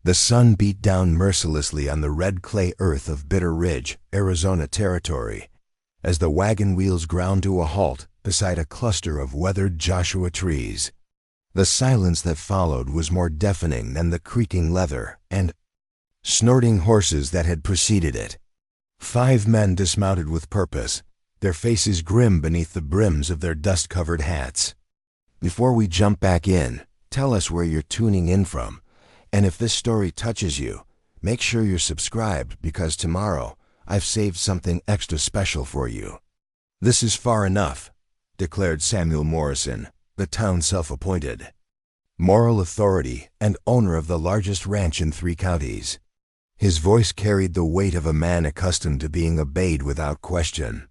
The sun beat down mercilessly on the red clay earth of Bitter Ridge, Arizona Territory, as the wagon wheels ground to a halt beside a cluster of weathered Joshua trees. The silence that followed was more deafening than the creaking leather and snorting horses that had preceded it. 5 men dismounted with purpose, their faces grim beneath the brims of their dust-covered hats. Before we jump back in, tell us where you're tuning in from, and if this story touches you, make sure you're subscribed because tomorrow I've saved something extra special for you. This is far enough, declared Samuel Morrison, the town's self-appointed moral authority and owner of the largest ranch in 3 counties. His voice carried the weight of a man accustomed to being obeyed without question.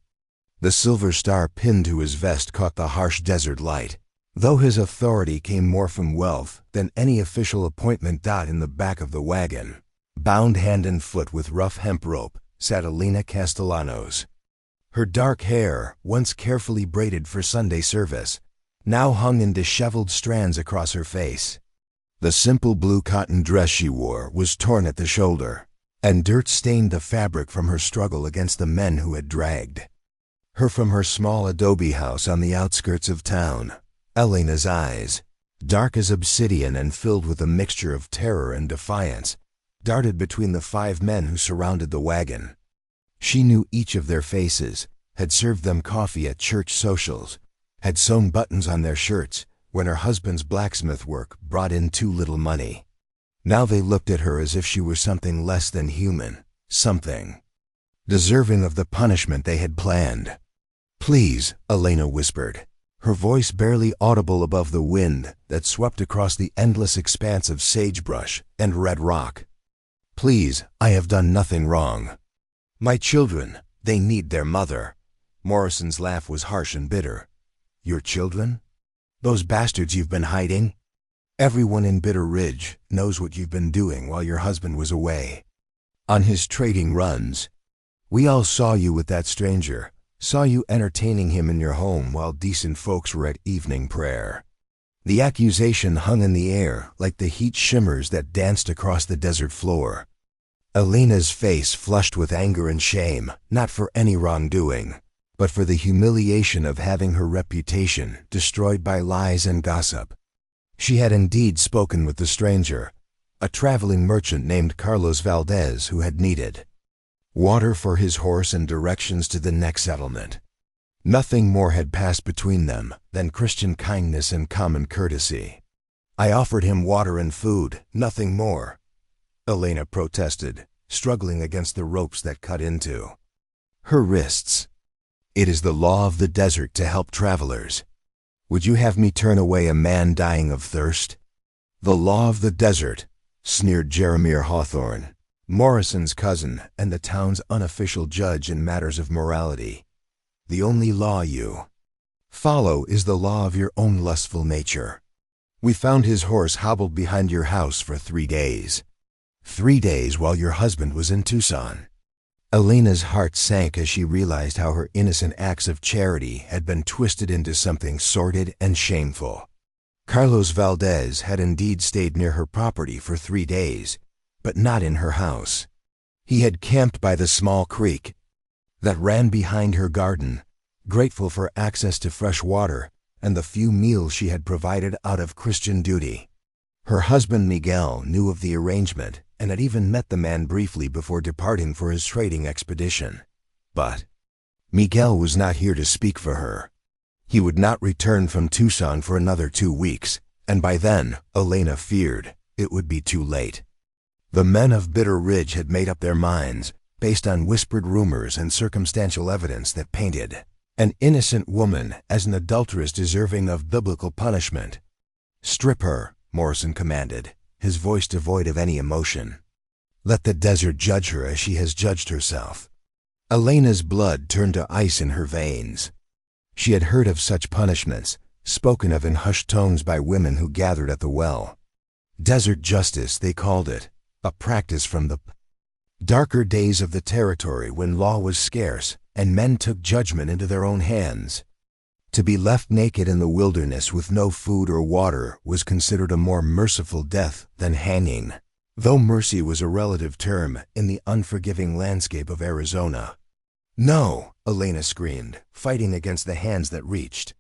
The silver star pinned to his vest caught the harsh desert light, though his authority came more from wealth than any official appointment. In the back of the wagon, bound hand and foot with rough hemp rope, sat Elena Castellanos. Her dark hair, once carefully braided for Sunday service, now hung in disheveled strands across her face. The simple blue cotton dress she wore was torn at the shoulder, and dirt stained the fabric from her struggle against the men who had dragged her from her small adobe house on the outskirts of town. Elena's eyes, dark as obsidian and filled with a mixture of terror and defiance, darted between the 5 men who surrounded the wagon. She knew each of their faces, had served them coffee at church socials, had sewn buttons on their shirts when her husband's blacksmith work brought in too little money. Now they looked at her as if she were something less than human, something deserving of the punishment they had planned. "Please," Elena whispered, her voice barely audible above the wind that swept across the endless expanse of sagebrush and red rock. "Please, I have done nothing wrong. My children, they need their mother." Morrison's laugh was harsh and bitter. "Your children? Those bastards you've been hiding? Everyone in Bitter Ridge knows what you've been doing while your husband was away on his trading runs. We all saw you with that stranger, saw you entertaining him in your home while decent folks were at evening prayer." The accusation hung in the air like the heat shimmers that danced across the desert floor. Elena's face flushed with anger and shame, not for any wrongdoing, but for the humiliation of having her reputation destroyed by lies and gossip. She had indeed spoken with the stranger, a traveling merchant named Carlos Valdez who had needed water for his horse and directions to the next settlement. Nothing more had passed between them than Christian kindness and common courtesy. "I offered him water and food, nothing more," Elena protested, struggling against the ropes that cut into her wrists. "It is the law of the desert to help travelers. Would you have me turn away a man dying of thirst?" "The law of the desert," sneered Jeremiah Hawthorne, Morrison's cousin and the town's unofficial judge in matters of morality. "The only law you follow is the law of your own lustful nature. We found his horse hobbled behind your house for 3 days. 3 days while your husband was in Tucson." Elena's heart sank as she realized how her innocent acts of charity had been twisted into something sordid and shameful. Carlos Valdez had indeed stayed near her property for 3 days, but not in her house. He had camped by the small creek that ran behind her garden, grateful for access to fresh water and the few meals she had provided out of Christian duty. Her husband Miguel knew of the arrangement and had even met the man briefly before departing for his trading expedition. But Miguel was not here to speak for her. He would not return from Tucson for another 2 weeks, and by then, Elena feared, it would be too late. The men of Bitter Ridge had made up their minds, based on whispered rumors and circumstantial evidence that painted an innocent woman as an adulteress deserving of biblical punishment. "Strip her," Morrison commanded, his voice devoid of any emotion. "Let the desert judge her as she has judged herself." Elena's blood turned to ice in her veins. She had heard of such punishments, spoken of in hushed tones by women who gathered at the well. Desert justice, they called it, a practice from the darker days of the territory when law was scarce and men took judgment into their own hands. To be left naked in the wilderness with no food or water was considered a more merciful death than hanging. though mercy was a relative term in the unforgiving landscape of Arizona. "No," Elena screamed, fighting against the hands that reached.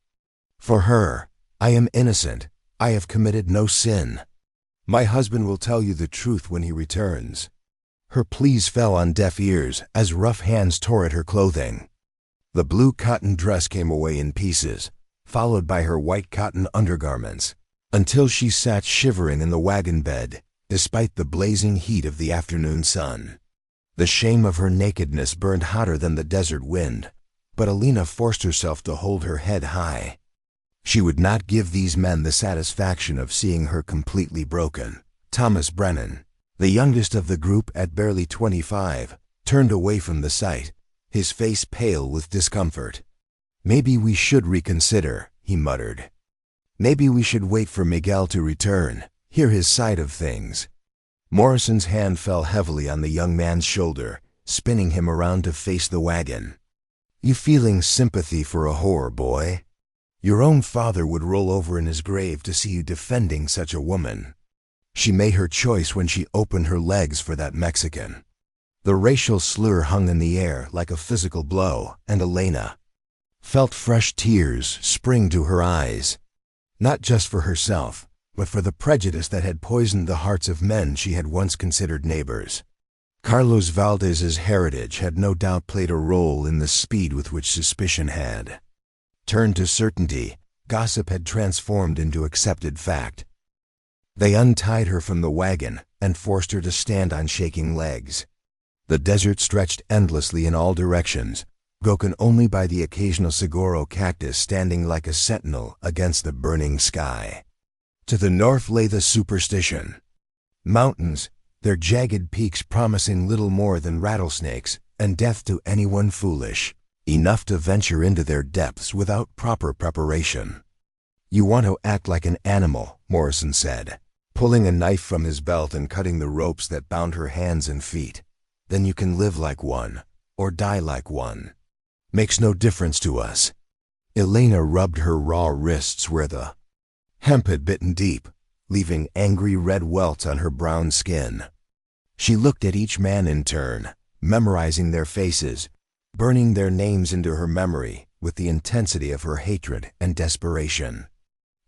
"For her, I am innocent. I have committed no sin. My husband will tell you the truth when he returns." Her pleas fell on deaf ears as rough hands tore at her clothing. The blue cotton dress came away in pieces, followed by her white cotton undergarments, until she sat shivering in the wagon bed, despite the blazing heat of the afternoon sun. The shame of her nakedness burned hotter than the desert wind, but Elena forced herself to hold her head high. She would not give these men the satisfaction of seeing her completely broken. Thomas Brennan, the youngest of the group at barely 25, turned away from the sight, his face pale with discomfort. "Maybe we should reconsider," he muttered. "Maybe we should wait for Miguel to return, hear his side of things." Morrison's hand fell heavily on the young man's shoulder, spinning him around to face the wagon. "You feeling sympathy for a whore, boy? Your own father would roll over in his grave to see you defending such a woman. She made her choice when she opened her legs for that Mexican." The racial slur hung in the air like a physical blow, and Elena felt fresh tears spring to her eyes, not just for herself, but for the prejudice that had poisoned the hearts of men she had once considered neighbors. Carlos Valdez's heritage had no doubt played a role in the speed with which suspicion had turned to certainty. Gossip had transformed into accepted fact. They untied her from the wagon and forced her to stand on shaking legs. The desert stretched endlessly in all directions, broken only by the occasional saguaro cactus standing like a sentinel against the burning sky. To the north lay the superstition mountains, their jagged peaks promising little more than rattlesnakes and death to anyone foolish enough to venture into their depths without proper preparation. "You want to act like an animal," Morrison said, pulling a knife from his belt and cutting the ropes that bound her hands and feet. "Then you can live like one, or die like one. Makes no difference to us." Elena rubbed her raw wrists where the hemp had bitten deep, leaving angry red welts on her brown skin. She looked at each man in turn, memorizing their faces, burning their names into her memory with the intensity of her hatred and desperation.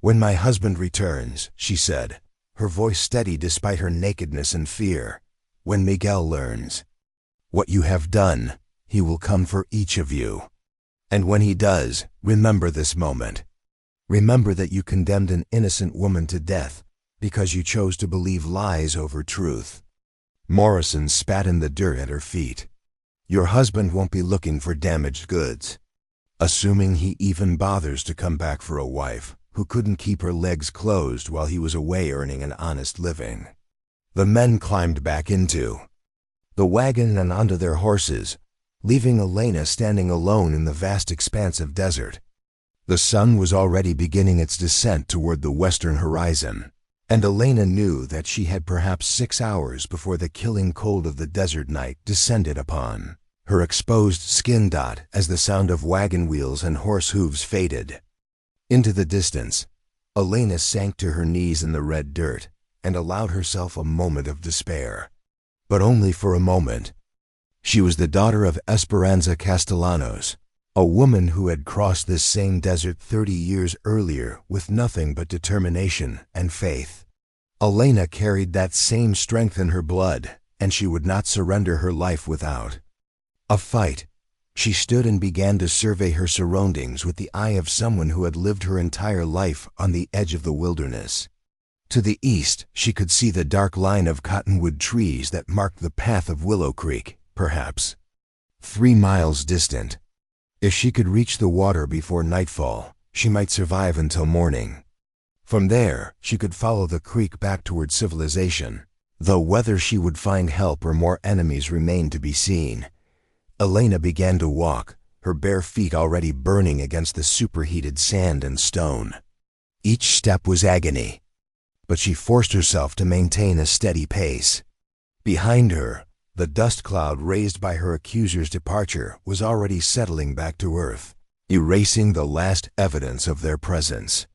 "When my husband returns," she said, her voice steady despite her nakedness and fear, "when Miguel learns what you have done, he will come for each of you. And when he does, remember this moment. Remember that you condemned an innocent woman to death because you chose to believe lies over truth." Morrison spat in the dirt at her feet. "Your husband won't be looking for damaged goods. Assuming he even bothers to come back for a wife who couldn't keep her legs closed while he was away earning an honest living." The men climbed back into the wagon and onto their horses, leaving Elena standing alone in the vast expanse of desert. The sun was already beginning its descent toward the western horizon, and Elena knew that she had perhaps 6 hours before the killing cold of the desert night descended upon her exposed skin as the sound of wagon wheels and horse hooves faded into the distance. Elena sank to her knees in the red dirt and allowed herself a moment of despair. But only for a moment. She was the daughter of Esperanza Castellanos, a woman who had crossed this same desert 30 years earlier with nothing but determination and faith. Elena carried that same strength in her blood, and she would not surrender her life without a fight. She stood and began to survey her surroundings with the eye of someone who had lived her entire life on the edge of the wilderness. To the east, she could see the dark line of cottonwood trees that marked the path of Willow Creek, perhaps 3 miles distant. If she could reach the water before nightfall, she might survive until morning. From there, she could follow the creek back toward civilization, though whether she would find help or more enemies remained to be seen. Elena began to walk, her bare feet already burning against the superheated sand and stone. Each step was agony, but she forced herself to maintain a steady pace. Behind her, the dust cloud raised by her accuser's departure was already settling back to earth, erasing the last evidence of their presence.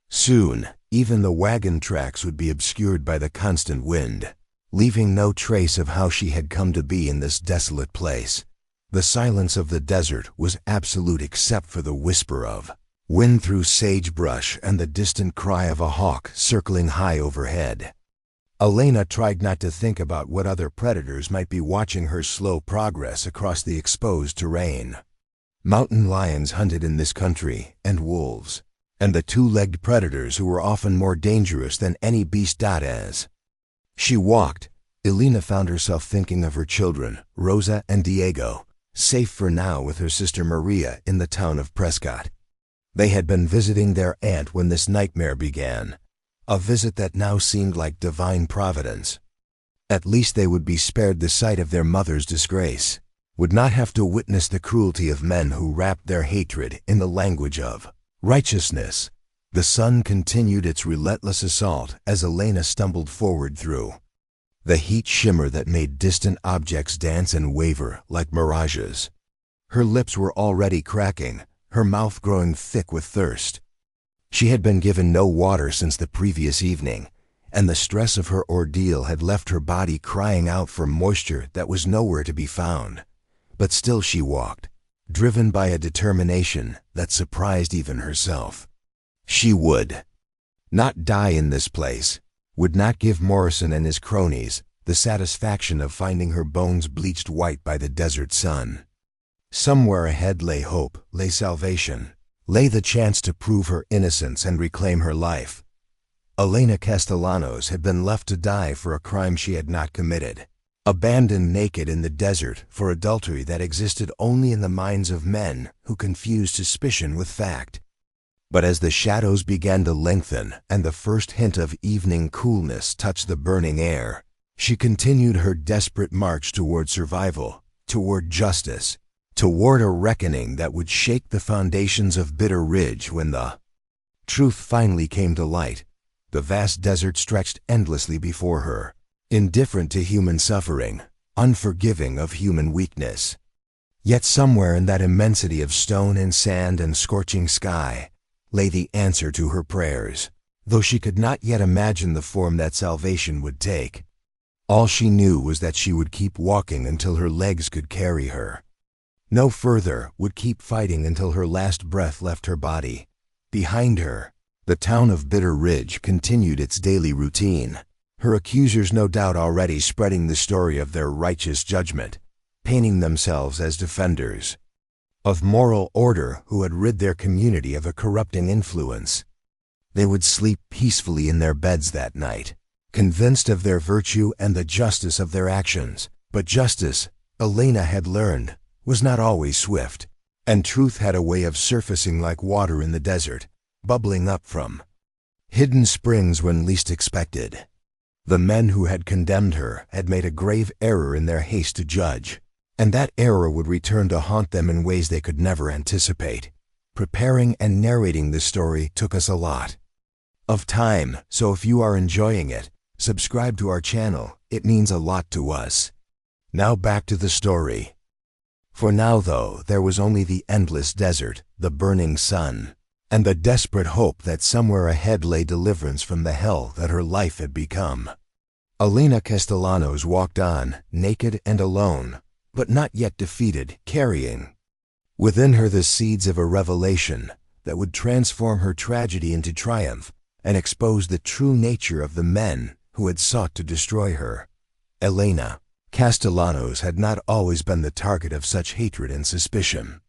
Soon, even the wagon tracks would be obscured by the constant wind. leaving no trace of how she had come to be in this desolate place. The silence of the desert was absolute except for the whisper of wind through sagebrush and the distant cry of a hawk circling high overhead. Elena tried not to think about what other predators might be watching her slow progress across the exposed terrain. Mountain lions hunted in this country, and wolves, and the two-legged predators who were often more dangerous than any beast. As she walked, Elena found herself thinking of her children, Rosa and Diego, safe for now with her sister Maria in the town of Prescott. They had been visiting their aunt when this nightmare began, a visit that now seemed like divine providence. At least they would be spared the sight of their mother's disgrace, would not have to witness the cruelty of men who wrapped their hatred in the language of righteousness. The sun continued its relentless assault as Elena stumbled forward through the heat shimmer that made distant objects dance and waver like mirages. Her lips were already cracking, her mouth growing thick with thirst. She had been given no water since the previous evening, and the stress of her ordeal had left her body crying out for moisture that was nowhere to be found. But still she walked, driven by a determination that surprised even herself. She would not die in this place, would not give Morrison and his cronies the satisfaction of finding her bones bleached white by the desert sun. Somewhere ahead lay hope, lay salvation, lay the chance to prove her innocence and reclaim her life. Elena Castellanos had been left to die for a crime she had not committed, abandoned naked in the desert for adultery that existed only in the minds of men who confused suspicion with fact. But as the shadows began to lengthen and the first hint of evening coolness touched the burning air, she continued her desperate march toward survival, toward justice, toward a reckoning that would shake the foundations of Bitter Ridge. When the truth finally came to light, the vast desert stretched endlessly before her, indifferent to human suffering, unforgiving of human weakness. Yet somewhere in that immensity of stone and sand and scorching sky lay the answer to her prayers, though she could not yet imagine the form that salvation would take. All she knew was that she would keep walking until her legs could carry her. No further, would keep fighting until her last breath left her body. Behind her, the town of Bitter Ridge continued its daily routine, her accusers no doubt already spreading the story of their righteous judgment, painting themselves as defenders of moral order who had rid their community of a corrupting influence. They would sleep peacefully in their beds that night, convinced of their virtue and the justice of their actions. But justice, Elena had learned, was not always swift, and truth had a way of surfacing like water in the desert, bubbling up from hidden springs when least expected. The men who had condemned her had made a grave error in their haste to judge, and that error would return to haunt them in ways they could never anticipate. Preparing and narrating this story took us a lot of time, so if you are enjoying it, subscribe to our channel. It means a lot to us. Now back to the story. For now, though, there was only the endless desert, the burning sun, and the desperate hope that somewhere ahead lay deliverance from the hell that her life had become. Elena Castellanos walked on, naked and alone, but not yet defeated, carrying within her the seeds of a revelation that would transform her tragedy into triumph and expose the true nature of the men who had sought to destroy her. Elena Castellanos had not always been the target of such hatred and suspicion.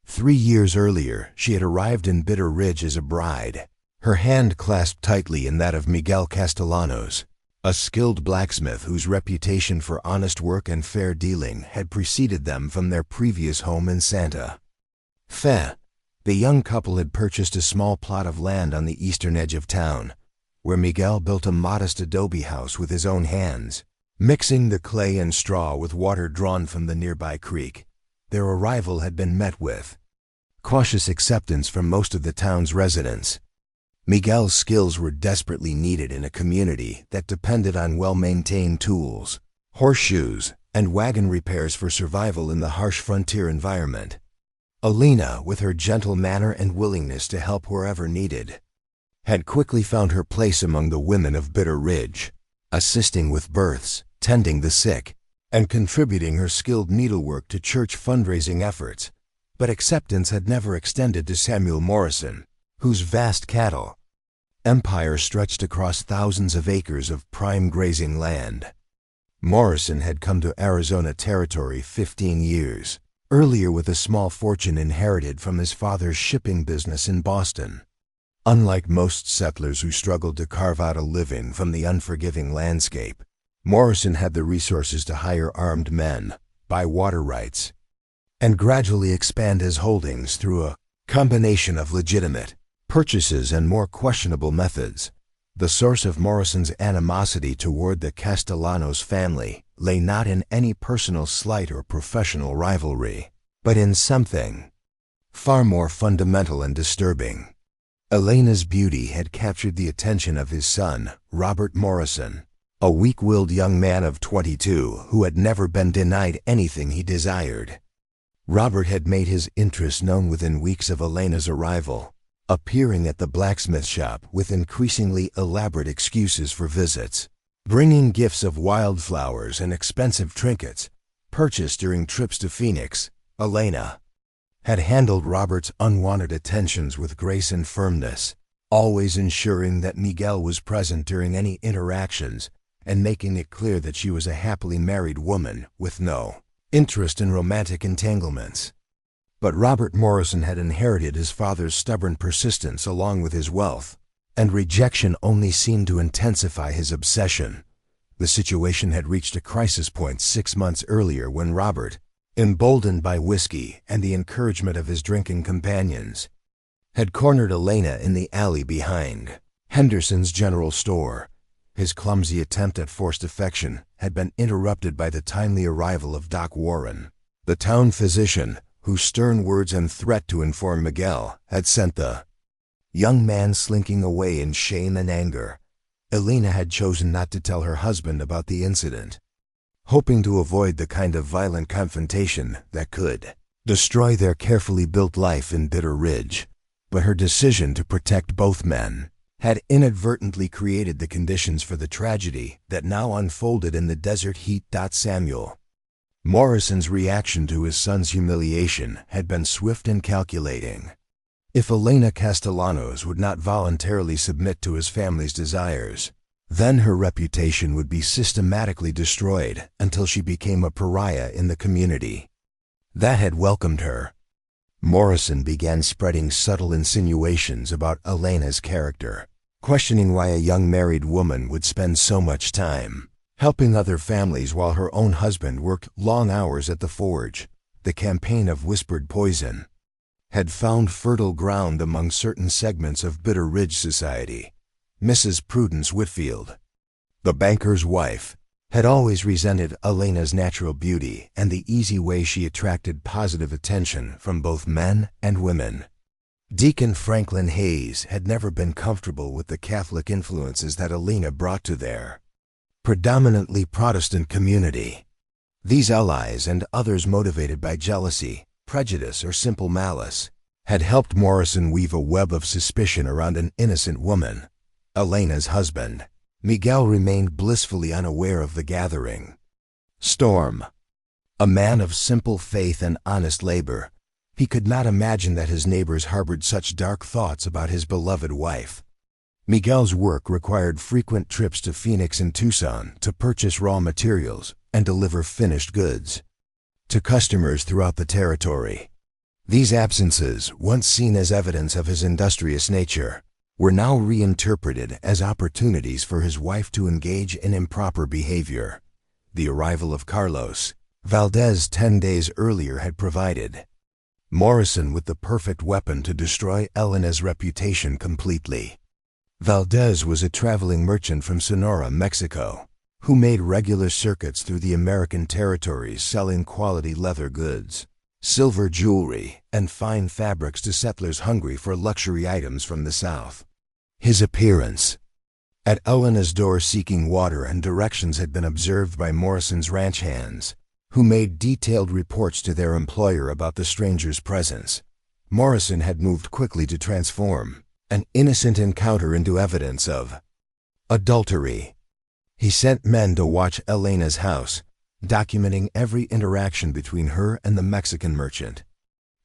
3 years earlier, she had arrived in Bitter Ridge as a bride, her hand clasped tightly in that of Miguel Castellanos, a skilled blacksmith whose reputation for honest work and fair dealing had preceded them from their previous home in Santa Fe. The young couple had purchased a small plot of land on the eastern edge of town, where Miguel built a modest adobe house with his own hands, mixing the clay and straw with water drawn from the nearby creek. Their arrival had been met with cautious acceptance from most of the town's residents. Miguel's skills were desperately needed in a community that depended on well-maintained tools, horseshoes, and wagon repairs for survival in the harsh frontier environment. Elena, with her gentle manner and willingness to help wherever needed, had quickly found her place among the women of Bitter Ridge, assisting with births, tending the sick, and contributing her skilled needlework to church fundraising efforts. But acceptance had never extended to Samuel Morrison, whose vast cattle empire stretched across thousands of acres of prime grazing land. Morrison had come to Arizona Territory 15 years earlier with a small fortune inherited from his father's shipping business in Boston. Unlike most settlers who struggled to carve out a living from the unforgiving landscape, Morrison had the resources to hire armed men, buy water rights, and gradually expand his holdings through a combination of legitimate purchases and more questionable methods. The source of Morrison's animosity toward the Castellanos family lay not in any personal slight or professional rivalry, but in something far more fundamental and disturbing. Elena's beauty had captured the attention of his son, Robert Morrison, a weak-willed young man of 22 who had never been denied anything he desired. Robert had made his interest known within weeks of Elena's arrival, appearing at the blacksmith shop with increasingly elaborate excuses for visits, bringing gifts of wildflowers and expensive trinkets purchased during trips to Phoenix. Elena had handled Robert's unwanted attentions with grace and firmness, always ensuring that Miguel was present during any interactions and making it clear that she was a happily married woman with no interest in romantic entanglements. But Robert Morrison had inherited his father's stubborn persistence along with his wealth, and rejection only seemed to intensify his obsession. The situation had reached a crisis point 6 months earlier when Robert, emboldened by whiskey and the encouragement of his drinking companions, had cornered Elena in the alley behind Henderson's General Store. His clumsy attempt at forced affection had been interrupted by the timely arrival of Doc Warren, the town physician, whose stern words and threat to inform Miguel had sent the young man slinking away in shame and anger. Elena had chosen not to tell her husband about the incident, hoping to avoid the kind of violent confrontation that could destroy their carefully built life in Bitter Ridge. But her decision to protect both men had inadvertently created the conditions for the tragedy that now unfolded in the desert heat. Samuel Morrison's reaction to his son's humiliation had been swift and calculating. If Elena Castellanos would not voluntarily submit to his family's desires, then her reputation would be systematically destroyed until she became a pariah in the community that had welcomed her. Morrison began spreading subtle insinuations about Elena's character, questioning why a young married woman would spend so much time helping other families while her own husband worked long hours at the forge. The campaign of whispered poison had found fertile ground among certain segments of Bitter Ridge society. Mrs. Prudence Whitfield, the banker's wife, had always resented Elena's natural beauty and the easy way she attracted positive attention from both men and women. Deacon Franklin Hayes had never been comfortable with the Catholic influences that Elena brought to their predominantly Protestant community. These allies and others motivated by jealousy, prejudice, or simple malice had helped Morrison weave a web of suspicion around an innocent woman. Elena's husband, Miguel, remained blissfully unaware of the gathering storm. A man of simple faith and honest labor, he could not imagine that his neighbors harbored such dark thoughts about his beloved wife. Miguel's work required frequent trips to Phoenix and Tucson to purchase raw materials and deliver finished goods to customers throughout the territory. These absences, once seen as evidence of his industrious nature, were now reinterpreted as opportunities for his wife to engage in improper behavior. The arrival of Carlos Valdez 10 days earlier had provided Morrison with the perfect weapon to destroy Elena's reputation completely. Valdez was a traveling merchant from Sonora, Mexico, who made regular circuits through the American territories selling quality leather goods, silver jewelry, and fine fabrics to settlers hungry for luxury items from the South. His appearance at Elena's door seeking water and directions had been observed by Morrison's ranch hands, who made detailed reports to their employer about the stranger's presence. Morrison had moved quickly to transform an innocent encounter into evidence of adultery. He sent men to watch Elena's house, documenting every interaction between her and the Mexican merchant.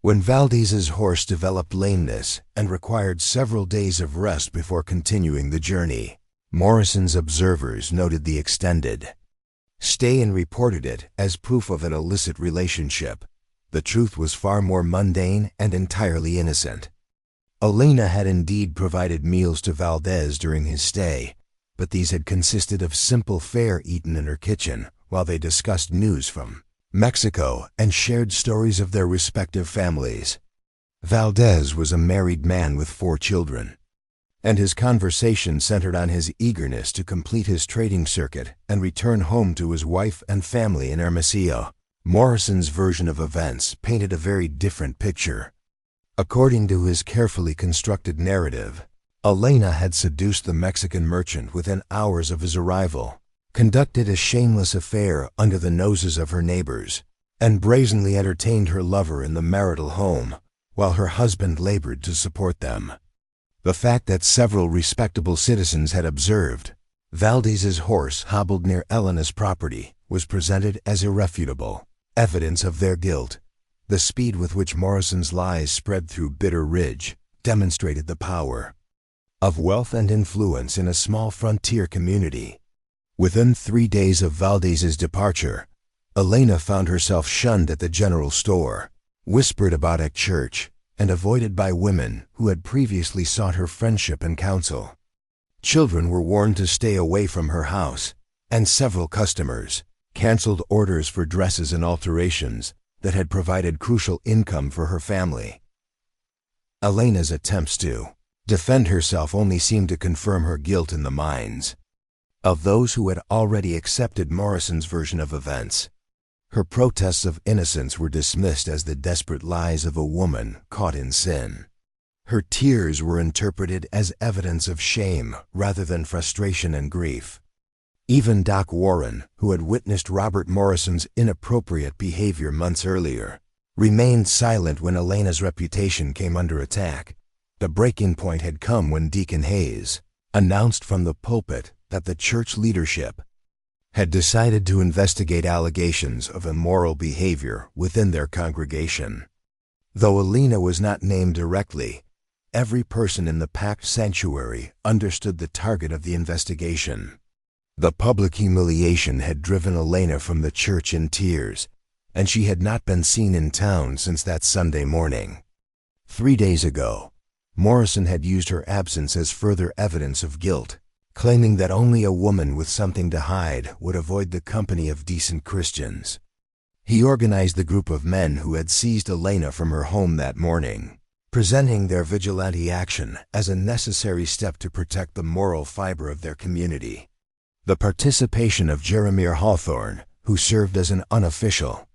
When Valdez's horse developed lameness and required several days of rest before continuing the journey, Morrison's observers noted the extended stay and reported it as proof of an illicit relationship. The truth was far more mundane and entirely innocent. Elena had indeed provided meals to Valdez during his stay, but these had consisted of simple fare eaten in her kitchen while they discussed news from Mexico and shared stories of their respective families. Valdez was a married man with 4 children, and his conversation centered on his eagerness to complete his trading circuit and return home to his wife and family in Hermosillo. Morrison's version of events painted a very different picture. According to his carefully constructed narrative, Elena had seduced the Mexican merchant within hours of his arrival, conducted a shameless affair under the noses of her neighbors, and brazenly entertained her lover in the marital home, while her husband labored to support them. The fact that several respectable citizens had observed Valdez's horse hobbled near Elena's property was presented as irrefutable evidence of their guilt. The speed with which Morrison's lies spread through Bitter Ridge demonstrated the power of wealth and influence in a small frontier community. Within 3 days of Valdez's departure, Elena found herself shunned at the general store, whispered about at church, and avoided by women who had previously sought her friendship and counsel. Children were warned to stay away from her house, and several customers canceled orders for dresses and alterations that had provided crucial income for her family. Elena's attempts to defend herself only seemed to confirm her guilt in the minds of those who had already accepted Morrison's version of events. Her protests of innocence were dismissed as the desperate lies of a woman caught in sin. Her tears were interpreted as evidence of shame rather than frustration and grief. Even Doc Warren, who had witnessed Robert Morrison's inappropriate behavior months earlier, remained silent when Elena's reputation came under attack. The breaking point had come when Deacon Hayes announced from the pulpit that the church leadership had decided to investigate allegations of immoral behavior within their congregation. Though Elena was not named directly, every person in the packed sanctuary understood the target of the investigation. The public humiliation had driven Elena from the church in tears, and she had not been seen in town since that Sunday morning. 3 days ago, Morrison had used her absence as further evidence of guilt, claiming that only a woman with something to hide would avoid the company of decent Christians. He organized the group of men who had seized Elena from her home that morning, presenting their vigilante action as a necessary step to protect the moral fiber of their community. The participation of Jeremiah Hawthorne, who served as an unofficial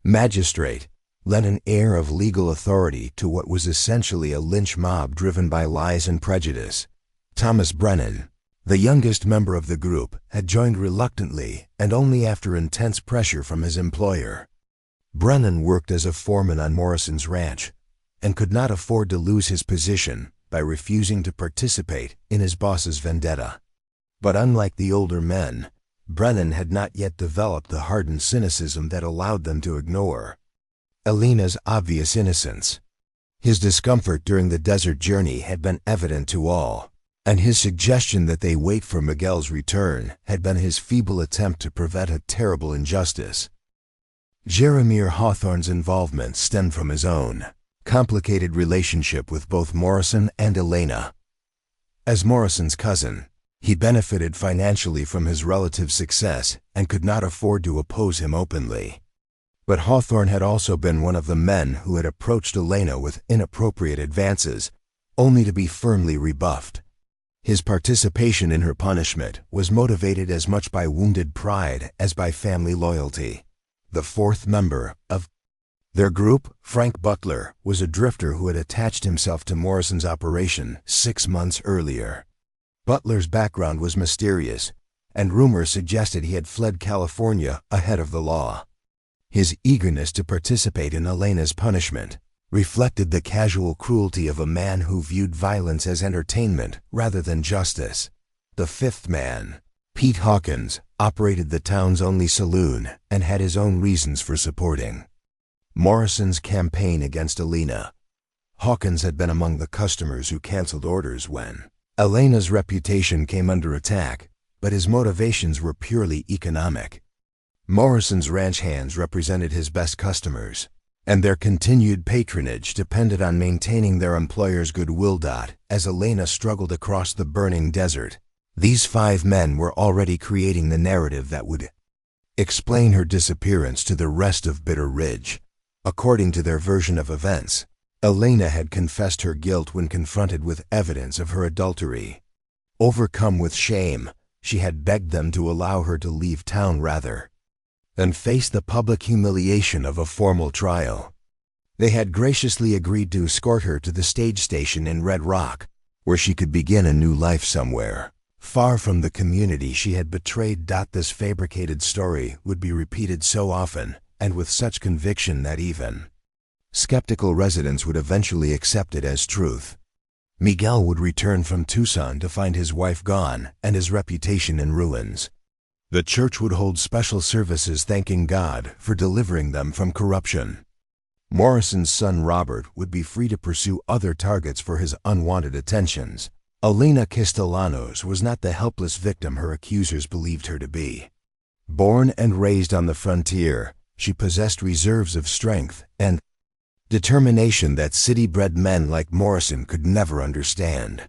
magistrate, lent an air of legal authority to what was essentially a lynch mob driven by lies and prejudice. Thomas Brennan, the youngest member of the group, had joined reluctantly and only after intense pressure from his employer. Brennan worked as a foreman on Morrison's ranch and could not afford to lose his position by refusing to participate in his boss's vendetta. But unlike the older men, Brennan had not yet developed the hardened cynicism that allowed them to ignore Elena's obvious innocence. His discomfort during the desert journey had been evident to all, and his suggestion that they wait for Miguel's return had been his feeble attempt to prevent a terrible injustice. Jeremiah Hawthorne's involvement stemmed from his own complicated relationship with both Morrison and Elena. As Morrison's cousin, he benefited financially from his relative's success and could not afford to oppose him openly. But Hawthorne had also been one of the men who had approached Elena with inappropriate advances, only to be firmly rebuffed. His participation in her punishment was motivated as much by wounded pride as by family loyalty. The fourth member of their group, Frank Butler, was a drifter who had attached himself to Morrison's operation 6 months earlier. Butler's background was mysterious, and rumors suggested he had fled California ahead of the law. His eagerness to participate in Elena's punishment reflected the casual cruelty of a man who viewed violence as entertainment rather than justice. The fifth man, Pete Hawkins operated the town's only saloon and had his own reasons for supporting Morrison's campaign against Elena. Hawkins had been among the customers who canceled orders when Elena's reputation came under attack, but his motivations were purely economic. Morrison's ranch hands represented his best customers, and their continued patronage depended on maintaining their employer's goodwill. As Elena struggled across the burning desert, these 5 men were already creating the narrative that would explain her disappearance to the rest of Bitter Ridge. According to their version of events, Elena had confessed her guilt when confronted with evidence of her adultery. Overcome with shame, she had begged them to allow her to leave town rather than face the public humiliation of a formal trial. They had graciously agreed to escort her to the stage station in Red Rock, where she could begin a new life somewhere far from the community she had betrayed. This fabricated story would be repeated so often and with such conviction that even skeptical residents would eventually accept it as truth. Miguel would return from Tucson to find his wife gone and his reputation in ruins. The church would hold special services thanking God for delivering them from corruption. Morrison's son Robert would be free to pursue other targets for his unwanted attentions. Elena Castellanos was not the helpless victim her accusers believed her to be. Born and raised on the frontier, she possessed reserves of strength and determination that city-bred men like Morrison could never understand.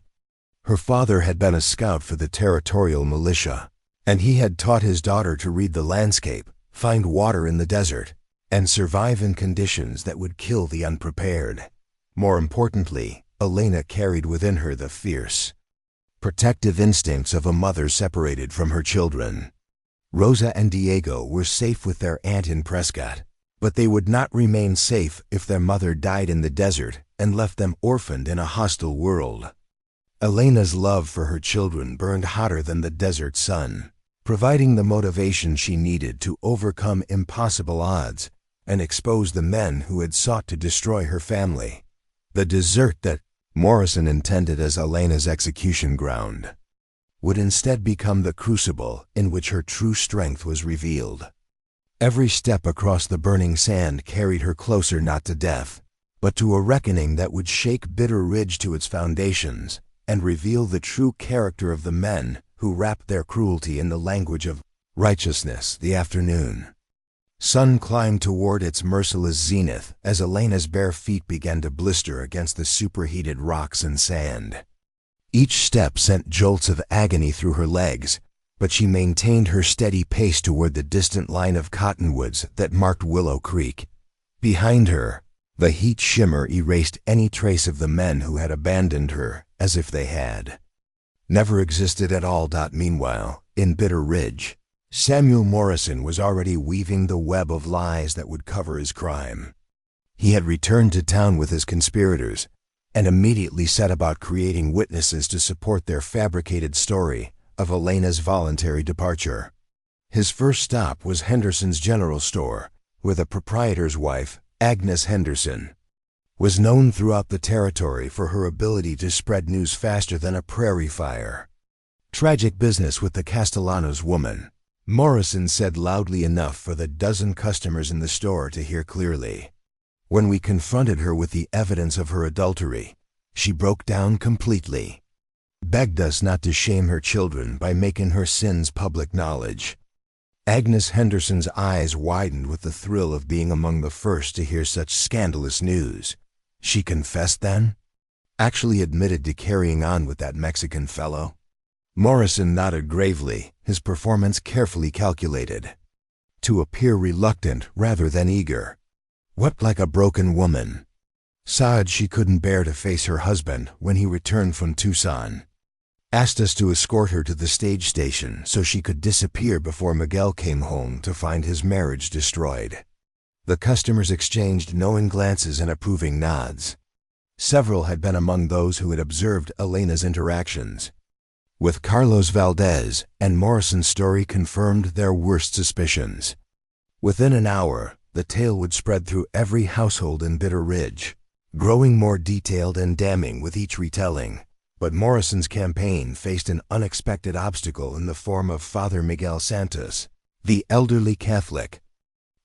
Her father had been a scout for the territorial militia, and he had taught his daughter to read the landscape, find water in the desert, and survive in conditions that would kill the unprepared. More importantly, Elena carried within her the fierce, protective instincts of a mother separated from her children. Rosa and Diego were safe with their aunt in Prescott, but they would not remain safe if their mother died in the desert and left them orphaned in a hostile world. Elena's love for her children burned hotter than the desert sun, providing the motivation she needed to overcome impossible odds and expose the men who had sought to destroy her family. The desert that Morrison intended as Elena's execution ground would instead become the crucible in which her true strength was revealed. Every step across the burning sand carried her closer not to death, but to a reckoning that would shake Bitter Ridge to its foundations and reveal the true character of the men who wrapped their cruelty in the language of righteousness. The afternoon sun climbed toward its merciless zenith as Elena's bare feet began to blister against the superheated rocks and sand. Each step sent jolts of agony through her legs, but she maintained her steady pace toward the distant line of cottonwoods that marked Willow Creek. Behind her, the heat shimmer erased any trace of the men who had abandoned her, as if they had never existed at all. Meanwhile, in Bitter Ridge, Samuel Morrison was already weaving the web of lies that would cover his crime. He had returned to town with his conspirators and immediately set about creating witnesses to support their fabricated story of Elena's voluntary departure. His first stop was Henderson's General Store, where the proprietor's wife, Agnes Henderson, was known throughout the territory for her ability to spread news faster than a prairie fire. Tragic business with the Castellanos woman, Morrison said loudly enough for the dozen customers in the store to hear clearly. When we confronted her with the evidence of her adultery, she broke down completely, begged us not to shame her children by making her sins public knowledge. Agnes Henderson's eyes widened with the thrill of being among the first to hear such scandalous news. She confessed then? Actually admitted to carrying on with that Mexican fellow? Morrison nodded gravely, his performance carefully calculated to appear reluctant rather than eager. Wept like a broken woman. Sighed she couldn't bear to face her husband when he returned from Tucson. Asked us to escort her to the stage station so she could disappear before Miguel came home to find his marriage destroyed. The customers exchanged knowing glances and approving nods. Several had been among those who had observed Elena's interactions with Carlos Valdez, and Morrison's story confirmed their worst suspicions. Within an hour, the tale would spread through every household in Bitter Ridge, growing more detailed and damning with each retelling. But Morrison's campaign faced an unexpected obstacle in the form of Father Miguel Santos, the elderly Catholic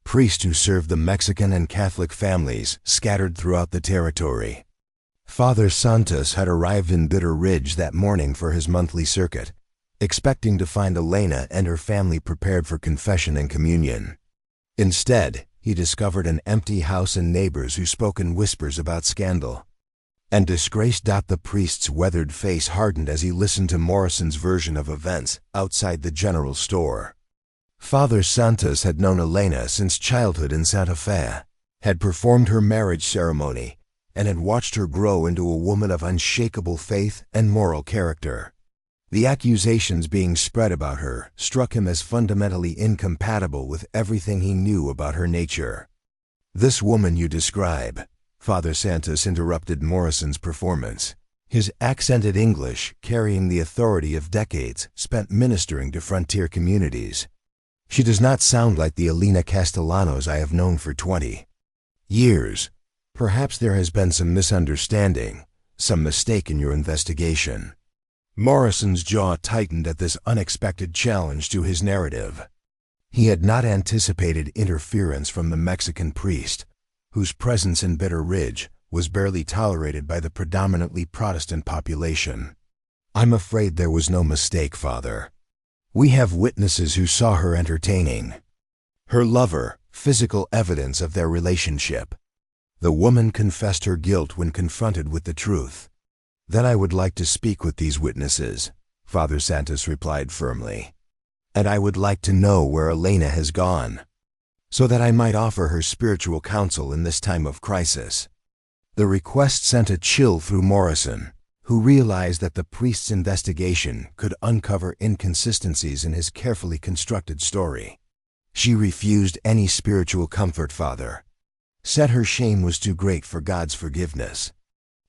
priest who served the Mexican and Catholic families scattered throughout the territory. Father Santos had arrived in Bitter Ridge that morning for his monthly circuit, expecting to find Elena and her family prepared for confession and communion. Instead, he discovered an empty house and neighbors who spoke in whispers about scandal and disgrace. The priest's weathered face hardened as he listened to Morrison's version of events outside the general store. Father Santos had known Elena since childhood in Santa Fe, had performed her marriage ceremony, and had watched her grow into a woman of unshakable faith and moral character. The accusations being spread about her struck him as fundamentally incompatible with everything he knew about her nature. "This woman you describe," Father Santos interrupted Morrison's performance, his accented English carrying the authority of decades spent ministering to frontier communities. "She does not sound like the Elena Castellanos I have known for 20 years. Perhaps there has been some misunderstanding, some mistake in your investigation." Morrison's jaw tightened at this unexpected challenge to his narrative. He had not anticipated interference from the Mexican priest, whose presence in Bitter Ridge was barely tolerated by the predominantly Protestant population. "I'm afraid there was no mistake, Father. We have witnesses who saw her entertaining her lover, physical evidence of their relationship. The woman confessed her guilt when confronted with the truth." "Then I would like to speak with these witnesses," Father Santos replied firmly. "And I would like to know where Elena has gone, so that I might offer her spiritual counsel in this time of crisis." The request sent a chill through Morrison, who realized that the priest's investigation could uncover inconsistencies in his carefully constructed story. "She refused any spiritual comfort, Father. Said her shame was too great for God's forgiveness.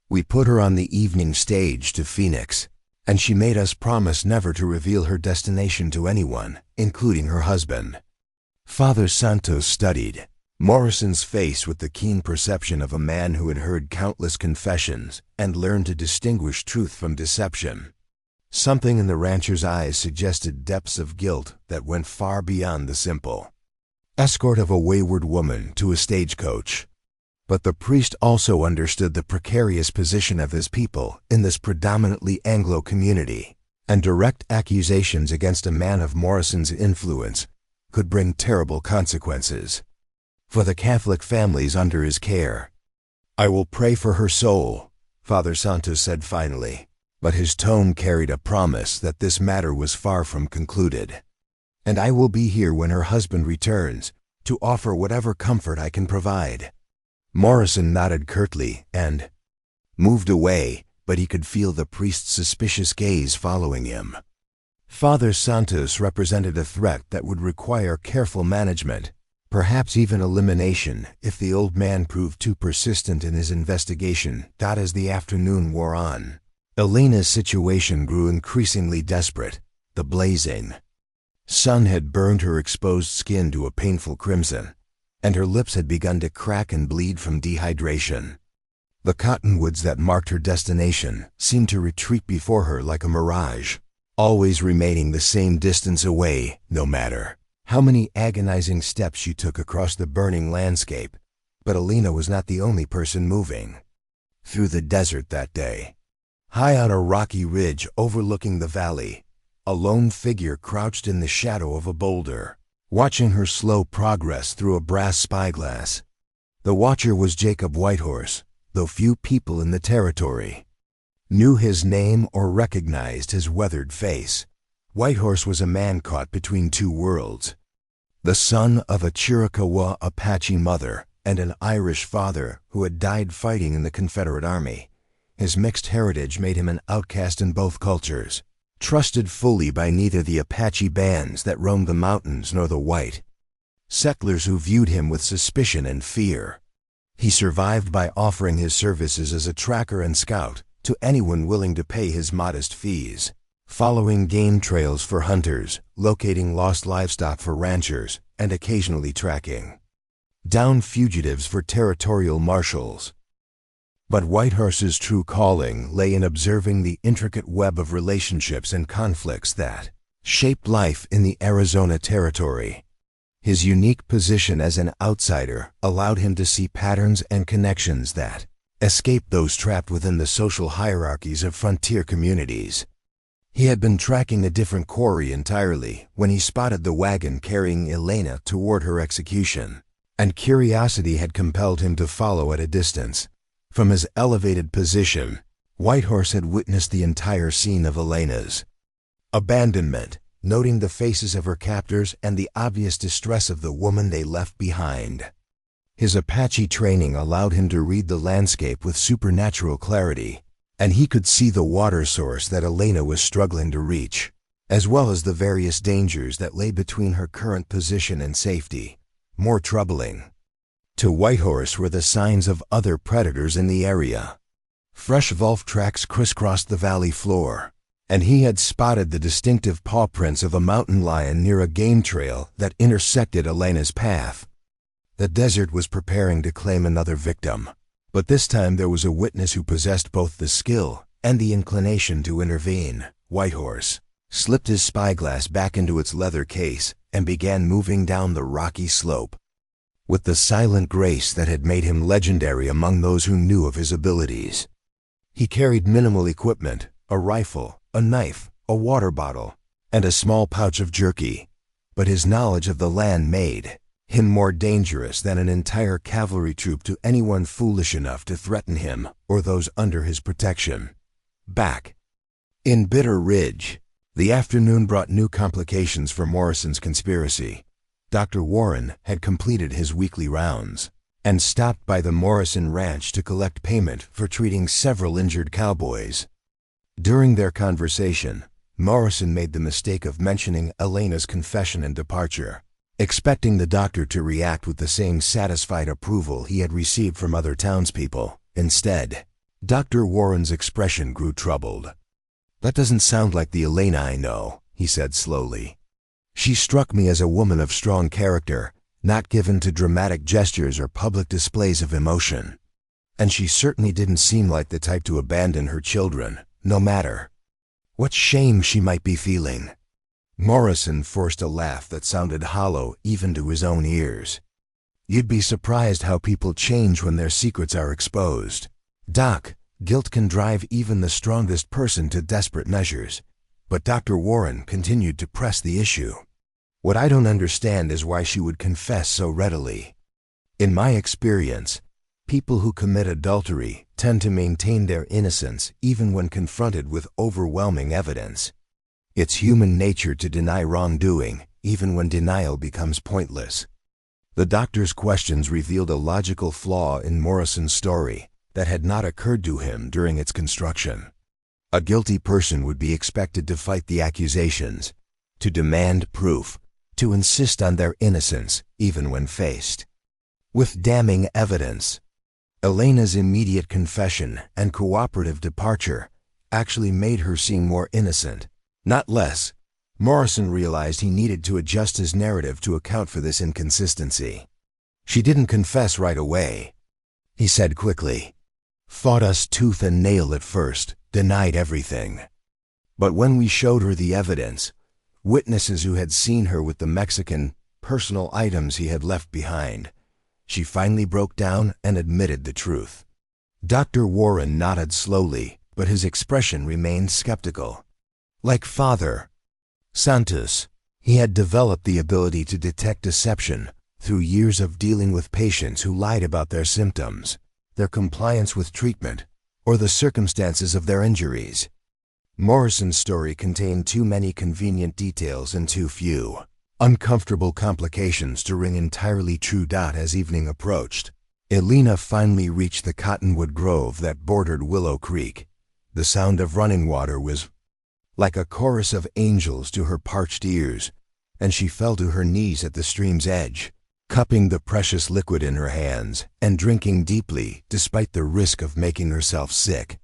We put her on the evening stage to Phoenix, and she made us promise never to reveal her destination to anyone, including her husband." Father Santos studied Morrison's face with the keen perception of a man who had heard countless confessions and learned to distinguish truth from deception. Something in the rancher's eyes suggested depths of guilt that went far beyond the simple escort of a wayward woman to a stagecoach. But the priest also understood the precarious position of his people in this predominantly Anglo community, and direct accusations against a man of Morrison's influence could bring terrible consequences for the Catholic families under his care. "I will pray for her soul," Father Santos said finally, but his tone carried a promise that this matter was far from concluded. "And I will be here when her husband returns to offer whatever comfort I can provide." Morrison nodded curtly and moved away, but he could feel the priest's suspicious gaze following him. Father Santos represented a threat that would require careful management, perhaps even elimination if the old man proved too persistent in his investigation. As the afternoon wore on, Elena's situation grew increasingly desperate. The blazing sun had burned her exposed skin to a painful crimson, and her lips had begun to crack and bleed from dehydration. The cottonwoods that marked her destination seemed to retreat before her like a mirage, always remaining the same distance away, no matter how many agonizing steps she took across the burning landscape. But Elena was not the only person moving through the desert that day. High on a rocky ridge overlooking the valley, a lone figure crouched in the shadow of a boulder, watching her slow progress through a brass spyglass. The watcher was Jacob Whitehorse, though few people in the territory knew his name or recognized his weathered face. Whitehorse was a man caught between two worlds, the son of a Chiricahua Apache mother and an Irish father who had died fighting in the Confederate Army. His mixed heritage made him an outcast in both cultures, trusted fully by neither the Apache bands that roamed the mountains nor the white settlers who viewed him with suspicion and fear. He survived by offering his services as a tracker and scout to anyone willing to pay his modest fees, following game trails for hunters, locating lost livestock for ranchers, and occasionally tracking down fugitives for territorial marshals. But Whitehorse's true calling lay in observing the intricate web of relationships and conflicts that shaped life in the Arizona Territory. His unique position as an outsider allowed him to see patterns and connections that escaped those trapped within the social hierarchies of frontier communities. He had been tracking a different quarry entirely when he spotted the wagon carrying Elena toward her execution, and curiosity had compelled him to follow at a distance. From his elevated position, Whitehorse had witnessed the entire scene of Elena's abandonment, noting the faces of her captors and the obvious distress of the woman they left behind. His Apache training allowed him to read the landscape with supernatural clarity, and he could see the water source that Elena was struggling to reach, as well as the various dangers that lay between her current position and safety. More troubling to Whitehorse were the signs of other predators in the area. Fresh wolf tracks crisscrossed the valley floor, and he had spotted the distinctive paw prints of a mountain lion near a game trail that intersected Elena's path. The desert was preparing to claim another victim, but this time there was a witness who possessed both the skill and the inclination to intervene. Whitehorse slipped his spyglass back into its leather case and began moving down the rocky slope with the silent grace that had made him legendary among those who knew of his abilities. He carried minimal equipment: a rifle, a knife, a water bottle, and a small pouch of jerky, but his knowledge of the land made him more dangerous than an entire cavalry troop to anyone foolish enough to threaten him or those under his protection. Back in Bitter Ridge, the afternoon brought new complications for Morrison's conspiracy. Dr. Warren had completed his weekly rounds and stopped by the Morrison Ranch to collect payment for treating several injured cowboys. During their conversation, Morrison made the mistake of mentioning Elena's confession and departure, expecting the doctor to react with the same satisfied approval he had received from other townspeople. Instead, Dr. Warren's expression grew troubled. "That doesn't sound like the Elena I know," he said slowly. "She struck me as a woman of strong character, not given to dramatic gestures or public displays of emotion. And she certainly didn't seem like the type to abandon her children, no matter what shame she might be feeling." Morrison forced a laugh that sounded hollow even to his own ears. "You'd be surprised how people change when their secrets are exposed. Doc, guilt can drive even the strongest person to desperate measures." But Dr. Warren continued to press the issue. "What I don't understand is why she would confess so readily. In my experience, people who commit adultery tend to maintain their innocence even when confronted with overwhelming evidence. It's human nature to deny wrongdoing, even when denial becomes pointless." The doctor's questions revealed a logical flaw in Morrison's story that had not occurred to him during its construction. A guilty person would be expected to fight the accusations, to demand proof, to insist on their innocence even when faced with damning evidence. Elena's immediate confession and cooperative departure actually made her seem more innocent, not less. Morrison realized he needed to adjust his narrative to account for this inconsistency. "She didn't confess right away," he said quickly. "Fought us tooth and nail at first, denied everything. But when we showed her the evidence, witnesses who had seen her with the Mexican personal items he had left behind, she finally broke down and admitted the truth." Dr. Warren nodded slowly, but his expression remained skeptical. Like Father Santos, he had developed the ability to detect deception through years of dealing with patients who lied about their symptoms, their compliance with treatment, or the circumstances of their injuries. Morrison's story contained too many convenient details and too few uncomfortable complications to ring entirely true. As evening approached, Elena finally reached the cottonwood grove that bordered Willow Creek. The sound of running water was like a chorus of angels to her parched ears, and she fell to her knees at the stream's edge, cupping the precious liquid in her hands and drinking deeply despite the risk of making herself sick.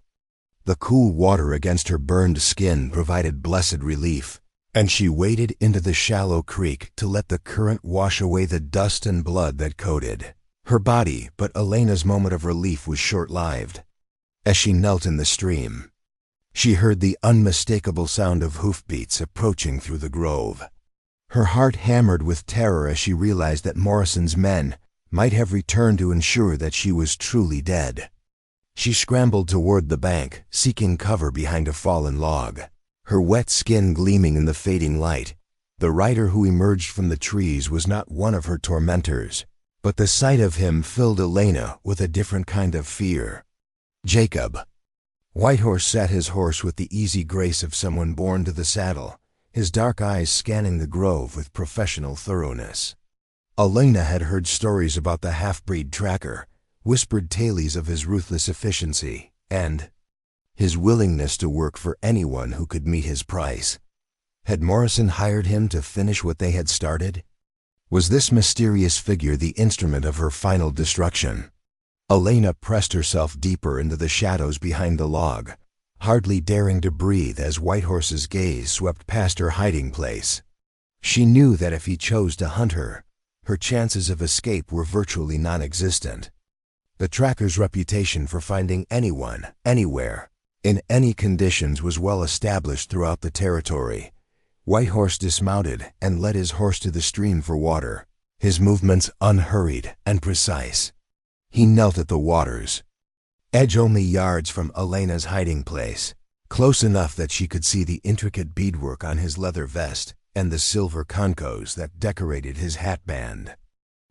The cool water against her burned skin provided blessed relief, and she waded into the shallow creek to let the current wash away the dust and blood that coated her body. But Elena's moment of relief was short-lived. As she knelt in the stream, she heard the unmistakable sound of hoofbeats approaching through the grove. Her heart hammered with terror as she realized that Morrison's men might have returned to ensure that she was truly dead. She scrambled toward the bank, seeking cover behind a fallen log, her wet skin gleaming in the fading light. The rider who emerged from the trees was not one of her tormentors, but the sight of him filled Elena with a different kind of fear. Jacob. Whitehorse sat his horse with the easy grace of someone born to the saddle, his dark eyes scanning the grove with professional thoroughness. Elena had heard stories about the half-breed tracker, whispered tales of his ruthless efficiency, and his willingness to work for anyone who could meet his price. Had Morrison hired him to finish what they had started? Was this mysterious figure the instrument of her final destruction? Elena pressed herself deeper into the shadows behind the log, hardly daring to breathe as Whitehorse's gaze swept past her hiding place. She knew that if he chose to hunt her, her chances of escape were virtually non-existent. The tracker's reputation for finding anyone, anywhere, in any conditions was well established throughout the territory. Whitehorse dismounted and led his horse to the stream for water, his movements unhurried and precise. He knelt at the water's edge, only yards from Elena's hiding place, close enough that she could see the intricate beadwork on his leather vest and the silver concos that decorated his hatband.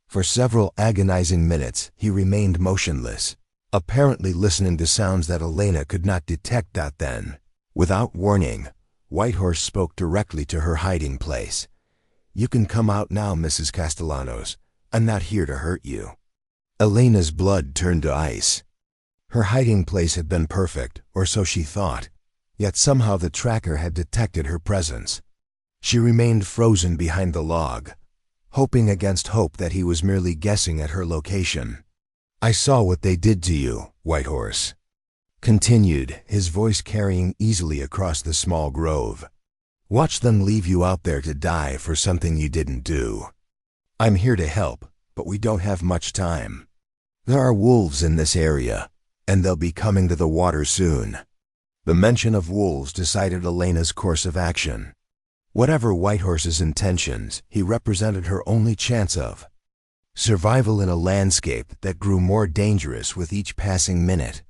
For several agonizing minutes he remained motionless, apparently listening to sounds that Elena could not detect. Then, without warning, Whitehorse spoke directly to her hiding place. "You can come out now, Mrs. Castellanos. I'm not here to hurt you." Elena's blood turned to ice. Her hiding place had been perfect, or so she thought, yet somehow the tracker had detected her presence. She remained frozen behind the log, hoping against hope that he was merely guessing at her location. "I saw what they did to you," Whitehorse continued, his voice carrying easily across the small grove. "Watch them leave you out there to die for something you didn't do. I'm here to help, but we don't have much time. There are wolves in this area, and they'll be coming to the water soon." The mention of wolves decided Elena's course of action. Whatever Whitehorse's intentions, he represented her only chance of survival in a landscape that grew more dangerous with each passing minute.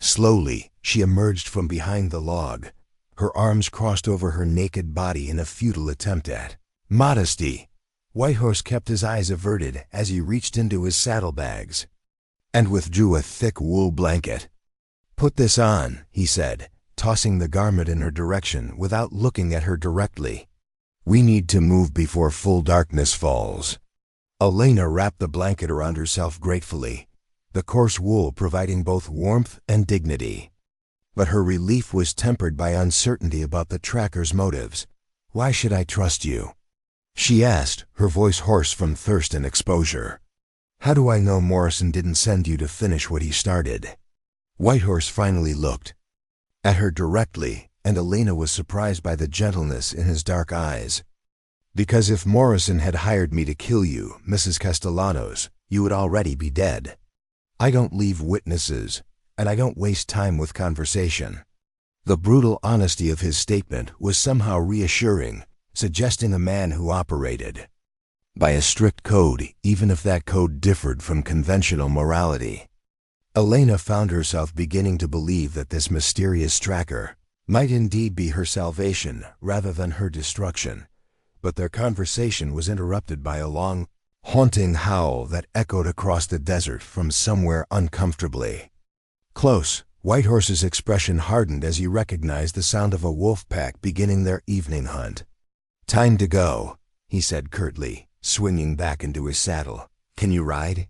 Slowly, she emerged from behind the log, her arms crossed over her naked body in a futile attempt at modesty. Whitehorse kept his eyes averted as he reached into his saddlebags and withdrew a thick wool blanket. "Put this on," he said, tossing the garment in her direction without looking at her directly. "We need to move before full darkness falls." Elena wrapped the blanket around herself gratefully, the coarse wool providing both warmth and dignity. But her relief was tempered by uncertainty about the tracker's motives. "Why should I trust you?" she asked, her voice hoarse from thirst and exposure. "How do I know Morrison didn't send you to finish what he started?" Whitehorse finally looked at her directly, and Elena was surprised by the gentleness in his dark eyes. "Because if Morrison had hired me to kill you, Mrs. Castellanos, you would already be dead. I don't leave witnesses, and I don't waste time with conversation." The brutal honesty of his statement was somehow reassuring, suggesting a man who operated by a strict code, even if that code differed from conventional morality. Elena found herself beginning to believe that this mysterious tracker might indeed be her salvation rather than her destruction. But their conversation was interrupted by a long, haunting howl that echoed across the desert from somewhere uncomfortably close. Whitehorse's expression hardened as he recognized the sound of a wolf pack beginning their evening hunt. "Time to go," he said curtly, swinging back into his saddle. "Can you ride?"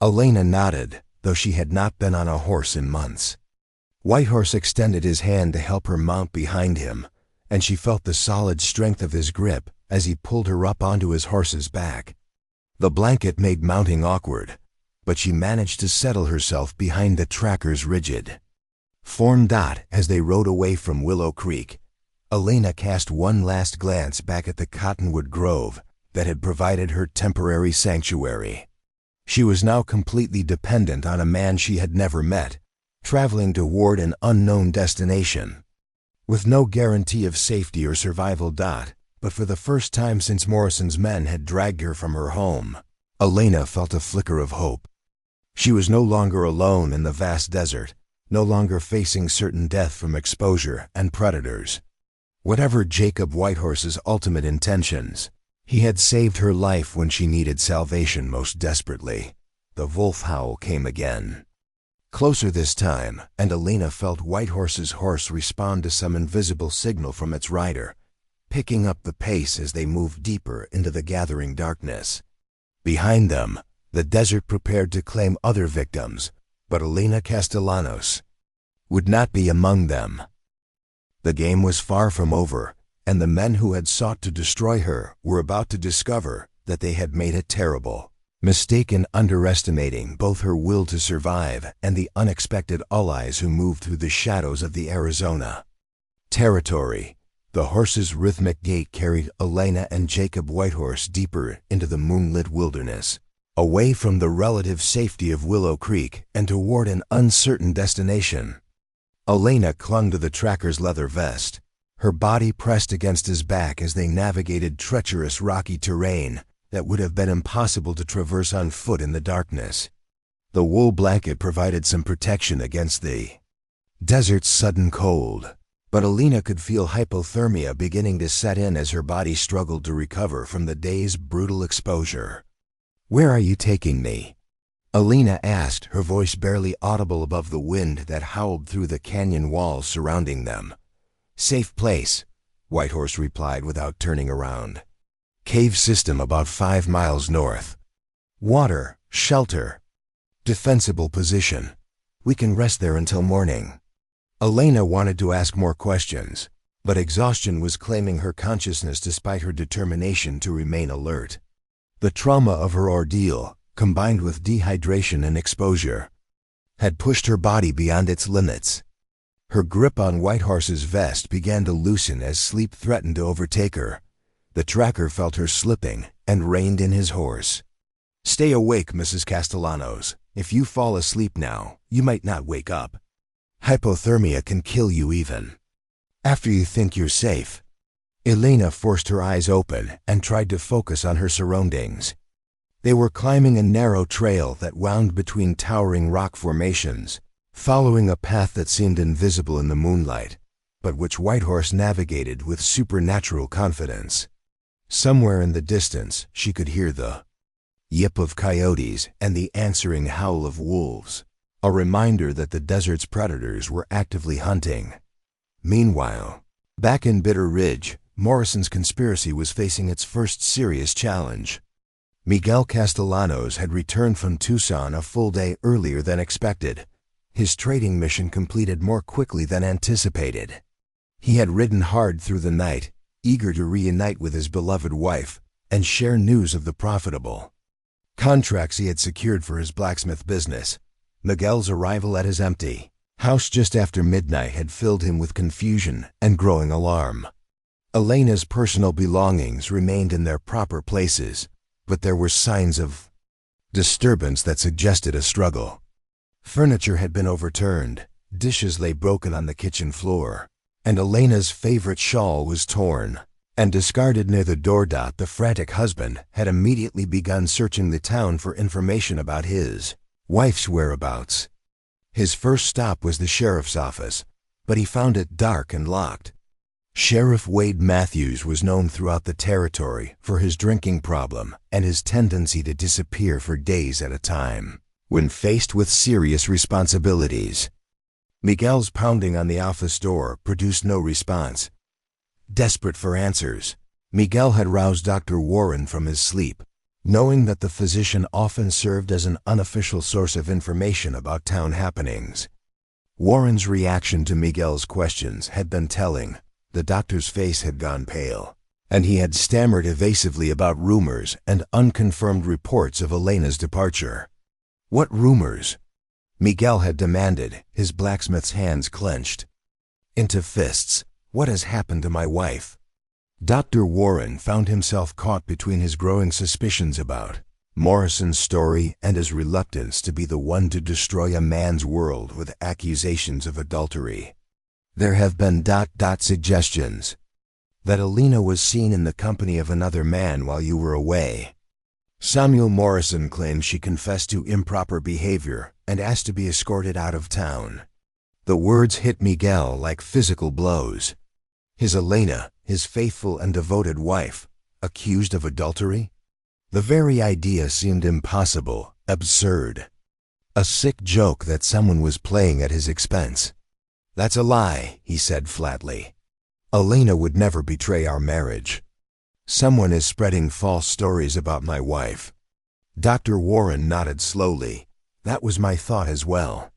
Elena nodded, though she had not been on a horse in months. Whitehorse extended his hand to help her mount behind him, and she felt the solid strength of his grip as he pulled her up onto his horse's back. The blanket made mounting awkward, but she managed to settle herself behind the tracker's rigid form. As they rode away from Willow Creek, Elena cast one last glance back at the cottonwood grove that had provided her temporary sanctuary. She was now completely dependent on a man she had never met, traveling toward an unknown destination. With no guarantee of safety or survival. But for the first time since Morrison's men had dragged her from her home, Elena felt a flicker of hope. She was no longer alone in the vast desert, no longer facing certain death from exposure and predators. Whatever Jacob Whitehorse's ultimate intentions, he had saved her life when she needed salvation most desperately. The wolf howl came again. Closer this time, and Elena felt Whitehorse's horse respond to some invisible signal from its rider, picking up the pace as they moved deeper into the gathering darkness. Behind them, the desert prepared to claim other victims, but Elena Castellanos would not be among them. The game was far from over, and the men who had sought to destroy her were about to discover that they had made a terrible mistake in underestimating both her will to survive and the unexpected allies who moved through the shadows of the Arizona territory. The horse's rhythmic gait carried Elena and Jacob Whitehorse deeper into the moonlit wilderness, away from the relative safety of Willow Creek and toward an uncertain destination. Elena clung to the tracker's leather vest, her body pressed against his back as they navigated treacherous rocky terrain that would have been impossible to traverse on foot in the darkness. The wool blanket provided some protection against the desert's sudden cold, but Elena could feel hypothermia beginning to set in as her body struggled to recover from the day's brutal exposure. "Where are you taking me?" Elena asked, her voice barely audible above the wind that howled through the canyon walls surrounding them. "Safe place," Whitehorse replied without turning around. "Cave system about 5 miles north. Water, shelter, defensible position. We can rest there until morning." Elena wanted to ask more questions, but exhaustion was claiming her consciousness despite her determination to remain alert. The trauma of her ordeal, combined with dehydration and exposure, had pushed her body beyond its limits. Her grip on Whitehorse's vest began to loosen as sleep threatened to overtake her. The tracker felt her slipping and reined in his horse. "Stay awake, Mrs. Castellanos. If you fall asleep now, you might not wake up. Hypothermia can kill you even after you think you're safe." Elena forced her eyes open and tried to focus on her surroundings. They were climbing a narrow trail that wound between towering rock formations, following a path that seemed invisible in the moonlight, but which Whitehorse navigated with supernatural confidence. Somewhere in the distance, she could hear the yip of coyotes and the answering howl of wolves, a reminder that the desert's predators were actively hunting. Meanwhile, back in Bitter Ridge, Morrison's conspiracy was facing its first serious challenge. Miguel Castellanos had returned from Tucson a full day earlier than expected, his trading mission completed more quickly than anticipated. He had ridden hard through the night, eager to reunite with his beloved wife and share news of the profitable contracts he had secured for his blacksmith business. Miguel's arrival at his empty house just after midnight had filled him with confusion and growing alarm. Elena's personal belongings remained in their proper places, but there were signs of disturbance that suggested a struggle. Furniture had been overturned, dishes lay broken on the kitchen floor, and Elena's favorite shawl was torn and discarded near the door. The frantic husband had immediately begun searching the town for information about his wife's whereabouts. His first stop was the sheriff's office, but he found it dark and locked. Sheriff Wade Matthews was known throughout the territory for his drinking problem and his tendency to disappear for days at a time when faced with serious responsibilities. Miguel's pounding on the office door produced no response. Desperate for answers, Miguel had roused Dr. Warren from his sleep, knowing that the physician often served as an unofficial source of information about town happenings. Warren's reaction to Miguel's questions had been telling. The doctor's face had gone pale, and he had stammered evasively about rumors and unconfirmed reports of Elena's departure. "What rumors?" Miguel had demanded, his blacksmith's hands clenched into fists. "What has happened to my wife?" Dr. Warren found himself caught between his growing suspicions about Morrison's story and his reluctance to be the one to destroy a man's world with accusations of adultery. There have been suggestions that Alina was seen in the company of another man while you were away. Samuel Morrison claims she confessed to improper behavior and asked to be escorted out of town. The words hit Miguel like physical blows. His Elena, his faithful and devoted wife, accused of adultery? The very idea seemed impossible, absurd. A sick joke that someone was playing at his expense. "That's a lie," he said flatly. "Elena would never betray our marriage. Someone is spreading false stories about my wife." Dr. Warren nodded slowly. "That was my thought as well.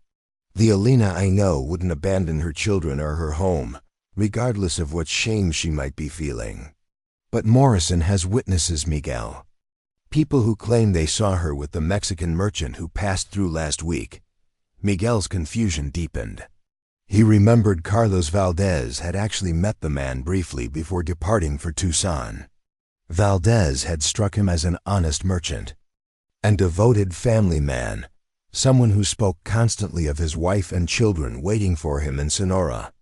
The Elena I know wouldn't abandon her children or her home, regardless of what shame she might be feeling. But Morrison has witnesses, Miguel. People who claim they saw her with the Mexican merchant who passed through last week." Miguel's confusion deepened. He remembered Carlos Valdez had actually met the man briefly before departing for Tucson. Valdez had struck him as an honest merchant and devoted family man, someone who spoke constantly of his wife and children waiting for him in Sonora.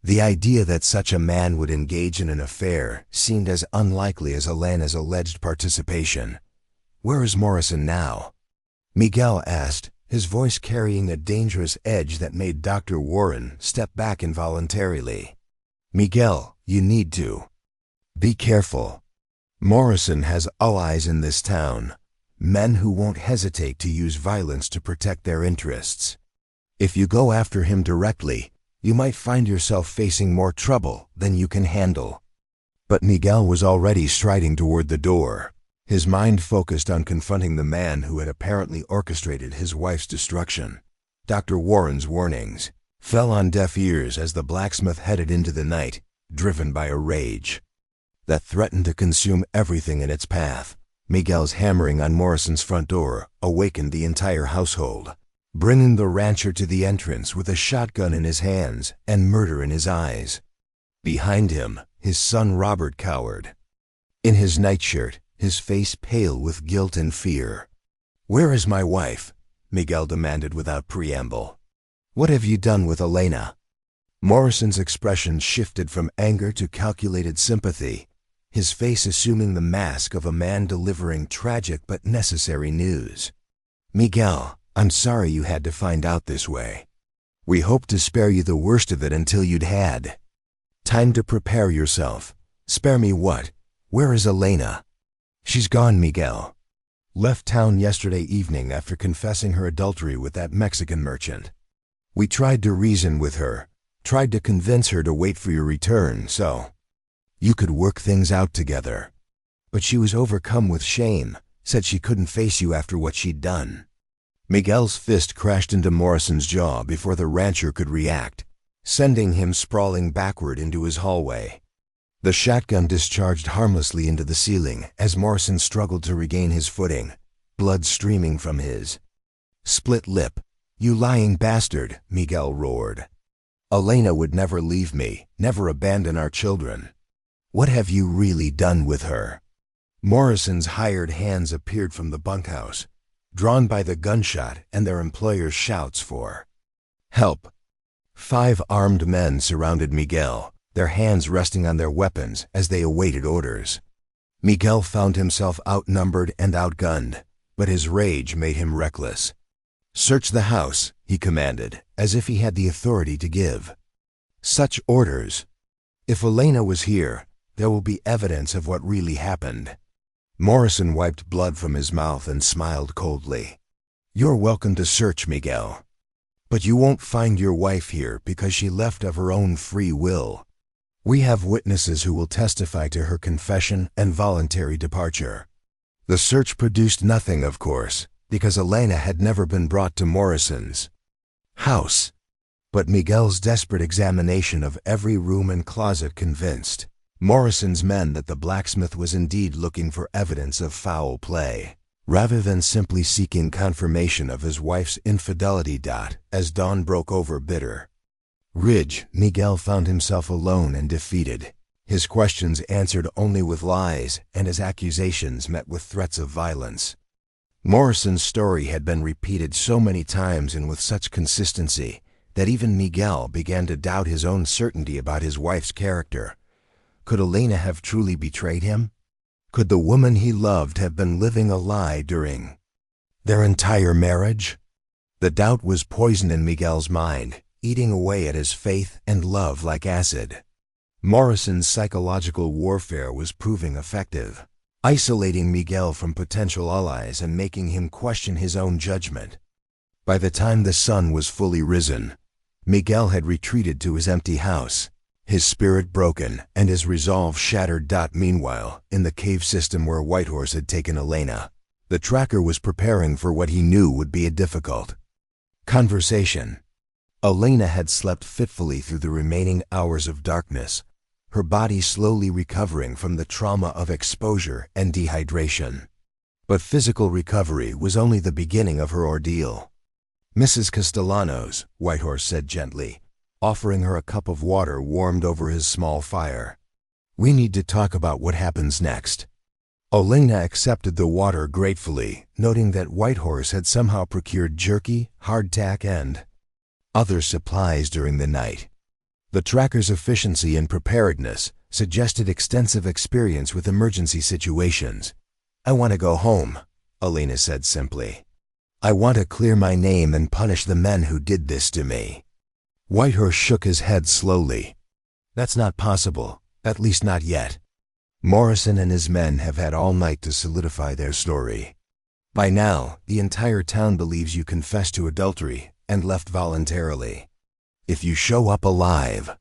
The idea that such a man would engage in an affair seemed as unlikely as Elena's alleged participation. "Where is Morrison now?" Miguel asked, his voice carrying a dangerous edge that made Dr. Warren step back involuntarily. "Miguel, you need to be careful. Morrison has allies in this town, men who won't hesitate to use violence to protect their interests. If you go after him directly, you might find yourself facing more trouble than you can handle." But Miguel was already striding toward the door, his mind focused on confronting the man who had apparently orchestrated his wife's destruction. Dr. Warren's warnings fell on deaf ears as the blacksmith headed into the night, driven by a rage that threatened to consume everything in its path. Miguel's hammering on Morrison's front door awakened the entire household, bringing the rancher to the entrance with a shotgun in his hands and murder in his eyes. Behind him, his son Robert cowered, in his nightshirt, his face pale with guilt and fear. "Where is my wife?" Miguel demanded without preamble. "What have you done with Elena?" Morrison's expression shifted from anger to calculated sympathy, his face assuming the mask of a man delivering tragic but necessary news. "Miguel, I'm sorry you had to find out this way. We hoped to spare you the worst of it until you'd had time to prepare yourself." "Spare me what? Where is Elena?" "She's gone, Miguel. Left town yesterday evening after confessing her adultery with that Mexican merchant. We tried to reason with her, tried to convince her to wait for your return so you could work things out together. But she was overcome with shame, said she couldn't face you after what she'd done." Miguel's fist crashed into Morrison's jaw before the rancher could react, sending him sprawling backward into his hallway. The shotgun discharged harmlessly into the ceiling as Morrison struggled to regain his footing, blood streaming from his split lip. "You lying bastard," Miguel roared. "Elena would never leave me, never abandon our children. What have you really done with her?" Morrison's hired hands appeared from the bunkhouse, drawn by the gunshot and their employer's shouts for help. 5 armed men surrounded Miguel, their hands resting on their weapons as they awaited orders. Miguel found himself outnumbered and outgunned, but his rage made him reckless. "Search the house," he commanded, as if he had the authority to give such orders. "If Elena was here, there will be evidence of what really happened." Morrison wiped blood from his mouth and smiled coldly. "You're welcome to search, Miguel. But you won't find your wife here because she left of her own free will. We have witnesses who will testify to her confession and voluntary departure." The search produced nothing, of course, because Elena had never been brought to Morrison's house. But Miguel's desperate examination of every room and closet convinced Morrison's men that the blacksmith was indeed looking for evidence of foul play, rather than simply seeking confirmation of his wife's infidelity. As dawn broke over Bitter Ridge, Miguel found himself alone and defeated, his questions answered only with lies and his accusations met with threats of violence. Morrison's story had been repeated so many times and with such consistency that even Miguel began to doubt his own certainty about his wife's character. Could Elena have truly betrayed him? Could the woman he loved have been living a lie during their entire marriage? The doubt was poison in Miguel's mind, eating away at his faith and love like acid. Morrison's psychological warfare was proving effective, isolating Miguel from potential allies and making him question his own judgment. By the time the sun was fully risen, Miguel had retreated to his empty house, his spirit broken and his resolve shattered. Meanwhile, in the cave system where Whitehorse had taken Elena, the tracker was preparing for what he knew would be a difficult conversation. Elena had slept fitfully through the remaining hours of darkness, her body slowly recovering from the trauma of exposure and dehydration. But physical recovery was only the beginning of her ordeal. "Mrs. Castellanos," Whitehorse said gently, offering her a cup of water warmed over his small fire. "We need to talk about what happens next." Elena accepted the water gratefully, noting that Whitehorse had somehow procured jerky, hardtack, and other supplies during the night. The tracker's efficiency and preparedness suggested extensive experience with emergency situations. "I want to go home," Elena said simply. "I want to clear my name and punish the men who did this to me." Whitehorse shook his head slowly. "That's not possible, at least not yet. Morrison and his men have had all night to solidify their story. By now, the entire town believes you confessed to adultery and left voluntarily. If you show up alive,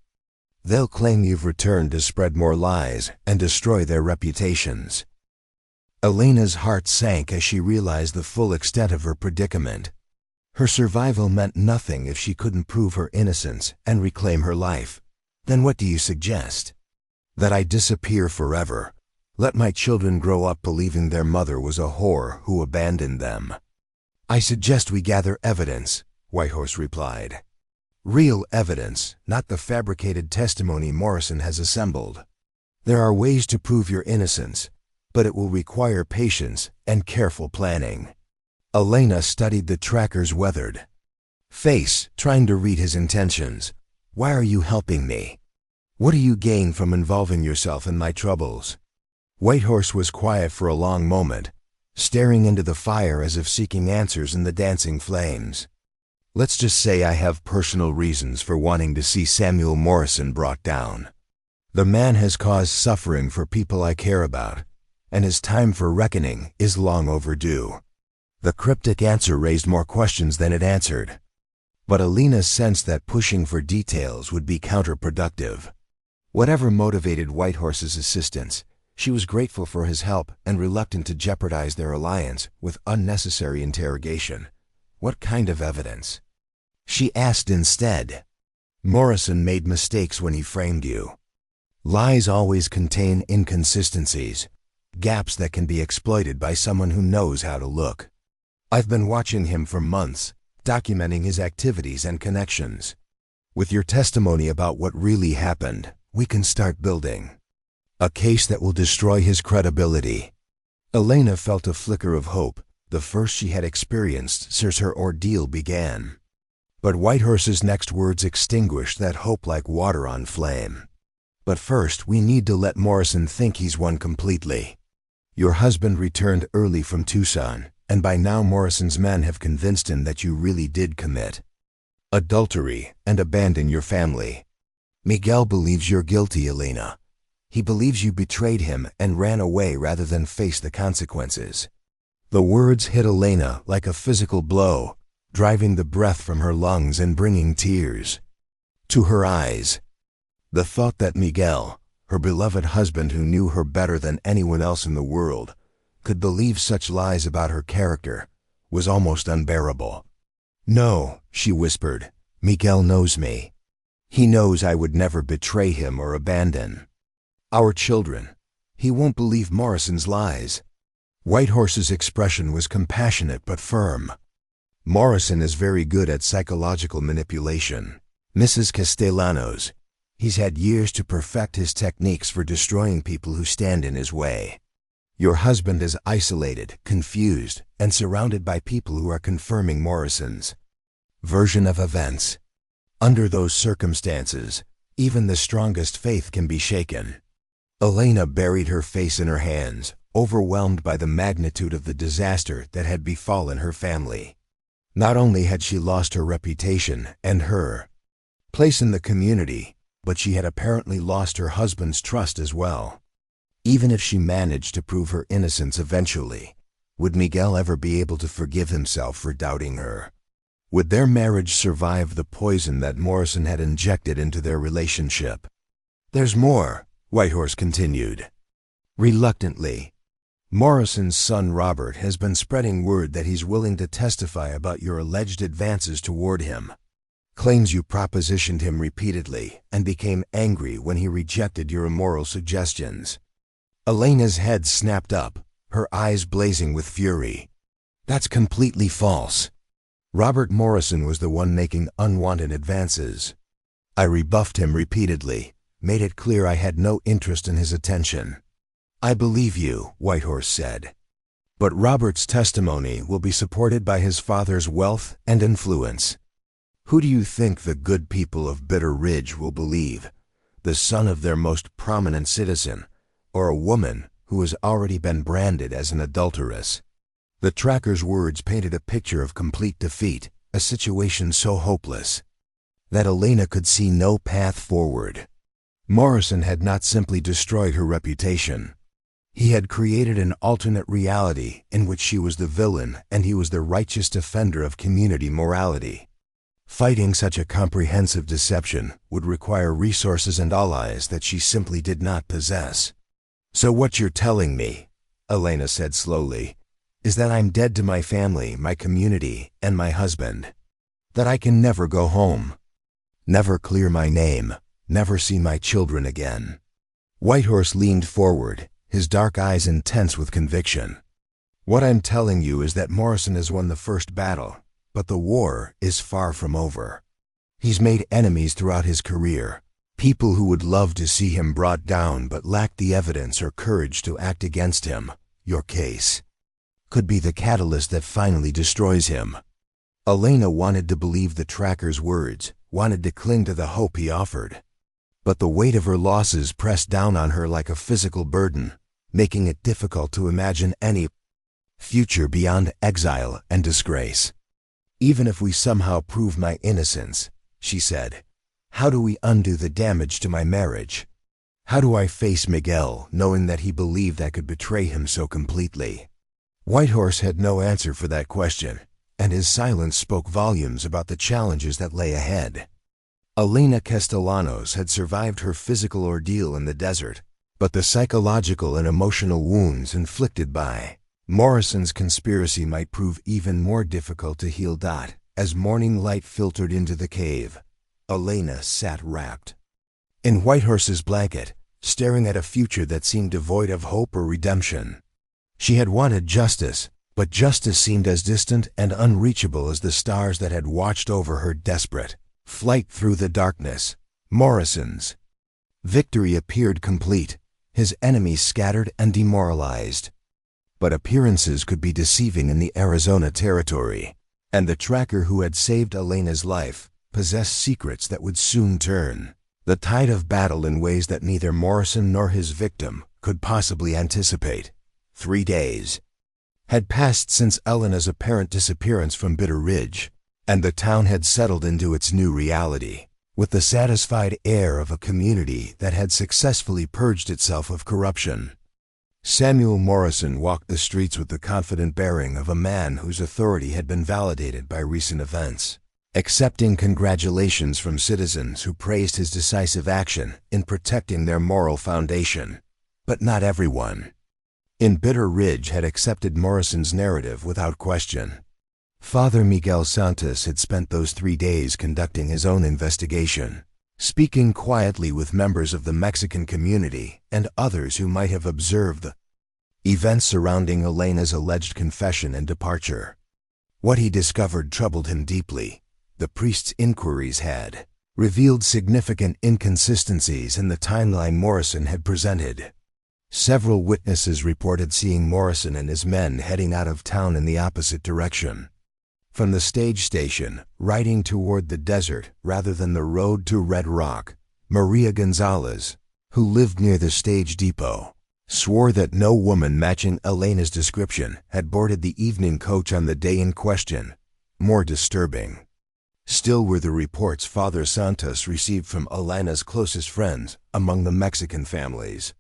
they'll claim you've returned to spread more lies and destroy their reputations." Elena's heart sank as she realized the full extent of her predicament. Her survival meant nothing if she couldn't prove her innocence and reclaim her life. "Then what do you suggest?" "That I disappear forever. Let my children grow up believing their mother was a whore who abandoned them." "I suggest we gather evidence," Whitehorse replied. "Real evidence, not the fabricated testimony Morrison has assembled. There are ways to prove your innocence, but it will require patience and careful planning." Elena studied the tracker's weathered face, trying to read his intentions. "Why are you helping me? What do you gain from involving yourself in my troubles?" Whitehorse was quiet for a long moment, staring into the fire as if seeking answers in the dancing flames. "Let's just say I have personal reasons for wanting to see Samuel Morrison brought down. The man has caused suffering for people I care about, and his time for reckoning is long overdue." The cryptic answer raised more questions than it answered. But Elena sensed that pushing for details would be counterproductive. Whatever motivated Whitehorse's assistance, she was grateful for his help and reluctant to jeopardize their alliance with unnecessary interrogation. "What kind of evidence?" she asked instead. "Morrison made mistakes when he framed you. Lies always contain inconsistencies, gaps that can be exploited by someone who knows how to look. I've been watching him for months, documenting his activities and connections. With your testimony about what really happened, we can start building a case that will destroy his credibility." Elena felt a flicker of hope, the first she had experienced since her ordeal began. But Whitehorse's next words extinguished that hope like water on flame. "But first, we need to let Morrison think he's won completely. Your husband returned early from Tucson, and by now Morrison's men have convinced him that you really did commit adultery and abandon your family. Miguel believes you're guilty, Elena. He believes you betrayed him and ran away rather than face the consequences." The words hit Elena like a physical blow, driving the breath from her lungs and bringing tears to her eyes. The thought that Miguel, her beloved husband who knew her better than anyone else in the world, could believe such lies about her character was almost unbearable. "No," she whispered, "Miguel knows me. He knows I would never betray him or abandon our children. He won't believe Morrison's lies." Whitehorse's expression was compassionate but firm. "Morrison is very good at psychological manipulation, Mrs. Castellanos. He's had years to perfect his techniques for destroying people who stand in his way. Your husband is isolated, confused, and surrounded by people who are confirming Morrison's version of events. Under those circumstances, even the strongest faith can be shaken. Elena buried her face in her hands, overwhelmed by the magnitude of the disaster that had befallen her family. Not only had she lost her reputation and her place in the community, but she had apparently lost her husband's trust as well. Even if she managed to prove her innocence eventually, would Miguel ever be able to forgive himself for doubting her? Would their marriage survive the poison that Morrison had injected into their relationship? "There's more," Whitehorse continued. Reluctantly, "Morrison's son Robert has been spreading word that he's willing to testify about your alleged advances toward him. Claims you propositioned him repeatedly and became angry when he rejected your immoral suggestions." Elena's head snapped up, her eyes blazing with fury. "That's completely false. Robert Morrison was the one making unwanted advances. I rebuffed him repeatedly, made it clear I had no interest in his attention." "I believe you," Whitehorse said. "But Robert's testimony will be supported by his father's wealth and influence. Who do you think the good people of Bitter Ridge will believe? The son of their most prominent citizen, or a woman who has already been branded as an adulteress?" The tracker's words painted a picture of complete defeat, a situation so hopeless that Elena could see no path forward. Morrison had not simply destroyed her reputation. He had created an alternate reality in which she was the villain and he was the righteous defender of community morality. Fighting such a comprehensive deception would require resources and allies that she simply did not possess. "So what you're telling me," Elena said slowly, "is that I'm dead to my family, my community, and my husband. That I can never go home. Never clear my name, never see my children again." Whitehorse leaned forward, his dark eyes intense with conviction. "What I'm telling you is that Morrison has won the first battle, but the war is far from over. He's made enemies throughout his career, people who would love to see him brought down but lack the evidence or courage to act against him. Your case could be the catalyst that finally destroys him." Elena wanted to believe the tracker's words, wanted to cling to the hope he offered. But the weight of her losses pressed down on her like a physical burden, making it difficult to imagine any future beyond exile and disgrace. "Even if we somehow prove my innocence," she said, "how do we undo the damage to my marriage? How do I face Miguel knowing that he believed I could betray him so completely?" Whitehorse had no answer for that question, and his silence spoke volumes about the challenges that lay ahead. Elena Castellanos had survived her physical ordeal in the desert, but the psychological and emotional wounds inflicted by Morrison's conspiracy might prove even more difficult to heal. As morning light filtered into the cave, Elena sat wrapped in Whitehorse's blanket, staring at a future that seemed devoid of hope or redemption. She had wanted justice, but justice seemed as distant and unreachable as the stars that had watched over her desperate flight through the darkness. Morrison's victory appeared complete, his enemies scattered and demoralized. But appearances could be deceiving in the Arizona territory, and the tracker who had saved Elena's life possessed secrets that would soon turn the tide of battle in ways that neither Morrison nor his victim could possibly anticipate. 3 days had passed since Elena's apparent disappearance from Bitter Ridge, and the town had settled into its new reality, with the satisfied air of a community that had successfully purged itself of corruption. Samuel Morrison walked the streets with the confident bearing of a man whose authority had been validated by recent events, accepting congratulations from citizens who praised his decisive action in protecting their moral foundation. But not everyone in Bitter Ridge had accepted Morrison's narrative without question. Father Miguel Santos had spent those 3 days conducting his own investigation, speaking quietly with members of the Mexican community and others who might have observed the events surrounding Elena's alleged confession and departure. What he discovered troubled him deeply. The priest's inquiries had revealed significant inconsistencies in the timeline Morrison had presented. Several witnesses reported seeing Morrison and his men heading out of town in the opposite direction. From the stage station, riding toward the desert rather than the road to Red Rock, Maria Gonzalez, who lived near the stage depot, swore that no woman matching Elena's description had boarded the evening coach on the day in question. More disturbing still were the reports Father Santos received from Elena's closest friends among the Mexican families.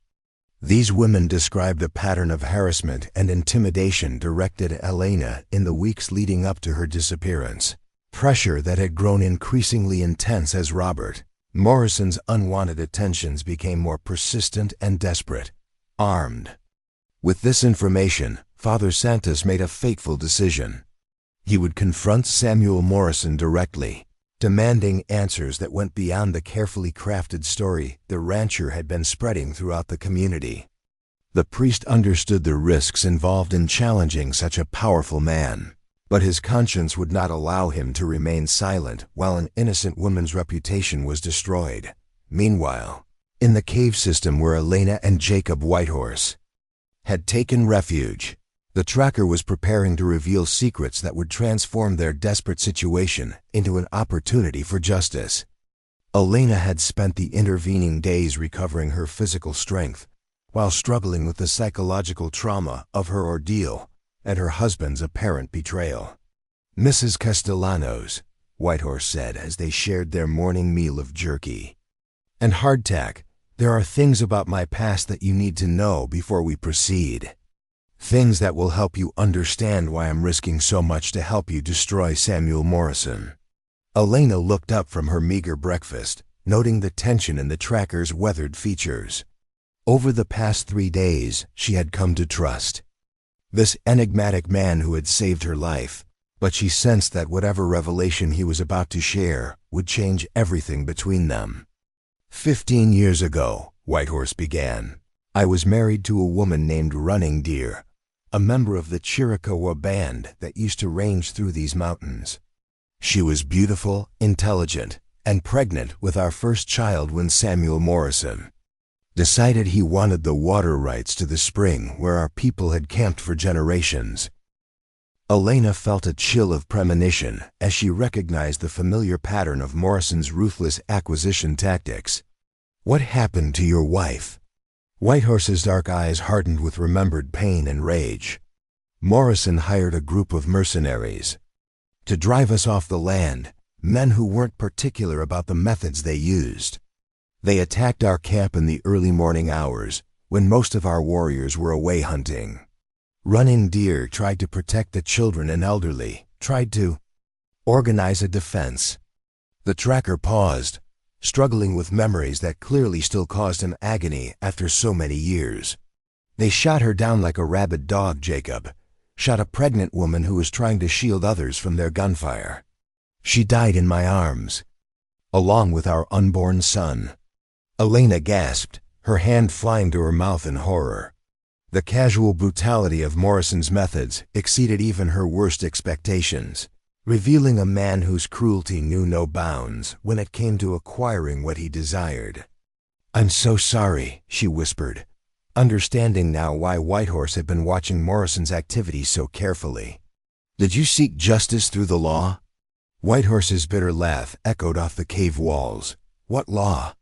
These women described a pattern of harassment and intimidation directed at Elena in the weeks leading up to her disappearance, pressure that had grown increasingly intense as Robert Morrison's unwanted attentions became more persistent and desperate. Armed with this information, Father Santos made a fateful decision. He would confront Samuel Morrison directly, demanding answers that went beyond the carefully crafted story the rancher had been spreading throughout the community. The priest understood the risks involved in challenging such a powerful man, but his conscience would not allow him to remain silent while an innocent woman's reputation was destroyed. Meanwhile, in the cave system where Elena and Jacob Whitehorse had taken refuge, the tracker was preparing to reveal secrets that would transform their desperate situation into an opportunity for justice. Elena had spent the intervening days recovering her physical strength while struggling with the psychological trauma of her ordeal and her husband's apparent betrayal. "Mrs. Castellanos," Whitehorse said as they shared their morning meal of jerky and hardtack, "there are things about my past that you need to know before we proceed. Things that will help you understand why I'm risking so much to help you destroy Samuel Morrison." Elena looked up from her meager breakfast, noting the tension in the tracker's weathered features. Over the past 3 days, she had come to trust this enigmatic man who had saved her life, but she sensed that whatever revelation he was about to share would change everything between them. 15 years ago, Whitehorse began, I was married to a woman named Running Deer, a member of the Chiricahua band that used to range through these mountains. She was beautiful, intelligent, and pregnant with our first child when Samuel Morrison decided he wanted the water rights to the spring where our people had camped for generations. Elena felt a chill of premonition as she recognized the familiar pattern of Morrison's ruthless acquisition tactics. "What happened to your wife?" Whitehorse's dark eyes hardened with remembered pain and rage. "Morrison hired a group of mercenaries to drive us off the land, men who weren't particular about the methods they used. They attacked our camp in the early morning hours, when most of our warriors were away hunting. Running Deer tried to protect the children and elderly, tried to organize a defense." The tracker paused, struggling with memories that clearly still caused him agony after so many years. "They shot her down like a rabid dog, Jacob. Shot a pregnant woman who was trying to shield others from their gunfire. She died in my arms, along with our unborn son." Elena gasped, her hand flying to her mouth in horror. The casual brutality of Morrison's methods exceeded even her worst expectations, revealing a man whose cruelty knew no bounds when it came to acquiring what he desired. "I'm so sorry," she whispered, understanding now why Whitehorse had been watching Morrison's activities so carefully. "Did you seek justice through the law?" Whitehorse's bitter laugh echoed off the cave walls. "What law?"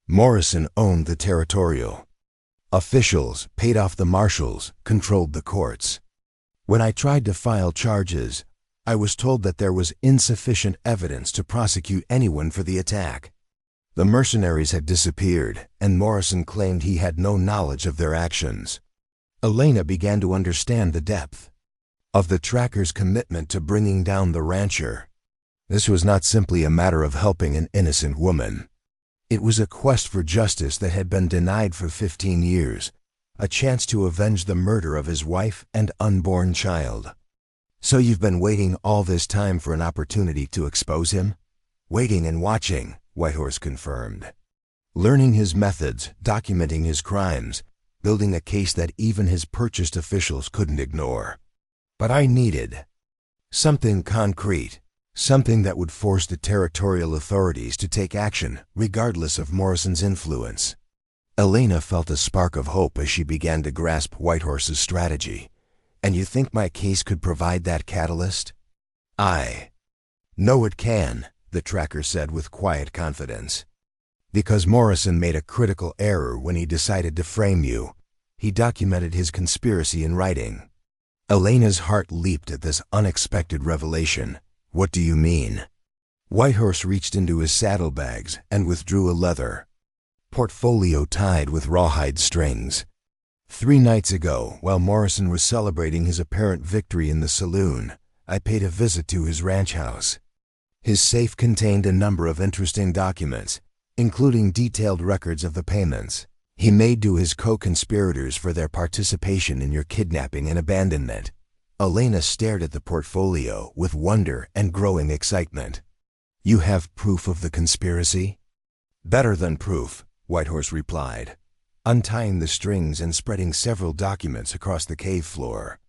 Morrison owned the territorial. Officials, paid off the marshals, controlled the courts. When I tried to file charges, I was told that there was insufficient evidence to prosecute anyone for the attack. The mercenaries had disappeared, and Morrison claimed he had no knowledge of their actions. Elena began to understand the depth of the tracker's commitment to bringing down the rancher. This was not simply a matter of helping an innocent woman. It was a quest for justice that had been denied for 15 years, a chance to avenge the murder of his wife and unborn child. "So you've been waiting all this time for an opportunity to expose him?" "Waiting and watching," Whitehorse confirmed. "Learning his methods, documenting his crimes, building a case that even his purchased officials couldn't ignore. But I needed something concrete. Something that would force the territorial authorities to take action regardless of Morrison's influence. Elena felt a spark of hope as she began to grasp Whitehorse's strategy. And you think my case could provide that catalyst? I know it can, the tracker said with quiet confidence. Because Morrison made a critical error when he decided to frame you. He documented his conspiracy in writing. Elena's heart leaped at this unexpected revelation. What do you mean? Whitehorse reached into his saddlebags and withdrew a leather portfolio tied with rawhide strings. 3 nights ago, while Morrison was celebrating his apparent victory in the saloon, I paid a visit to his ranch house. His safe contained a number of interesting documents, including detailed records of the payments he made to his co-conspirators for their participation in your kidnapping and abandonment. Elena stared at the portfolio with wonder and growing excitement. You have proof of the conspiracy? Better than proof, Whitehorse replied, untying the strings and spreading several documents across the cave floor.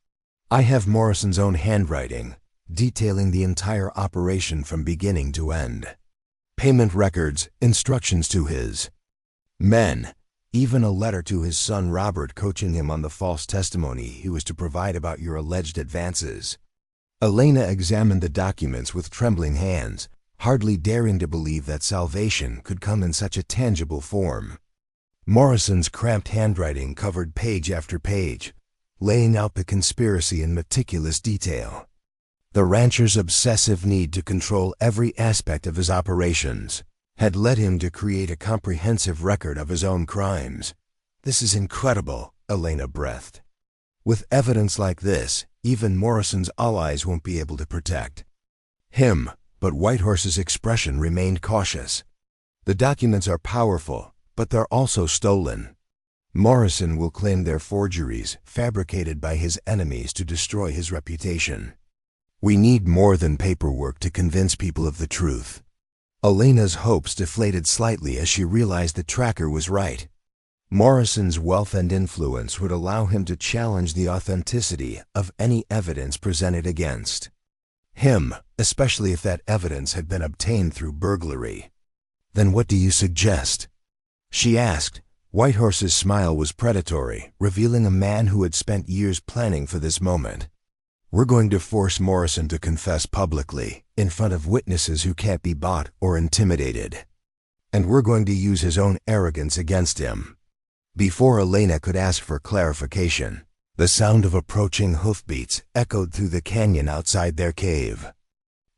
I have Morrison's own handwriting, detailing the entire operation from beginning to end. Payment records, instructions to his men, even a letter to his son Robert coaching him on the false testimony he was to provide about your alleged advances. Elena examined the documents with trembling hands, hardly daring to believe that salvation could come in such a tangible form. Morrison's cramped handwriting covered page after page, laying out the conspiracy in meticulous detail. The rancher's obsessive need to control every aspect of his operations had led him to create a comprehensive record of his own crimes. This is incredible, Elena breathed. With evidence like this, even Morrison's allies won't be able to protect him. But Whitehorse's expression remained cautious. The documents are powerful, but they're also stolen. Morrison will claim they're forgeries fabricated by his enemies to destroy his reputation. We need more than paperwork to convince people of the truth. Elena's hopes deflated slightly as she realized the tracker was right. Morrison's wealth and influence would allow him to challenge the authenticity of any evidence presented against him, especially if that evidence had been obtained through burglary. Then what do you suggest? She asked. Whitehorse's smile was predatory, revealing a man who had spent years planning for this moment. We're going to force Morrison to confess publicly, in front of witnesses who can't be bought or intimidated. And we're going to use his own arrogance against him. Before Elena could ask for clarification, the sound of approaching hoofbeats echoed through the canyon outside their cave.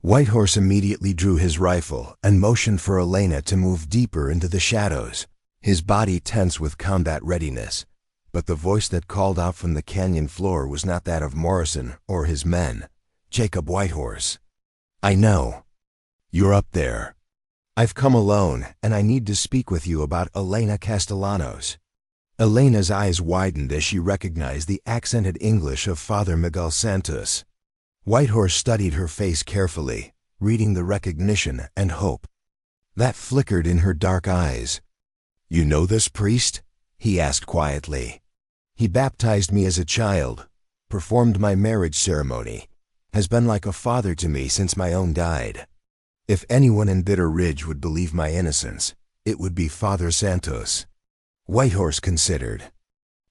Whitehorse immediately drew his rifle and motioned for Elena to move deeper into the shadows, his body tense with combat readiness. But the voice that called out from the canyon floor was not that of Morrison or his men. Jacob Whitehorse. I know. You're up there. I've come alone, and I need to speak with you about Elena Castellanos. Elena's eyes widened as she recognized the accented English of Father Miguel Santos. Whitehorse studied her face carefully, reading the recognition and hope that flickered in her dark eyes. You know this priest? He asked quietly. He baptized me as a child, performed my marriage ceremony, has been like a father to me since my own died. If anyone in Bitter Ridge would believe my innocence, it would be Father Santos. Whitehorse considered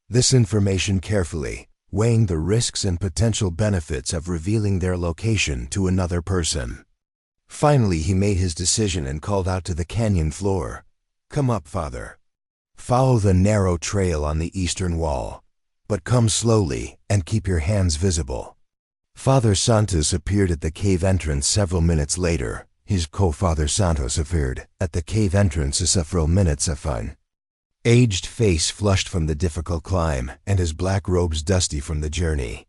this information carefully, weighing the risks and potential benefits of revealing their location to another person. Finally, he made his decision and called out to the canyon floor. Come up, Father. Follow the narrow trail on the eastern wall, but come slowly and keep your hands visible. Father Santos appeared at the cave entrance several minutes later. His co-Father Santos appeared at the cave entrance several minutes after. Aged face flushed from the difficult climb, and his black robes dusty from the journey.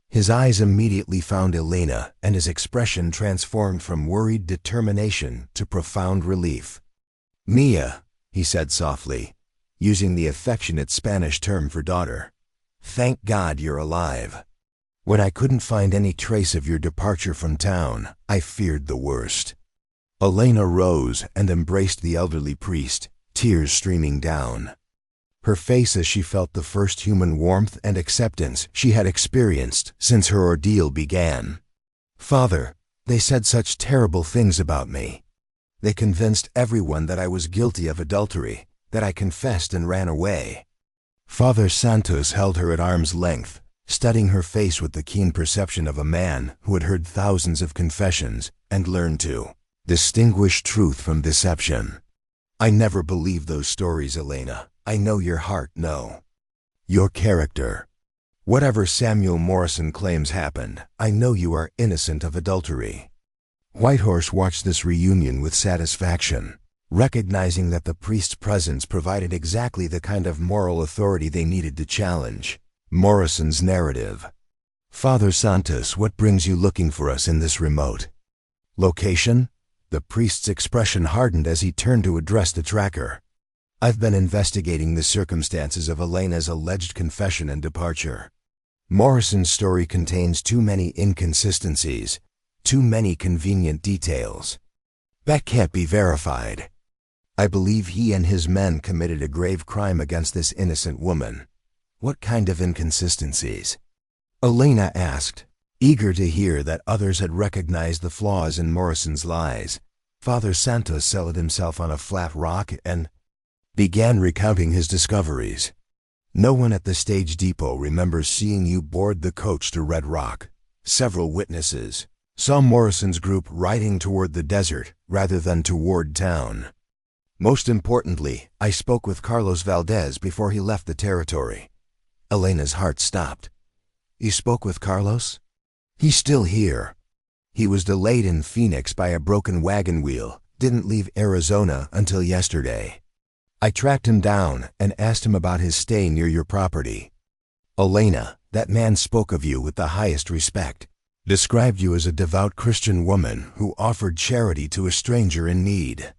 His eyes immediately found Elena, and his expression transformed from worried determination to profound relief. Mia, he said softly, using the affectionate Spanish term for daughter. Thank God you're alive. When I couldn't find any trace of your departure from town, I feared the worst. Elena rose and embraced the elderly priest, tears streaming down her face as she felt the first human warmth and acceptance she had experienced since her ordeal began. Father, they said such terrible things about me. They convinced everyone that I was guilty of adultery, that I confessed and ran away. Father Santos held her at arm's length, studying her face with the keen perception of a man who had heard thousands of confessions and learned to distinguish truth from deception. I never believed those stories, Elena. I know your heart, no. Your character. Whatever Samuel Morrison claims happened, I know you are innocent of adultery. Whitehorse watched this reunion with satisfaction, recognizing that the priest's presence provided exactly the kind of moral authority they needed to challenge Morrison's narrative. Father Santos, what brings you looking for us in this remote location? The priest's expression hardened as he turned to address the tracker. I've been investigating the circumstances of Elena's alleged confession and departure. Morrison's story contains too many inconsistencies, too many convenient details. That can't be verified. I believe he and his men committed a grave crime against this innocent woman. What kind of inconsistencies? Elena asked, eager to hear that others had recognized the flaws in Morrison's lies. Father Santos settled himself on a flat rock and began recounting his discoveries. No one at the stage depot remembers seeing you board the coach to Red Rock. Several witnesses saw Morrison's group riding toward the desert rather than toward town. Most importantly, I spoke with Carlos Valdez before he left the territory. Elena's heart stopped. You spoke with Carlos? He's still here. He was delayed in Phoenix by a broken wagon wheel, didn't leave Arizona until yesterday. I tracked him down and asked him about his stay near your property. Elena, that man spoke of you with the highest respect, described you as a devout Christian woman who offered charity to a stranger in need.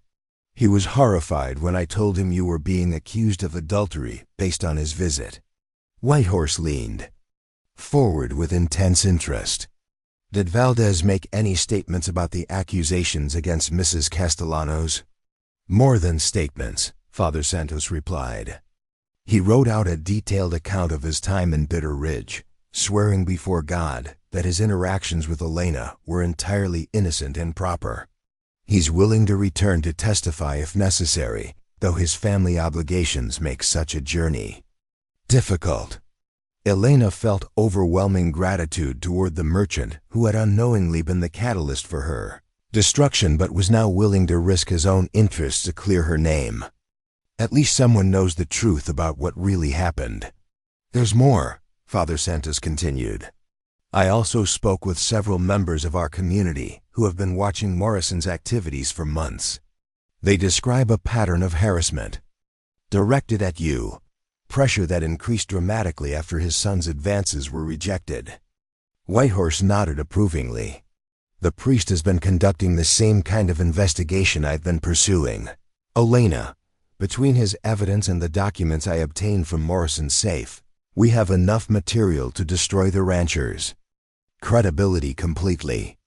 He was horrified when I told him you were being accused of adultery based on his visit. Whitehorse leaned forward with intense interest. Did Valdez make any statements about the accusations against Mrs. Castellanos? More than statements, Father Santos replied. He wrote out a detailed account of his time in Bitter Ridge, swearing before God that his interactions with Elena were entirely innocent and proper. He's willing to return to testify if necessary, though his family obligations make such a journey difficult. Elena felt overwhelming gratitude toward the merchant who had unknowingly been the catalyst for her destruction but was now willing to risk his own interests to clear her name. At least someone knows the truth about what really happened. There's more, Father Santos continued. I also spoke with several members of our community who have been watching Morrison's activities for months. They describe a pattern of harassment directed at you, pressure that increased dramatically after his son's advances were rejected. Whitehorse nodded approvingly. The priest has been conducting the same kind of investigation I've been pursuing. Elena, between his evidence and the documents I obtained from Morrison's safe, we have enough material to destroy the ranchers' credibility completely.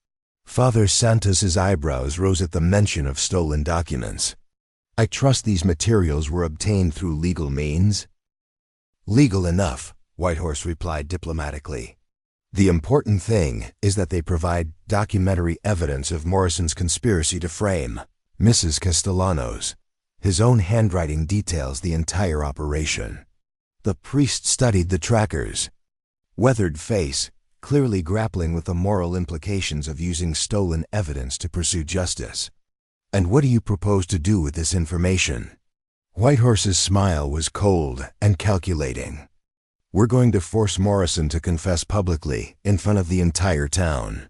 Father Santos's eyebrows rose at the mention of stolen documents. I trust these materials were obtained through legal means? Legal enough, Whitehorse replied diplomatically. The important thing is that they provide documentary evidence of Morrison's conspiracy to frame Mrs. Castellanos. His own handwriting details the entire operation. The priest studied the tracker's weathered face, clearly grappling with the moral implications of using stolen evidence to pursue justice. And what do you propose to do with this information? Whitehorse's smile was cold and calculating. We're going to force Morrison to confess publicly in front of the entire town.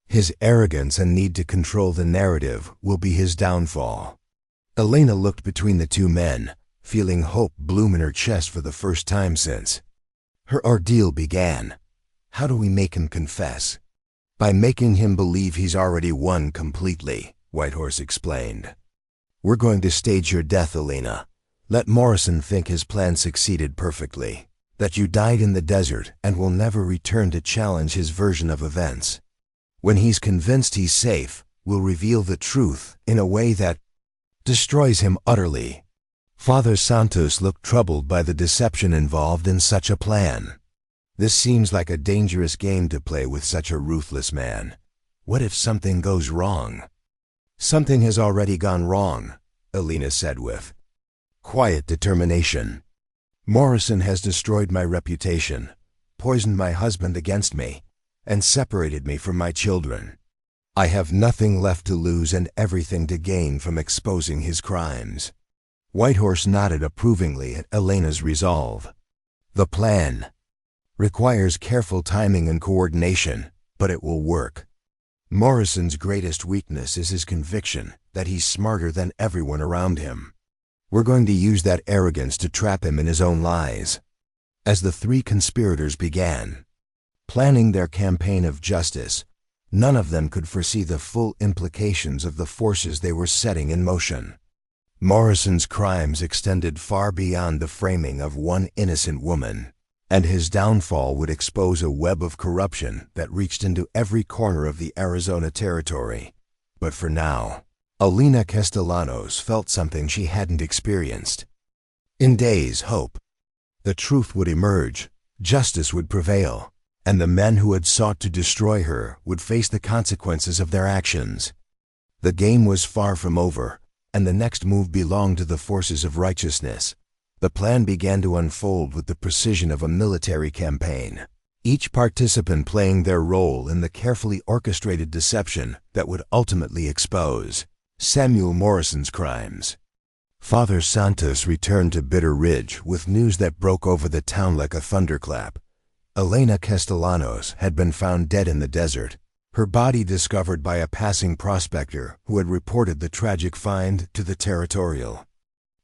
His arrogance and need to control the narrative will be his downfall. Elena looked between the two men, feeling hope bloom in her chest for the first time since her ordeal began. How do we make him confess? By making him believe he's already won completely, Whitehorse explained. We're going to stage your death, Elena. Let Morrison think his plan succeeded perfectly, that you died in the desert and will never return to challenge his version of events. When he's convinced he's safe, we'll reveal the truth in a way that destroys him utterly. Father Santos looked troubled by the deception involved in such a plan. This seems like a dangerous game to play with such a ruthless man. What if something goes wrong? Something has already gone wrong, Elena said with quiet determination. Morrison has destroyed my reputation, poisoned my husband against me, and separated me from my children. I have nothing left to lose and everything to gain from exposing his crimes. Whitehorse nodded approvingly at Elena's resolve. The plan requires careful timing and coordination, but it will work. Morrison's greatest weakness is his conviction that he's smarter than everyone around him. We're going to use that arrogance to trap him in his own lies. As the three conspirators began planning their campaign of justice, none of them could foresee the full implications of the forces they were setting in motion. Morrison's crimes extended far beyond the framing of one innocent woman, and his downfall would expose a web of corruption that reached into every corner of the Arizona territory. But for now, Elena Castellanos felt something she hadn't experienced. In days, hope. The truth would emerge, justice would prevail, and the men who had sought to destroy her would face the consequences of their actions. The game was far from over, and the next move belonged to the forces of righteousness. The plan began to unfold with the precision of a military campaign, each participant playing their role in the carefully orchestrated deception that would ultimately expose Samuel Morrison's crimes. Father Santos returned to Bitter Ridge with news that broke over the town like a thunderclap. Elena Castellanos had been found dead in the desert, her body discovered by a passing prospector who had reported the tragic find to the territorial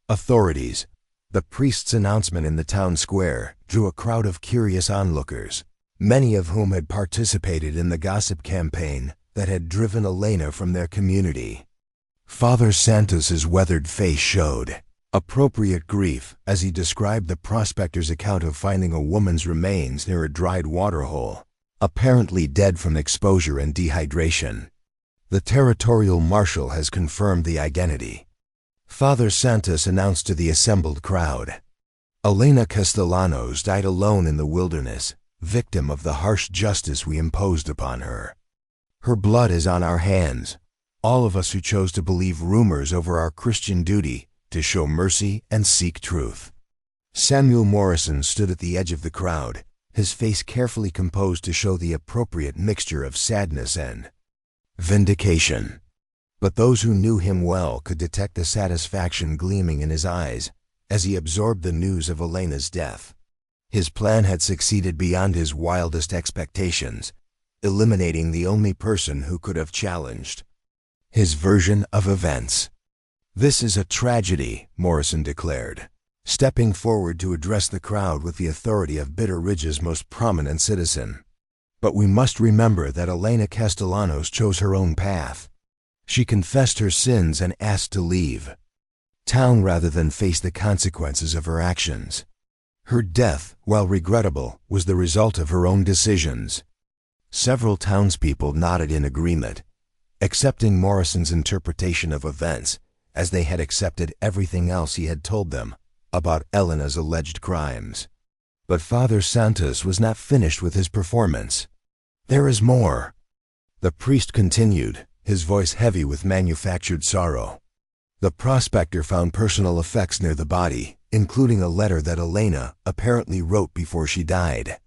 authorities. The priest's announcement in the town square drew a crowd of curious onlookers, many of whom had participated in the gossip campaign that had driven Elena from their community. Father Santos's weathered face showed appropriate grief as he described the prospector's account of finding a woman's remains near a dried waterhole, apparently dead from exposure and dehydration. The territorial marshal has confirmed the identity. Father Santos announced to the assembled crowd. Elena Castellanos died alone in the wilderness, victim of the harsh justice we imposed upon her. Her blood is on our hands, all of us who chose to believe rumors over our Christian duty to show mercy and seek truth. Samuel Morrison stood at the edge of the crowd, his face carefully composed to show the appropriate mixture of sadness and vindication. But those who knew him well could detect the satisfaction gleaming in his eyes as he absorbed the news of Elena's death. His plan had succeeded beyond his wildest expectations, eliminating the only person who could have challenged his version of events. "This is a tragedy," Morrison declared, stepping forward to address the crowd with the authority of Bitter Ridge's most prominent citizen. "But we must remember that Elena Castellanos chose her own path. She confessed her sins and asked to leave town rather than face the consequences of her actions. Her death, while regrettable, was the result of her own decisions." Several townspeople nodded in agreement, accepting Morrison's interpretation of events as they had accepted everything else he had told them about Elena's alleged crimes. But Father Santos was not finished with his performance. "There is more," the priest continued, his voice heavy with manufactured sorrow. "The prospector found personal effects near the body, including a letter that Elena apparently wrote before she died.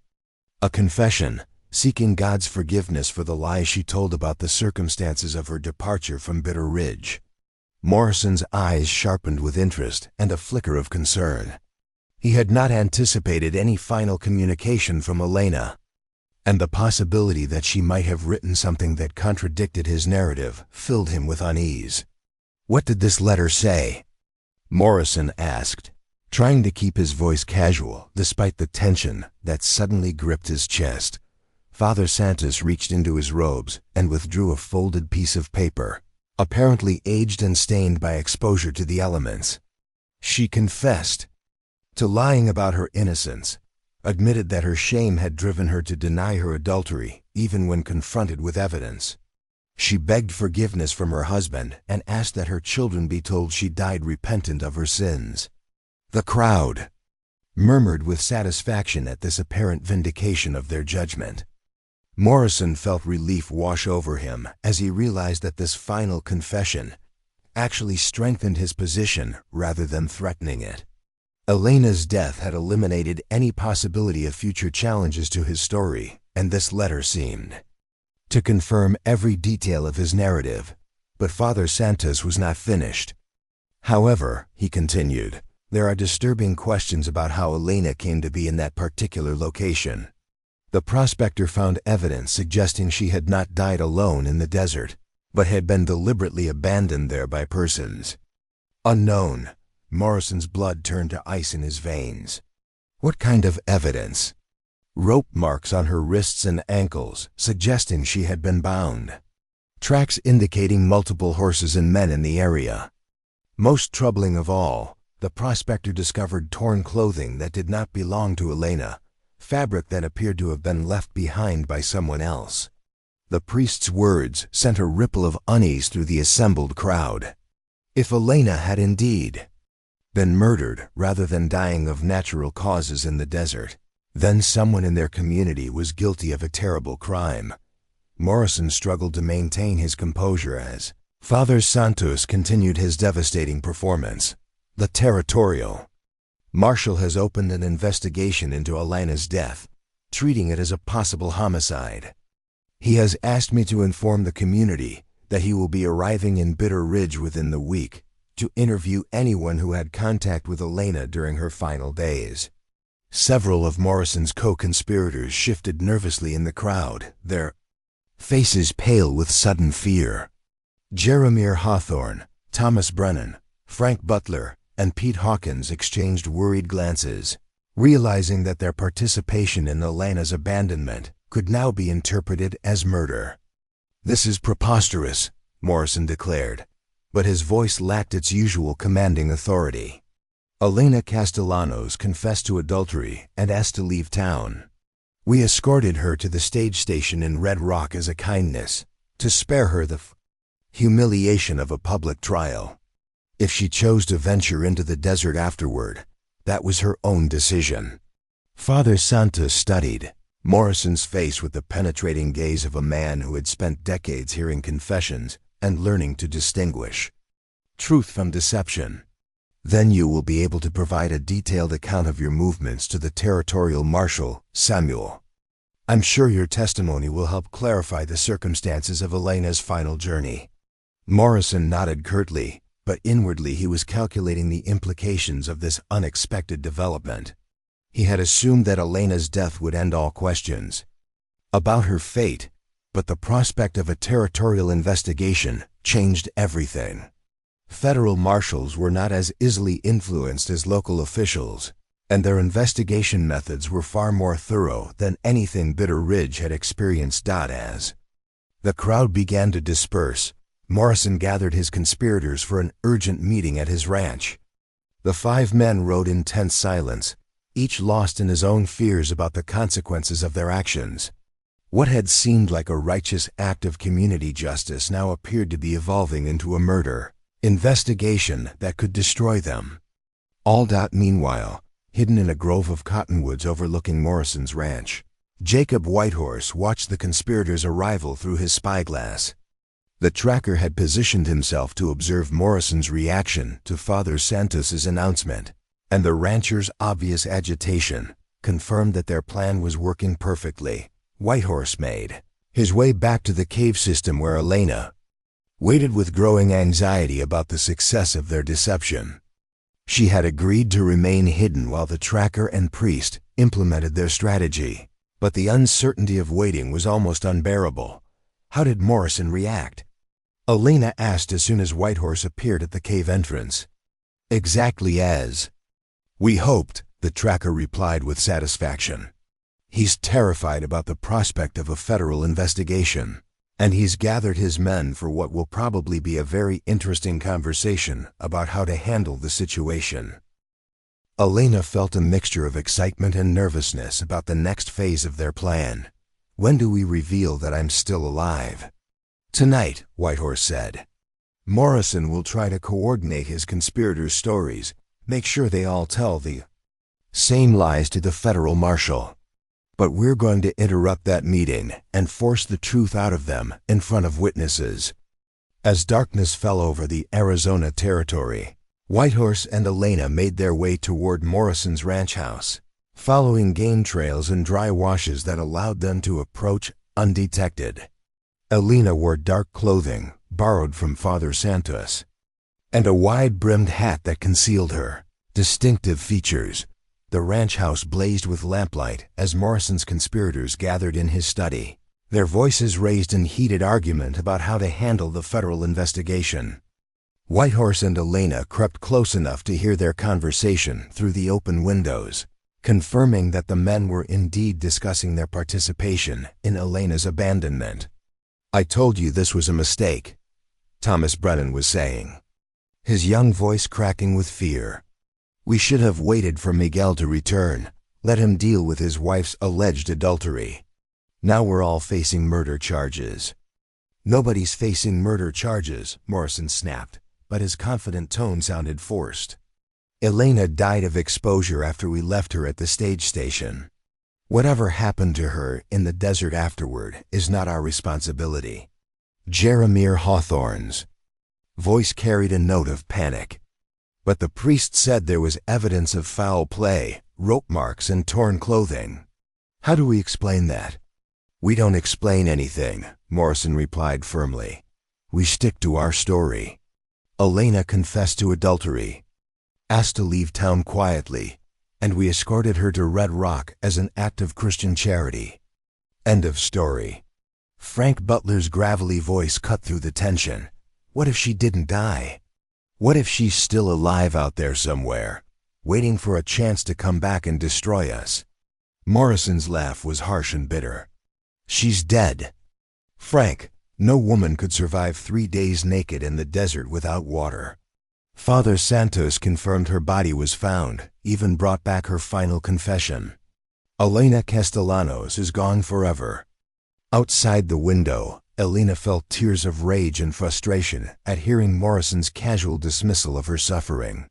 A confession, seeking God's forgiveness for the lies she told about the circumstances of her departure from Bitter Ridge." Morrison's eyes sharpened with interest and a flicker of concern. He had not anticipated any final communication from Elena, and the possibility that she might have written something that contradicted his narrative filled him with unease. "What did this letter say?" Morrison asked, trying to keep his voice casual despite the tension that suddenly gripped his chest. Father Santos reached into his robes and withdrew a folded piece of paper, apparently aged and stained by exposure to the elements. She confessed to lying about her innocence, admitted that her shame had driven her to deny her adultery even when confronted with evidence. She begged forgiveness from her husband and asked that her children be told she died repentant of her sins. The crowd murmured with satisfaction at this apparent vindication of their judgment. Morrison felt relief wash over him as he realized that this final confession actually strengthened his position rather than threatening it. Elena's death had eliminated any possibility of future challenges to his story, and this letter seemed to confirm every detail of his narrative. But Father Santos was not finished. However, he continued, there are disturbing questions about how Elena came to be in that particular location. The prospector found evidence suggesting she had not died alone in the desert, but had been deliberately abandoned there by persons unknown. Morrison's blood turned to ice in his veins. What kind of evidence? Rope marks on her wrists and ankles, suggesting she had been bound. Tracks indicating multiple horses and men in the area. Most troubling of all, the prospector discovered torn clothing that did not belong to Elena, fabric that appeared to have been left behind by someone else. The priest's words sent a ripple of unease through the assembled crowd. If Elena had indeed been murdered rather than dying of natural causes in the desert, then someone in their community was guilty of a terrible crime. Morrison struggled to maintain his composure as Father Santos continued his devastating performance. The territorial marshal has opened an investigation into Elena's death, treating it as a possible homicide. He has asked me to inform the community that he will be arriving in Bitter Ridge within the week to interview anyone who had contact with Elena during her final days. Several of Morrison's co-conspirators shifted nervously in the crowd, their faces pale with sudden fear. Jeremiah Hawthorne, Thomas Brennan, Frank Butler, and Pete Hawkins exchanged worried glances, realizing that their participation in Elena's abandonment could now be interpreted as murder. "This is preposterous," Morrison declared, but his voice lacked its usual commanding authority. Elena Castellanos confessed to adultery and asked to leave town. We escorted her to the stage station in Red Rock as a kindness, to spare her the humiliation of a public trial. If she chose to venture into the desert afterward, that was her own decision. Father Santos studied Morrison's face with the penetrating gaze of a man who had spent decades hearing confessions and learning to distinguish truth from deception. "Then you will be able to provide a detailed account of your movements to the territorial marshal, Samuel. I'm sure your testimony will help clarify the circumstances of Elena's final journey." Morrison nodded curtly, but inwardly he was calculating the implications of this unexpected development. He had assumed that Elena's death would end all questions about her fate, but the prospect of a territorial investigation changed everything. Federal marshals were not as easily influenced as local officials, and their investigation methods were far more thorough than anything Bitter Ridge had experienced. As the crowd began to disperse, Morrison gathered his conspirators for an urgent meeting at his ranch. The 5 men rode in tense silence, each lost in his own fears about the consequences of their actions. What had seemed like a righteous act of community justice now appeared to be evolving into a murder investigation that could destroy them. Meanwhile, hidden in a grove of cottonwoods overlooking Morrison's ranch, Jacob Whitehorse watched the conspirators' arrival through his spyglass. The tracker had positioned himself to observe Morrison's reaction to Father Santos's announcement, and the rancher's obvious agitation confirmed that their plan was working perfectly. Whitehorse made his way back to the cave system where Elena waited with growing anxiety about the success of their deception. She had agreed to remain hidden while the tracker and priest implemented their strategy, but the uncertainty of waiting was almost unbearable. How did Morrison react? Elena asked as soon as Whitehorse appeared at the cave entrance. "Exactly as we hoped," the tracker replied with satisfaction. "He's terrified about the prospect of a federal investigation, and he's gathered his men for what will probably be a very interesting conversation about how to handle the situation." Elena felt a mixture of excitement and nervousness about the next phase of their plan. "When do we reveal that I'm still alive?" "Tonight," Whitehorse said. "Morrison will try to coordinate his conspirators' stories, make sure they all tell the same lies to the federal marshal. But we're going to interrupt that meeting and force the truth out of them in front of witnesses." As darkness fell over the Arizona territory, Whitehorse and Elena made their way toward Morrison's ranch house, following game trails and dry washes that allowed them to approach undetected. Elena wore dark clothing, borrowed from Father Santos, and a wide-brimmed hat that concealed her distinctive features. The ranch house blazed with lamplight as Morrison's conspirators gathered in his study, their voices raised in heated argument about how to handle the federal investigation. Whitehorse and Elena crept close enough to hear their conversation through the open windows, confirming that the men were indeed discussing their participation in Elena's abandonment. "I told you this was a mistake," Thomas Brennan was saying, his young voice cracking with fear. "We should have waited for Miguel to return, let him deal with his wife's alleged adultery. Now we're all facing murder charges." "Nobody's facing murder charges," Morrison snapped, but his confident tone sounded forced. "Elena died of exposure after we left her at the stage station. Whatever happened to her in the desert afterward is not our responsibility." Jeremiah Hawthorne's voice carried a note of panic. "But the priest said there was evidence of foul play, rope marks and torn clothing. How do we explain that?" "We don't explain anything," Morrison replied firmly. "We stick to our story. Elena confessed to adultery, asked to leave town quietly, and we escorted her to Red Rock as an act of Christian charity. End of story." Frank Butler's gravelly voice cut through the tension. "What if she didn't die? What if she's still alive out there somewhere, waiting for a chance to come back and destroy us?" Morrison's laugh was harsh and bitter. "She's dead. Frank, no woman could survive 3 days naked in the desert without water. Father Santos confirmed her body was found, even brought back her final confession. Elena Castellanos is gone forever." Outside the window, Elena felt tears of rage and frustration at hearing Morrison's casual dismissal of her suffering.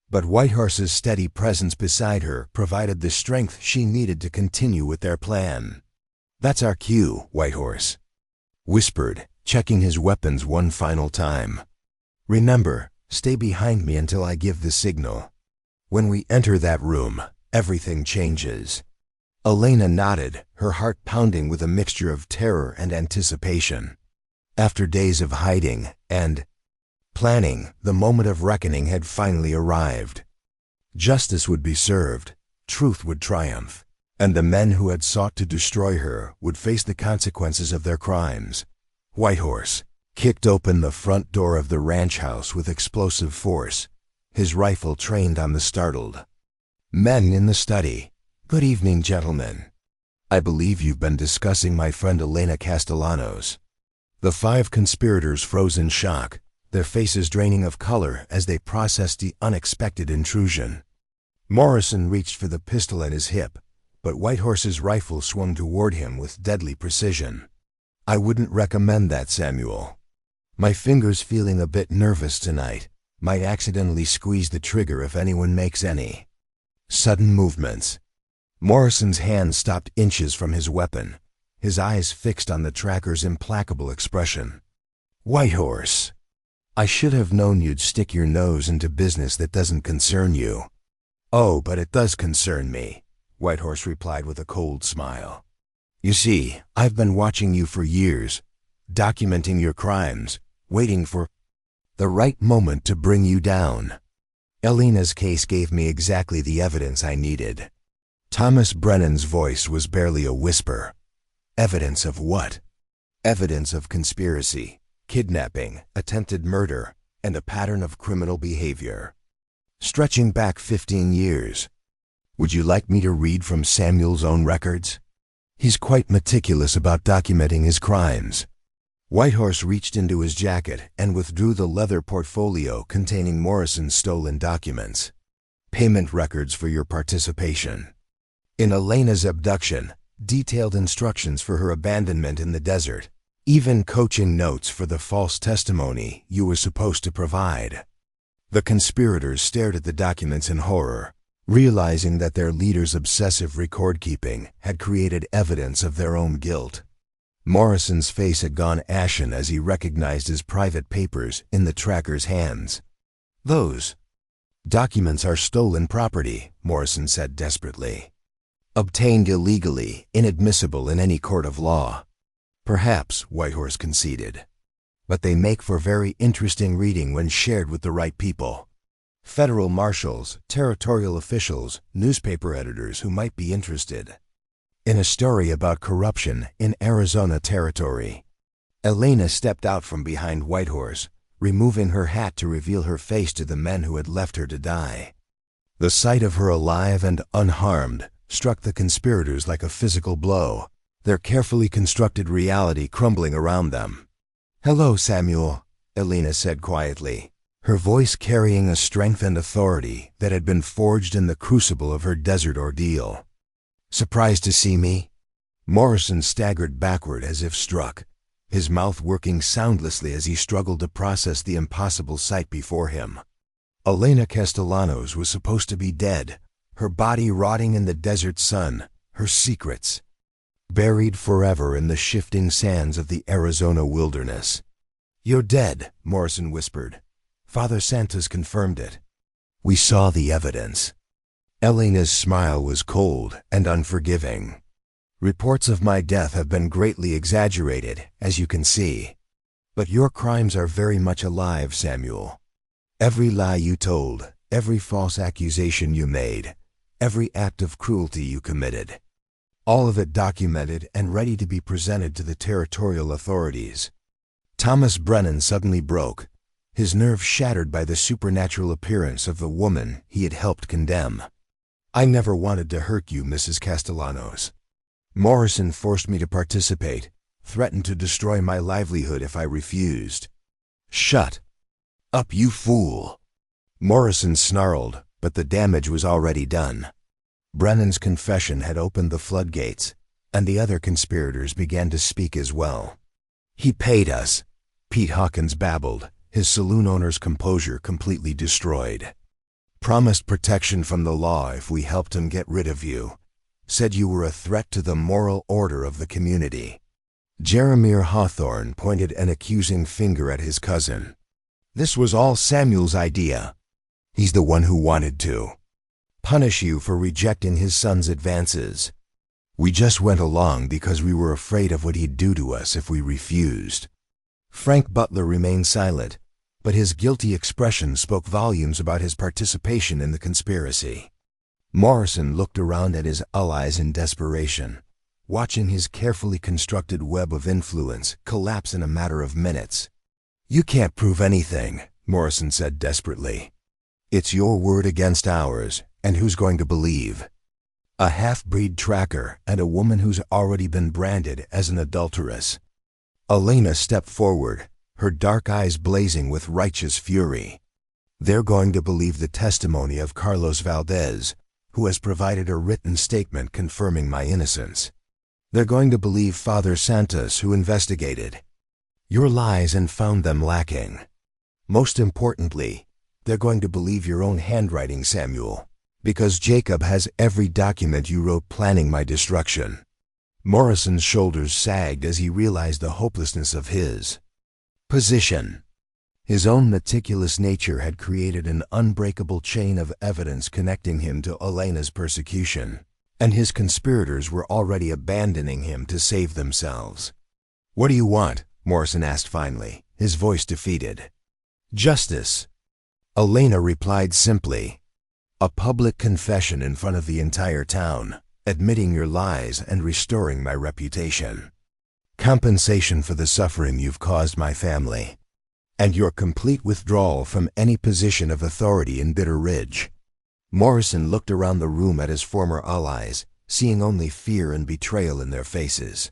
But Whitehorse's steady presence beside her provided the strength she needed to continue with their plan. "That's our cue," Whitehorse whispered, checking his weapons one final time. "Remember, stay behind me until I give the signal. When we enter that room, everything changes." Elena nodded, her heart pounding with a mixture of terror and anticipation. After days of hiding and planning, the moment of reckoning had finally arrived. Justice would be served, truth would triumph, and the men who had sought to destroy her would face the consequences of their crimes. Whitehorse kicked open the front door of the ranch house with explosive force, his rifle trained on the startled men in the study. "Good evening, gentlemen. I believe you've been discussing my friend Elena Castellanos." The 5 conspirators froze in shock, their faces draining of color as they processed the unexpected intrusion. Morrison reached for the pistol at his hip, but Whitehorse's rifle swung toward him with deadly precision. "I wouldn't recommend that, Samuel. My finger's feeling a bit nervous tonight. Might accidentally squeeze the trigger if anyone makes any sudden movements." Morrison's hand stopped inches from his weapon, his eyes fixed on the tracker's implacable expression. "Whitehorse, I should have known you'd stick your nose into business that doesn't concern you." "Oh, but it does concern me," Whitehorse replied with a cold smile. "You see, I've been watching you for years, documenting your crimes, waiting for the right moment to bring you down. Elena's case gave me exactly the evidence I needed." Thomas Brennan's voice was barely a whisper. "Evidence of what?" "Evidence of conspiracy, kidnapping, attempted murder, and a pattern of criminal behavior, stretching back 15 years. Would you like me to read from Samuel's own records? He's quite meticulous about documenting his crimes." Whitehorse reached into his jacket and withdrew the leather portfolio containing Morrison's stolen documents. "Payment records for your participation in Elena's abduction, detailed instructions for her abandonment in the desert, even coaching notes for the false testimony you were supposed to provide." The conspirators stared at the documents in horror, realizing that their leader's obsessive record-keeping had created evidence of their own guilt. Morrison's face had gone ashen as he recognized his private papers in the tracker's hands. "Those documents are stolen property," Morrison said desperately. "Obtained illegally, inadmissible in any court of law." "Perhaps," Whitehorse conceded. "But they make for very interesting reading when shared with the right people. Federal marshals, territorial officials, newspaper editors who might be interested in a story about corruption in Arizona Territory." Elena stepped out from behind Whitehorse, removing her hat to reveal her face to the men who had left her to die. The sight of her alive and unharmed struck the conspirators like a physical blow, their carefully constructed reality crumbling around them. "Hello, Samuel," Elena said quietly, her voice carrying a strength and authority that had been forged in the crucible of her desert ordeal. "Surprised to see me?" Morrison staggered backward as if struck, his mouth working soundlessly as he struggled to process the impossible sight before him. Elena Castellanos was supposed to be dead, her body rotting in the desert sun, her secrets buried forever in the shifting sands of the Arizona wilderness. "You're dead," Morrison whispered. "Father Santos confirmed it. We saw the evidence." Elena's smile was cold and unforgiving. "Reports of my death have been greatly exaggerated, as you can see. But your crimes are very much alive, Samuel. Every lie you told, every false accusation you made, every act of cruelty you committed. All of it documented and ready to be presented to the territorial authorities." Thomas Brennan suddenly broke, his nerves shattered by the supernatural appearance of the woman he had helped condemn. "I never wanted to hurt you, Mrs. Castellanos. Morrison forced me to participate, threatened to destroy my livelihood if I refused." "Shut up, you fool!" Morrison snarled, but the damage was already done. Brennan's confession had opened the floodgates, and the other conspirators began to speak as well. "He paid us," Pete Hawkins babbled, his saloon owner's composure completely destroyed. "Promised protection from the law if we helped him get rid of you. Said you were a threat to the moral order of the community." Jeremiah Hawthorne pointed an accusing finger at his cousin. "This was all Samuel's idea. He's the one who wanted to punish you for rejecting his son's advances. We just went along because we were afraid of what he'd do to us if we refused." Frank Butler remained silent, but his guilty expression spoke volumes about his participation in the conspiracy. Morrison looked around at his allies in desperation, watching his carefully constructed web of influence collapse in a matter of minutes. "You can't prove anything," Morrison said desperately. "It's your word against ours, and who's going to believe? A half-breed tracker and a woman who's already been branded as an adulteress." Elena stepped forward, her dark eyes blazing with righteous fury. "They're going to believe the testimony of Carlos Valdez, who has provided a written statement confirming my innocence. They're going to believe Father Santos, who investigated your lies and found them lacking. Most importantly, they're going to believe your own handwriting, Samuel, because Jacob has every document you wrote planning my destruction." Morrison's shoulders sagged as he realized the hopelessness of his position. His own meticulous nature had created an unbreakable chain of evidence connecting him to Elena's persecution, and his conspirators were already abandoning him to save themselves. "What do you want?" Morrison asked finally, his voice defeated. "Justice," Elena replied simply. "A public confession in front of the entire town, admitting your lies and restoring my reputation. Compensation for the suffering you've caused my family, and your complete withdrawal from any position of authority in Bitter Ridge." Morrison looked around the room at his former allies, seeing only fear and betrayal in their faces.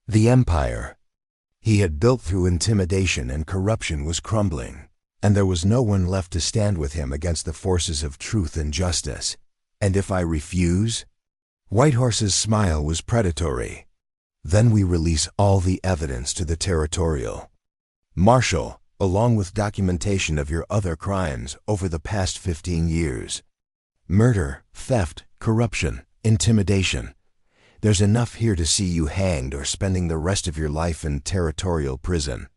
The empire he had built through intimidation and corruption was crumbling, and there was no one left to stand with him against the forces of truth and justice. "And if I refuse?" Whitehorse's smile was predatory. "Then we release all the evidence to the territorial marshal, along with documentation of your other crimes over the past 15 years. Murder, theft, corruption, intimidation. There's enough here to see you hanged or spending the rest of your life in territorial prison."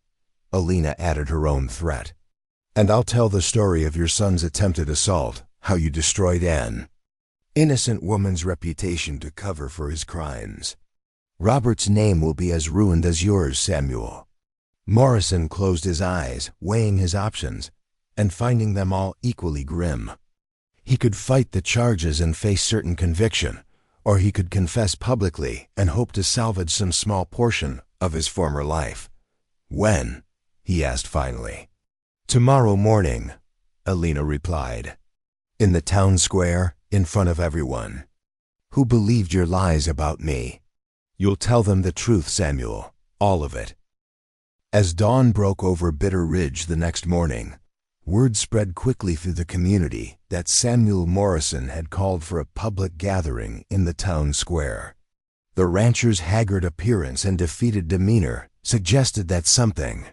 Alina added her own threat. "And I'll tell the story of your son's attempted assault, how you destroyed an innocent woman's reputation to cover for his crimes. Robert's name will be as ruined as yours, Samuel." Morrison closed his eyes, weighing his options, and finding them all equally grim. He could fight the charges and face certain conviction, or he could confess publicly and hope to salvage some small portion of his former life. "When?" he asked finally. "Tomorrow morning," Alina replied. "In the town square, in front of everyone. Who believed your lies about me? You'll tell them the truth, Samuel, all of it." As dawn broke over Bitter Ridge the next morning, word spread quickly through the community that Samuel Morrison had called for a public gathering in the town square. The rancher's haggard appearance and defeated demeanor suggested that something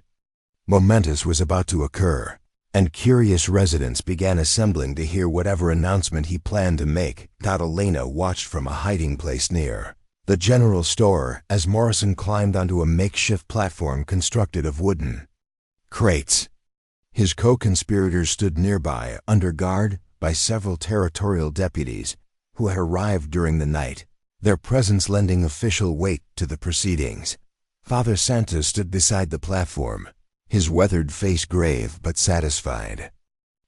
momentous was about to occur, and curious residents began assembling to hear whatever announcement he planned to make. Alina watched from a hiding place near the general store as Morrison climbed onto a makeshift platform constructed of wooden crates. His co-conspirators stood nearby, under guard by several territorial deputies who had arrived during the night, their presence lending official weight to the proceedings. Father Santos stood beside the platform, his weathered face grave but satisfied,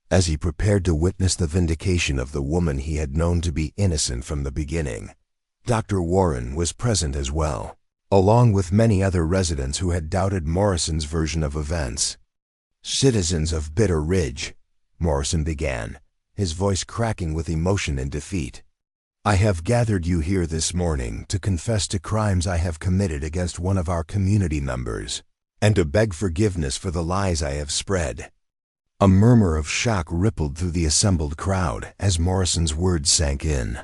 as he prepared to witness the vindication of the woman he had known to be innocent from the beginning. Dr. Warren was present as well, along with many other residents who had doubted Morrison's version of events. "Citizens of Bitter Ridge," Morrison began, his voice cracking with emotion and defeat. "I have gathered you here this morning to confess to crimes I have committed against one of our community members, and to beg forgiveness for the lies I have spread." A murmur of shock rippled through the assembled crowd as Morrison's words sank in.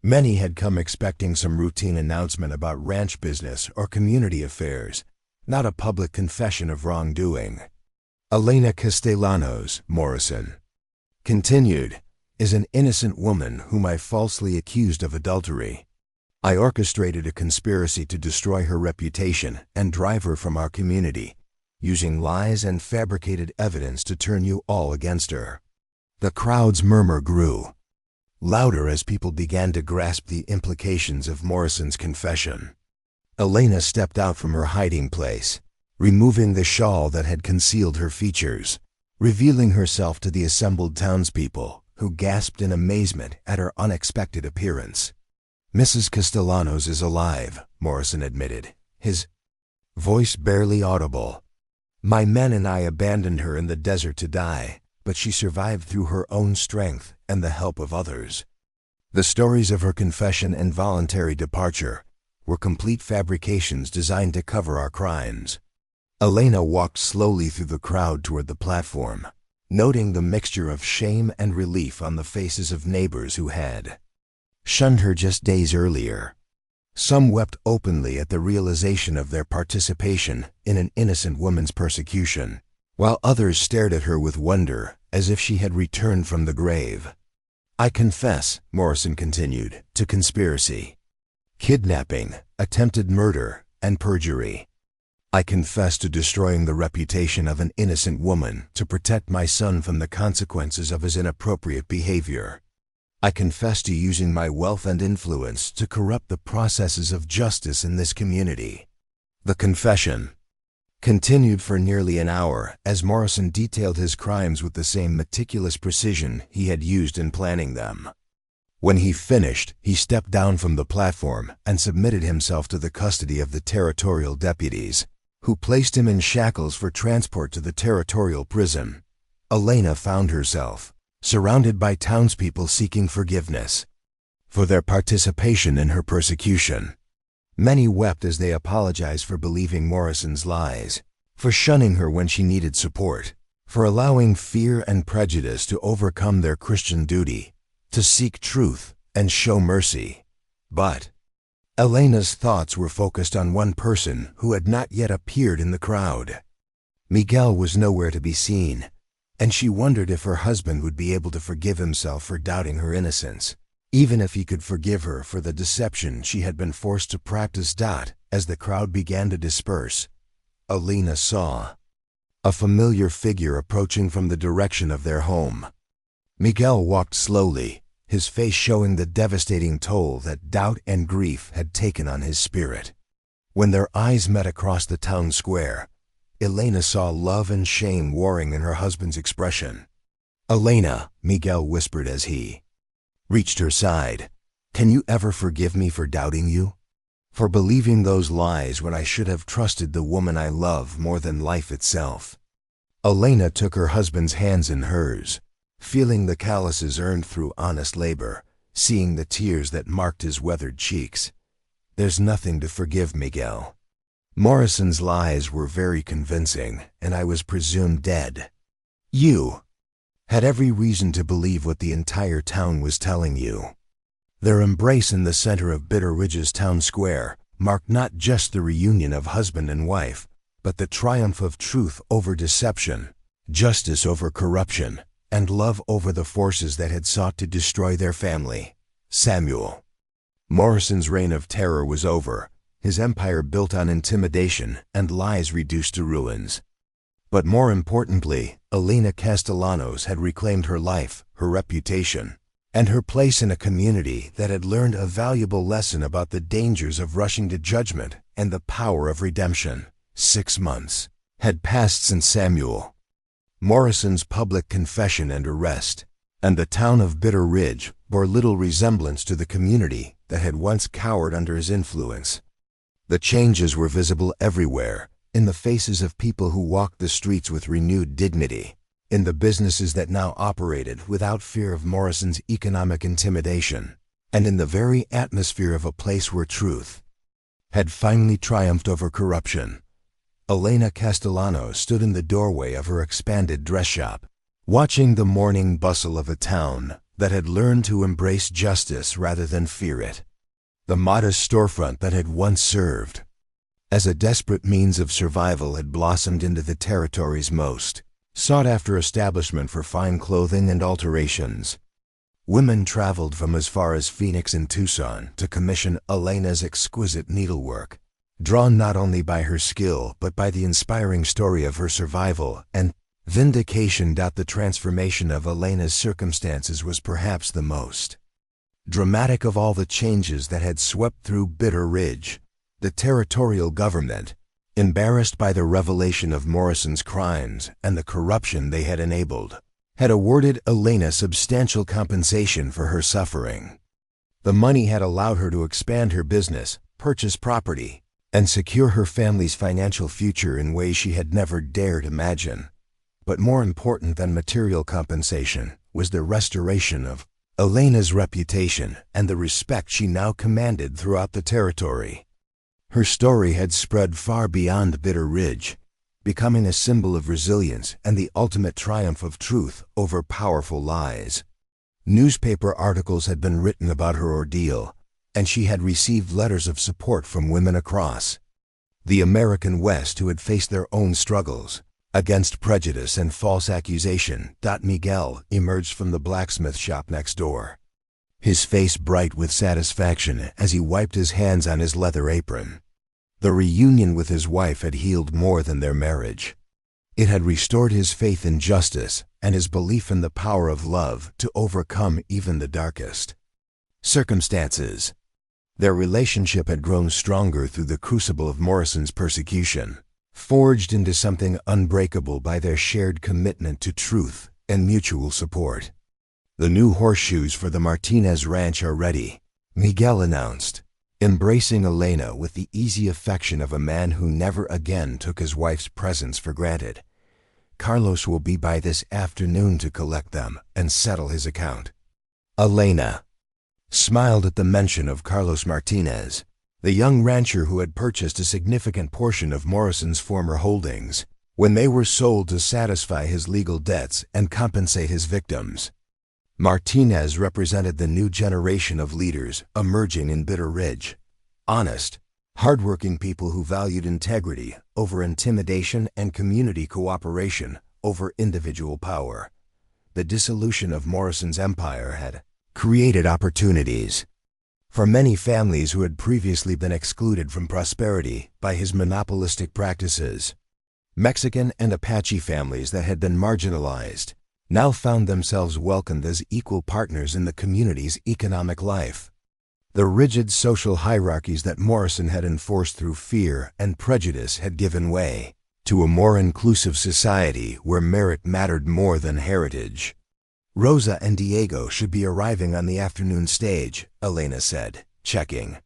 Many had come expecting some routine announcement about ranch business or community affairs, not a public confession of wrongdoing. "Elena Castellanos," Morrison continued, "is an innocent woman whom I falsely accused of adultery. I orchestrated a conspiracy to destroy her reputation and drive her from our community, using lies and fabricated evidence to turn you all against her." The crowd's murmur grew louder as people began to grasp the implications of Morrison's confession. Elena stepped out from her hiding place, removing the shawl that had concealed her features, revealing herself to the assembled townspeople, who gasped in amazement at her unexpected appearance. "Mrs. Castellanos is alive," Morrison admitted, his voice barely audible. "My men and I abandoned her in the desert to die, but she survived through her own strength and the help of others." The stories of her confession and voluntary departure were complete fabrications designed to cover our crimes. Elena walked slowly through the crowd toward the platform, noting the mixture of shame and relief on the faces of neighbors who had shunned her just days earlier. Some wept openly at the realization of their participation in an innocent woman's persecution, while others stared at her with wonder as if she had returned from the grave. "I confess," Morrison continued, "to conspiracy, kidnapping, attempted murder, and perjury. I confess to destroying the reputation of an innocent woman to protect my son from the consequences of his inappropriate behavior. I confess to using my wealth and influence to corrupt the processes of justice in this community." The confession continued for nearly an hour as Morrison detailed his crimes with the same meticulous precision he had used in planning them. When he finished, he stepped down from the platform and submitted himself to the custody of the territorial deputies, who placed him in shackles for transport to the territorial prison. Elena found herself surrounded by townspeople seeking forgiveness for their participation in her persecution. Many wept as they apologized for believing Morrison's lies, for shunning her when she needed support, for allowing fear and prejudice to overcome their Christian duty to seek truth and show mercy. But Elena's thoughts were focused on one person who had not yet appeared in the crowd. Miguel was nowhere to be seen, and she wondered if her husband would be able to forgive himself for doubting her innocence. even if he could forgive her for the deception she had been forced to practice. As the crowd began to disperse, Elena saw a familiar figure approaching from the direction of their home. Miguel walked slowly, his face showing the devastating toll that doubt and grief had taken on his spirit. When their eyes met across the town square, Elena saw love and shame warring in her husband's expression. "Elena," Miguel whispered as he reached her side, "can you ever forgive me for doubting you? For believing those lies when I should have trusted the woman I love more than life itself?" Elena took her husband's hands in hers, feeling the calluses earned through honest labor, seeing the tears that marked his weathered cheeks. "There's nothing to forgive, Miguel. Morrison's lies were very convincing, and I was presumed dead. You had every reason to believe what the entire town was telling you." Their embrace in the center of Bitter Ridge's town square marked not just the reunion of husband and wife, but the triumph of truth over deception, justice over corruption, and love over the forces that had sought to destroy their family. Samuel Morrison's reign of terror was over, his empire built on intimidation and lies reduced to ruins. But more importantly, Elena Castellanos had reclaimed her life, her reputation, and her place in a community that had learned a valuable lesson about the dangers of rushing to judgment and the power of redemption. 6 months had passed since Samuel Morrison's public confession and arrest, and the town of Bitter Ridge bore little resemblance to the community that had once cowered under his influence. The changes were visible everywhere, in the faces of people who walked the streets with renewed dignity, in the businesses that now operated without fear of Morrison's economic intimidation, and in the very atmosphere of a place where truth had finally triumphed over corruption. Elena Castellanos stood in the doorway of her expanded dress shop, watching the morning bustle of a town that had learned to embrace justice rather than fear it. The modest storefront that had once served as a desperate means of survival had blossomed into the territory's most sought-after establishment for fine clothing and alterations. Women traveled from as far as Phoenix and Tucson to commission Elena's exquisite needlework, drawn not only by her skill but by the inspiring story of her survival and vindication. The transformation of Elena's circumstances was perhaps the most dramatic of all the changes that had swept through Bitter Ridge. The territorial government, embarrassed by the revelation of Morrison's crimes and the corruption they had enabled, had awarded Elena substantial compensation for her suffering. The money had allowed her to expand her business, purchase property, and secure her family's financial future in ways she had never dared imagine. But more important than material compensation was the restoration of Elena's reputation and the respect she now commanded throughout the territory. Her story had spread far beyond Bitter Ridge, becoming a symbol of resilience and the ultimate triumph of truth over powerful lies. Newspaper articles had been written about her ordeal, and she had received letters of support from women across the American West who had faced their own struggles against prejudice and false accusation. Miguel emerged from the blacksmith shop next door, his face bright with satisfaction as he wiped his hands on his leather apron. The reunion with his wife had healed more than their marriage. It had restored his faith in justice and his belief in the power of love to overcome even the darkest circumstances. Their relationship had grown stronger through the crucible of Morrison's persecution, forged into something unbreakable by their shared commitment to truth and mutual support. "The new horseshoes for the Martinez Ranch are ready," Miguel announced, embracing Elena with the easy affection of a man who never again took his wife's presence for granted. "Carlos will be by this afternoon to collect them and settle his account." Elena smiled at the mention of Carlos Martinez, the young rancher who had purchased a significant portion of Morrison's former holdings when they were sold to satisfy his legal debts and compensate his victims. Martinez represented the new generation of leaders emerging in Bitter Ridge, honest, hardworking people who valued integrity over intimidation and community cooperation over individual power. The dissolution of Morrison's empire had created opportunities for many families who had previously been excluded from prosperity by his monopolistic practices. Mexican and Apache families that had been marginalized now found themselves welcomed as equal partners in the community's economic life. The rigid social hierarchies that Morrison had enforced through fear and prejudice had given way to a more inclusive society where merit mattered more than heritage. Rosa and Diego should be arriving on the afternoon stage, Elena said, checking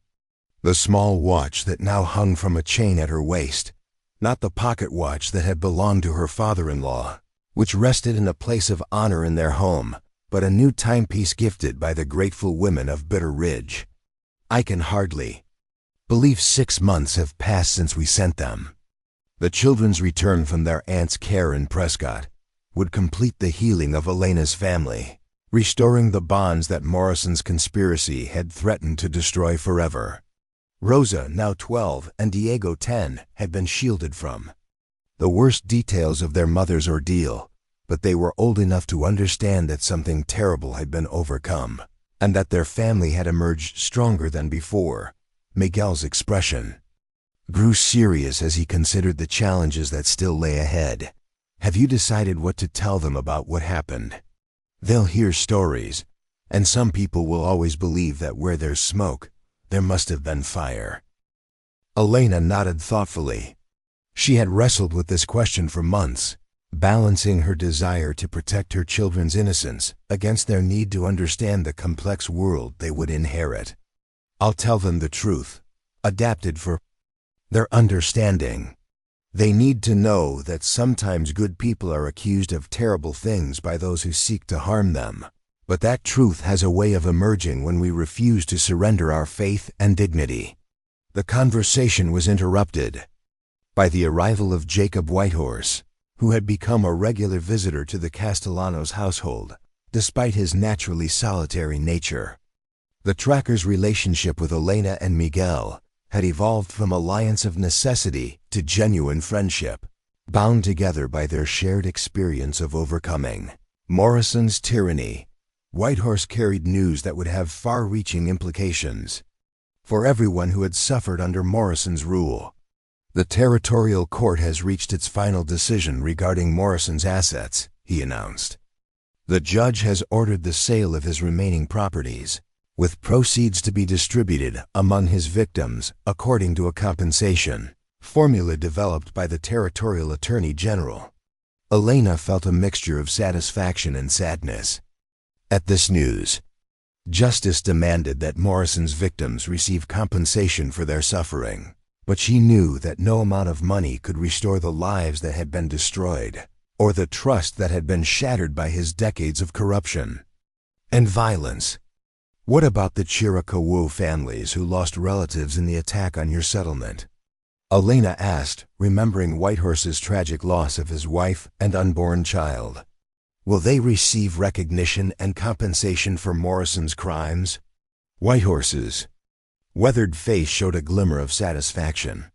the small watch that now hung from a chain at her waist, not the pocket watch that had belonged to her father-in-law, which rested in a place of honor in their home, but a new timepiece gifted by the grateful women of Bitter Ridge. I can hardly believe 6 months have passed since we sent them. The children's return from their aunt's care in Prescott would complete the healing of Elena's family, restoring the bonds that Morrison's conspiracy had threatened to destroy forever. Rosa, now 12, and Diego, 10, had been shielded from the worst details of their mother's ordeal, but they were old enough to understand that something terrible had been overcome, and that their family had emerged stronger than before. Miguel's expression grew serious as he considered the challenges that still lay ahead. Have you decided what to tell them about what happened? They'll hear stories, and some people will always believe that where there's smoke, there must have been fire. Elena nodded thoughtfully. She had wrestled with this question for months, balancing her desire to protect her children's innocence against their need to understand the complex world they would inherit. I'll tell them the truth, adapted for their understanding. They need to know that sometimes good people are accused of terrible things by those who seek to harm them, but that truth has a way of emerging when we refuse to surrender our faith and dignity. The conversation was interrupted by the arrival of Jacob Whitehorse, who had become a regular visitor to the Castellanos household, despite his naturally solitary nature. The tracker's relationship with Elena and Miguel had evolved from alliance of necessity to genuine friendship, bound together by their shared experience of overcoming Morrison's tyranny. Whitehorse carried news that would have far-reaching implications for everyone who had suffered under Morrison's rule. The territorial court has reached its final decision regarding Morrison's assets, he announced. The judge has ordered the sale of his remaining properties, with proceeds to be distributed among his victims according to a compensation formula developed by the territorial attorney general. Elena felt a mixture of satisfaction and sadness at this news. Justice demanded that Morrison's victims receive compensation for their suffering, but she knew that no amount of money could restore the lives that had been destroyed, or the trust that had been shattered by his decades of corruption and violence. What about the Chiricahua families who lost relatives in the attack on your settlement? Elena asked, remembering Whitehorse's tragic loss of his wife and unborn child. Will they receive recognition and compensation for Morrison's crimes? Whitehorse's weathered face showed a glimmer of satisfaction.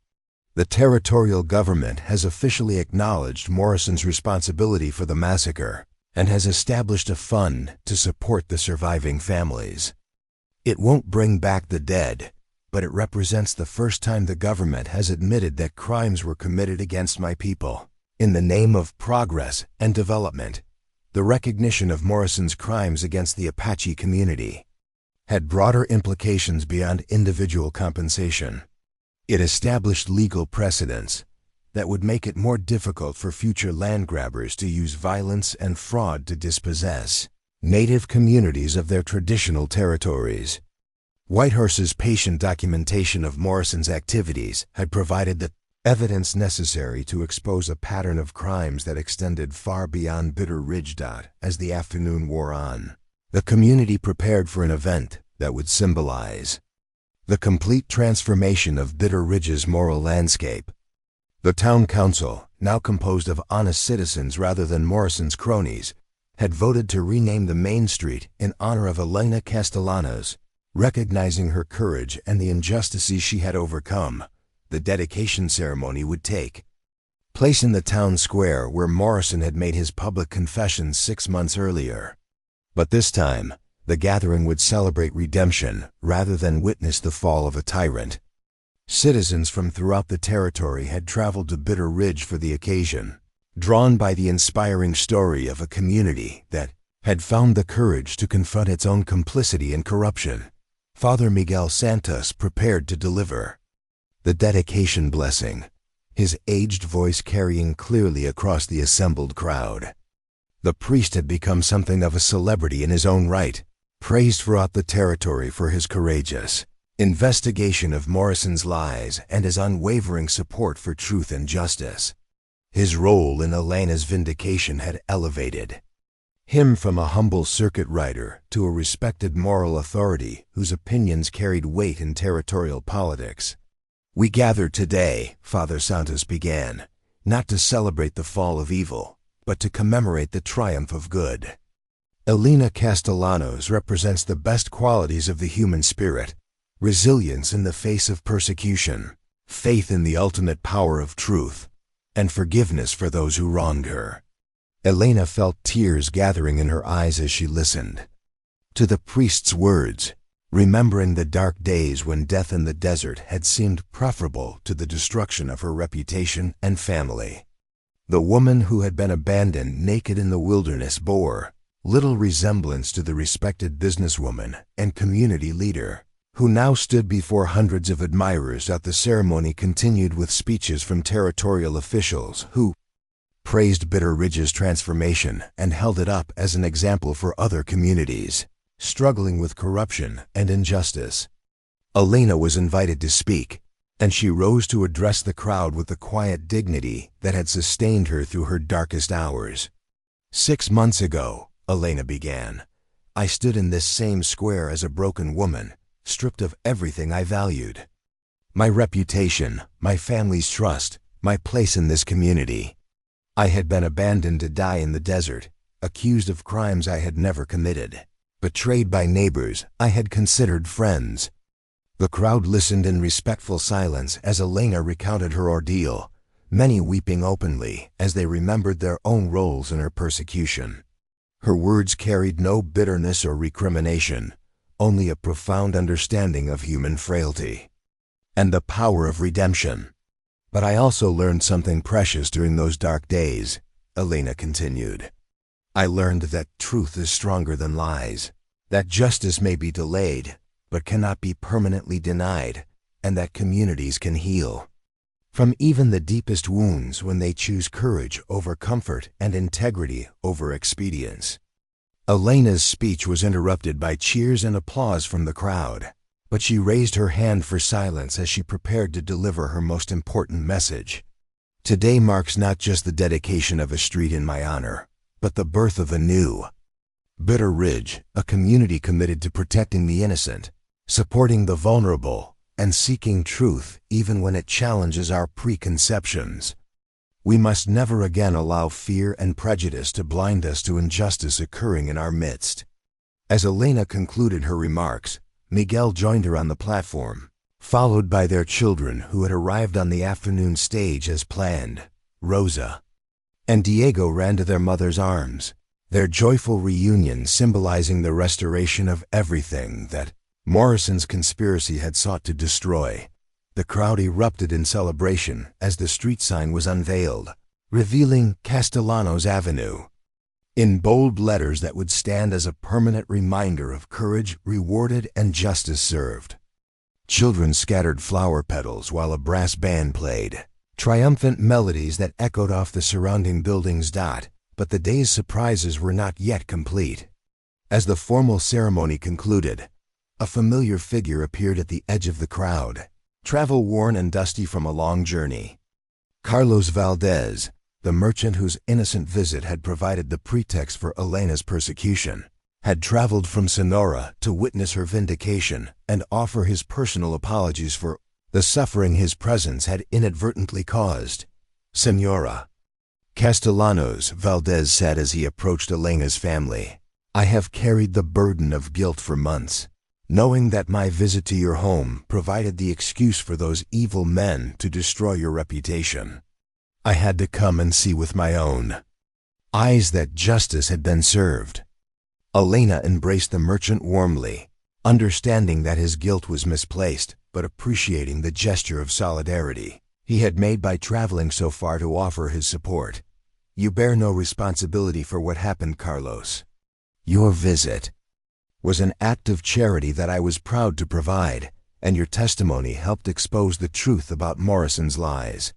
The territorial government has officially acknowledged Morrison's responsibility for the massacre and has established a fund to support the surviving families. It won't bring back the dead, but it represents the first time the government has admitted that crimes were committed against my people. In the name of progress and development, the recognition of Morrison's crimes against the Apache community had broader implications beyond individual compensation. It established legal precedents that would make it more difficult for future land grabbers to use violence and fraud to dispossess native communities of their traditional territories. Whitehorse's patient documentation of Morrison's activities had provided the evidence necessary to expose a pattern of crimes that extended far beyond Bitter Ridge. As the afternoon wore on, the community prepared for an event that would symbolize the complete transformation of Bitter Ridge's moral landscape. The town council, now composed of honest citizens rather than Morrison's cronies, had voted to rename the main street in honor of Elena Castellanos, recognizing her courage and the injustices she had overcome. The dedication ceremony would take place in the town square where Morrison had made his public confession 6 months earlier. But this time, The gathering would celebrate redemption rather than witness the fall of a tyrant. Citizens from throughout the territory had traveled to Bitter Ridge for the occasion, drawn by the inspiring story of a community that had found the courage to confront its own complicity and corruption. Father Miguel Santos prepared to deliver the dedication blessing, his aged voice carrying clearly across the assembled crowd. The priest had become something of a celebrity in his own right, praised throughout the territory for his courageous investigation of Morrison's lies and his unwavering support for truth and justice. His role in Elena's vindication had elevated him from a humble circuit rider to a respected moral authority whose opinions carried weight in territorial politics. "We gather today," Father Santos began, "not to celebrate the fall of evil, but to commemorate the triumph of good." Elena Castellanos represents the best qualities of the human spirit: resilience in the face of persecution, faith in the ultimate power of truth, and forgiveness for those who wronged her. Elena felt tears gathering in her eyes as she listened to the priest's words, remembering the dark days when death in the desert had seemed preferable to the destruction of her reputation and family. The woman who had been abandoned naked in the wilderness bore little resemblance to the respected businesswoman and community leader who now stood before hundreds of admirers. The ceremony continued with speeches from territorial officials who praised Bitter Ridge's transformation and held it up as an example for other communities struggling with corruption and injustice. Elena was invited to speak, and she rose to address the crowd with the quiet dignity that had sustained her through her darkest hours. "6 months ago," Elena began, "I stood in this same square as a broken woman, stripped of everything I valued. My reputation, my family's trust, my place in this community. I had been abandoned to die in the desert, accused of crimes I had never committed, betrayed by neighbors I had considered friends." The crowd listened in respectful silence as Elena recounted her ordeal, many weeping openly as they remembered their own roles in her persecution. Her words carried no bitterness or recrimination, only a profound understanding of human frailty and the power of redemption. "But I also learned something precious during those dark days," Elena continued. "I learned that truth is stronger than lies, that justice may be delayed, but cannot be permanently denied, and that communities can heal from even the deepest wounds when they choose courage over comfort and integrity over expedience." Elena's speech was interrupted by cheers and applause from the crowd, but she raised her hand for silence as she prepared to deliver her most important message. "Today marks not just the dedication of a street in my honor, but the birth of a new Bitter Ridge, a community committed to protecting the innocent, supporting the vulnerable, and seeking truth even when it challenges our preconceptions. We must never again allow fear and prejudice to blind us to injustice occurring in our midst." As Elena concluded her remarks, Miguel joined her on the platform, followed by their children who had arrived on the afternoon stage as planned. Rosa and Diego ran to their mother's arms, their joyful reunion symbolizing the restoration of everything that Morrison's conspiracy had sought to destroy. The crowd erupted in celebration as the street sign was unveiled, revealing Castellanos Avenue in bold letters that would stand as a permanent reminder of courage rewarded and justice served. Children scattered flower petals while a brass band played triumphant melodies that echoed off the surrounding buildings. But the day's surprises were not yet complete. As the formal ceremony concluded, a familiar figure appeared at the edge of the crowd, travel-worn and dusty from a long journey. Carlos Valdez, the merchant whose innocent visit had provided the pretext for Elena's persecution, had traveled from Sonora to witness her vindication and offer his personal apologies for the suffering his presence had inadvertently caused. "Señora Castellanos," Valdez said as he approached Elena's family, "I have carried the burden of guilt for months, knowing that my visit to your home provided the excuse for those evil men to destroy your reputation. I had to come and see with my own eyes that justice had been served." Elena embraced the merchant warmly, understanding that his guilt was misplaced, but appreciating the gesture of solidarity he had made by traveling so far to offer his support. "You bear no responsibility for what happened, Carlos. Your visit was an act of charity that I was proud to provide, and your testimony helped expose the truth about Morrison's lies."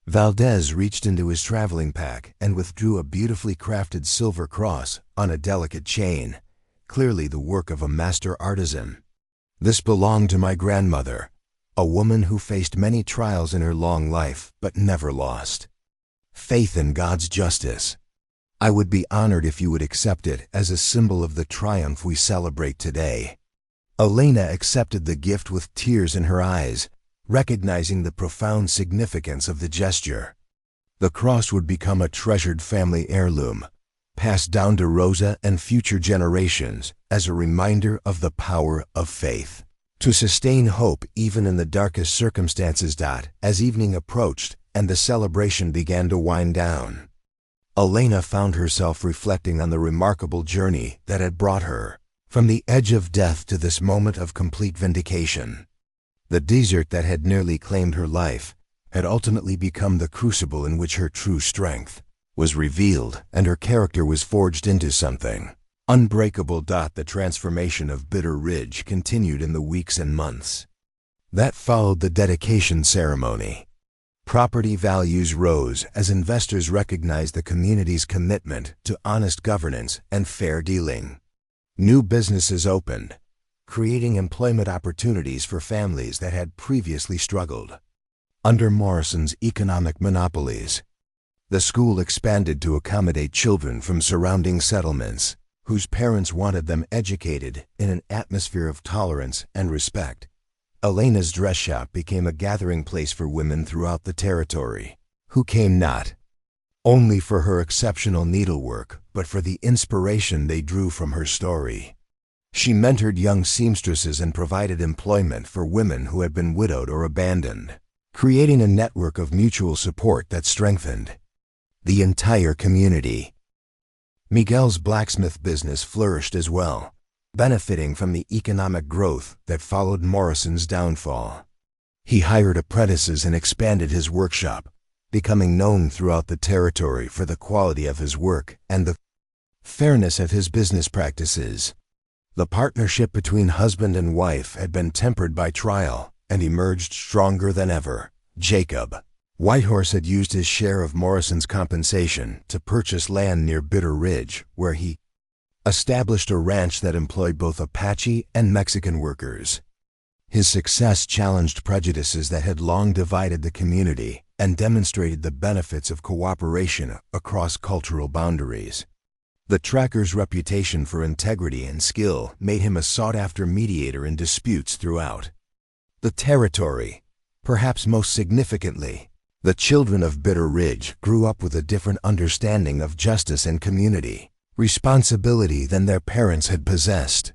Valdez reached into his traveling pack and withdrew a beautifully crafted silver cross on a delicate chain, clearly the work of a master artisan. "This belonged to my grandmother, a woman who faced many trials in her long life but never lost faith in God's justice. I would be honored if you would accept it as a symbol of the triumph we celebrate today." Elena accepted the gift with tears in her eyes, recognizing the profound significance of the gesture. The cross would become a treasured family heirloom, passed down to Rosa and future generations as a reminder of the power of faith to sustain hope even in the darkest circumstances. As evening approached and the celebration began to wind down, Elena found herself reflecting on the remarkable journey that had brought her from the edge of death to this moment of complete vindication. The desert that had nearly claimed her life had ultimately become the crucible in which her true strength was revealed and her character was forged into something unbreakable. The transformation of Bitter Ridge continued in the weeks and months that followed the dedication ceremony. Property values rose as investors recognized the community's commitment to honest governance and fair dealing. New businesses opened, creating employment opportunities for families that had previously struggled under Morrison's economic monopolies. The school expanded to accommodate children from surrounding settlements whose parents wanted them educated in an atmosphere of tolerance and respect. Elena's dress shop became a gathering place for women throughout the territory, who came not only for her exceptional needlework, but for the inspiration they drew from her story. She mentored young seamstresses and provided employment for women who had been widowed or abandoned, creating a network of mutual support that strengthened the entire community. Miguel's blacksmith business flourished as well, benefiting from the economic growth that followed Morrison's downfall. He hired apprentices and expanded his workshop, becoming known throughout the territory for the quality of his work and the fairness of his business practices. The partnership between husband and wife had been tempered by trial and emerged stronger than ever. Jacob Whitehorse had used his share of Morrison's compensation to purchase land near Bitter Ridge, where he established a ranch that employed both Apache and Mexican workers. His success challenged prejudices that had long divided the community and demonstrated the benefits of cooperation across cultural boundaries. The tracker's reputation for integrity and skill made him a sought-after mediator in disputes throughout the territory. Perhaps most significantly, the children of Bitter Ridge grew up with a different understanding of justice and community responsibility than their parents had possessed.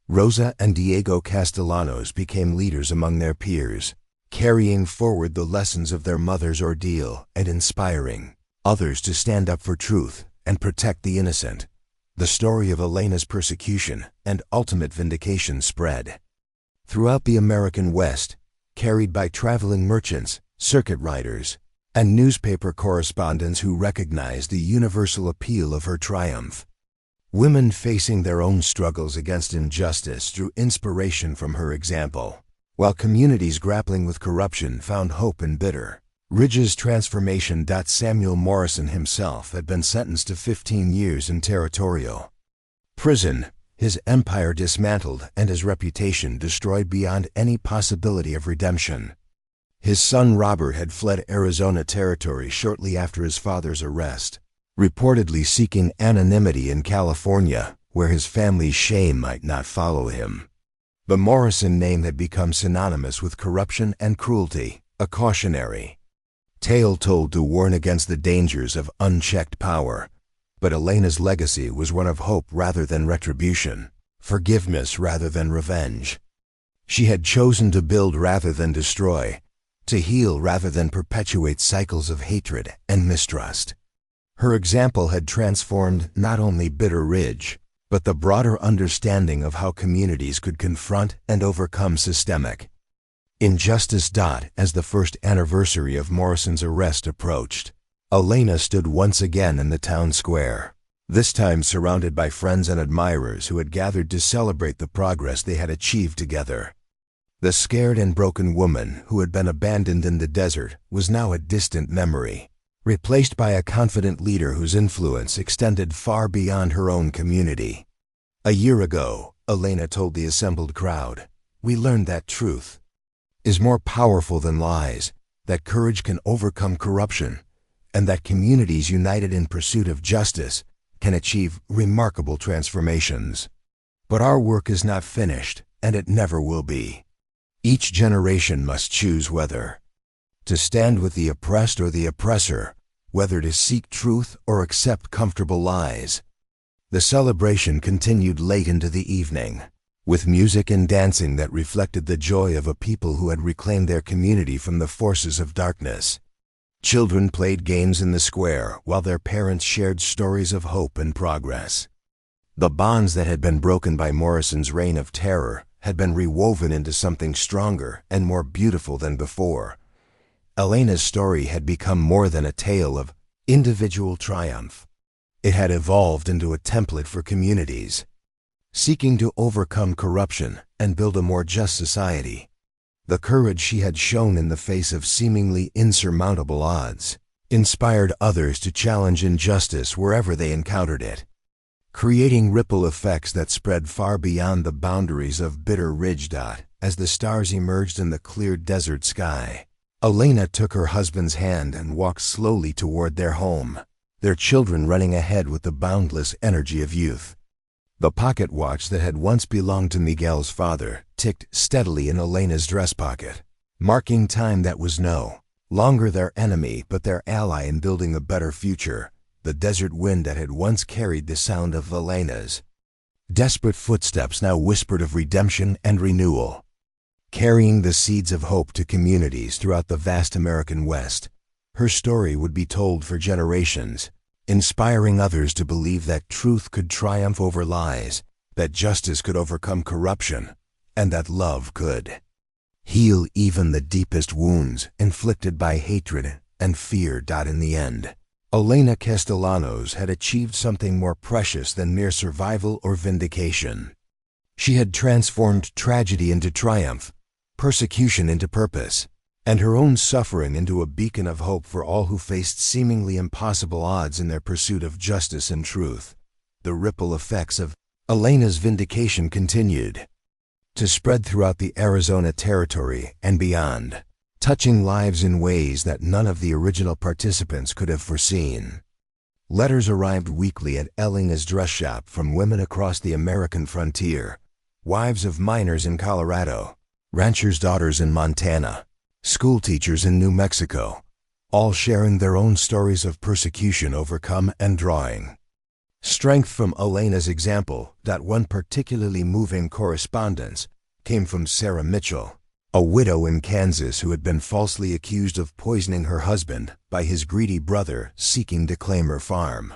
Rosa and Diego Castellanos became leaders among their peers, carrying forward the lessons of their mother's ordeal and inspiring others to stand up for truth and protect the innocent. The story of Elena's persecution and ultimate vindication spread throughout the American West, carried by traveling merchants, circuit riders, and newspaper correspondents who recognized the universal appeal of her triumph. Women facing their own struggles against injustice drew inspiration from her example, while communities grappling with corruption found hope in Bitter Ridge's transformation. Samuel Morrison himself had been sentenced to 15 years in territorial prison, his empire dismantled and his reputation destroyed beyond any possibility of redemption. His son Robert had fled Arizona territory shortly after his father's arrest, reportedly seeking anonymity in California, where his family's shame might not follow him. The Morrison name had become synonymous with corruption and cruelty, a cautionary tale told to warn against the dangers of unchecked power. But Elena's legacy was one of hope rather than retribution, forgiveness rather than revenge. She had chosen to build rather than destroy, to heal rather than perpetuate cycles of hatred and mistrust. Her example had transformed not only Bitter Ridge, but the broader understanding of how communities could confront and overcome systemic injustice. As the first anniversary of Morrison's arrest approached, Elena stood once again in the town square, this time surrounded by friends and admirers who had gathered to celebrate the progress they had achieved together. The scared and broken woman who had been abandoned in the desert was now a distant memory, replaced by a confident leader whose influence extended far beyond her own community. A year ago, Elena told the assembled crowd, "We learned that truth is more powerful than lies, that courage can overcome corruption, and that communities united in pursuit of justice can achieve remarkable transformations. But our work is not finished, and it never will be. Each generation must choose whether to stand with the oppressed or the oppressor, whether to seek truth or accept comfortable lies." The celebration continued late into the evening, with music and dancing that reflected the joy of a people who had reclaimed their community from the forces of darkness. Children played games in the square while their parents shared stories of hope and progress. The bonds that had been broken by Morrison's reign of terror had been rewoven into something stronger and more beautiful than before. Elena's story had become more than a tale of individual triumph. It had evolved into a template for communities seeking to overcome corruption and build a more just society. The courage she had shown in the face of seemingly insurmountable odds inspired others to challenge injustice wherever they encountered it, creating ripple effects that spread far beyond the boundaries of Bitter Ridge. As the stars emerged in the clear desert sky, Elena took her husband's hand and walked slowly toward their home, their children running ahead with the boundless energy of youth. The pocket watch that had once belonged to Miguel's father ticked steadily in Elena's dress pocket, marking time that was no longer their enemy but their ally in building a better future. The desert wind that had once carried the sound of Elena's desperate footsteps now whispered of redemption and renewal, carrying the seeds of hope to communities throughout the vast American West. Her story would be told for generations, inspiring others to believe that truth could triumph over lies, that justice could overcome corruption, and that love could heal even the deepest wounds inflicted by hatred and fear. In the end, Elena Castellanos had achieved something more precious than mere survival or vindication. She had transformed tragedy into triumph, persecution into purpose, and her own suffering into a beacon of hope for all who faced seemingly impossible odds in their pursuit of justice and truth. The ripple effects of Elena's vindication continued to spread throughout the Arizona Territory and beyond, touching lives in ways that none of the original participants could have foreseen. Letters arrived weekly at Elena's dress shop from women across the American frontier, wives of miners in Colorado, ranchers' daughters in Montana, schoolteachers in New Mexico, all sharing their own stories of persecution overcome and drawing strength from Elena's example. One particularly moving correspondence came from Sarah Mitchell, a widow in Kansas who had been falsely accused of poisoning her husband by his greedy brother seeking to claim her farm.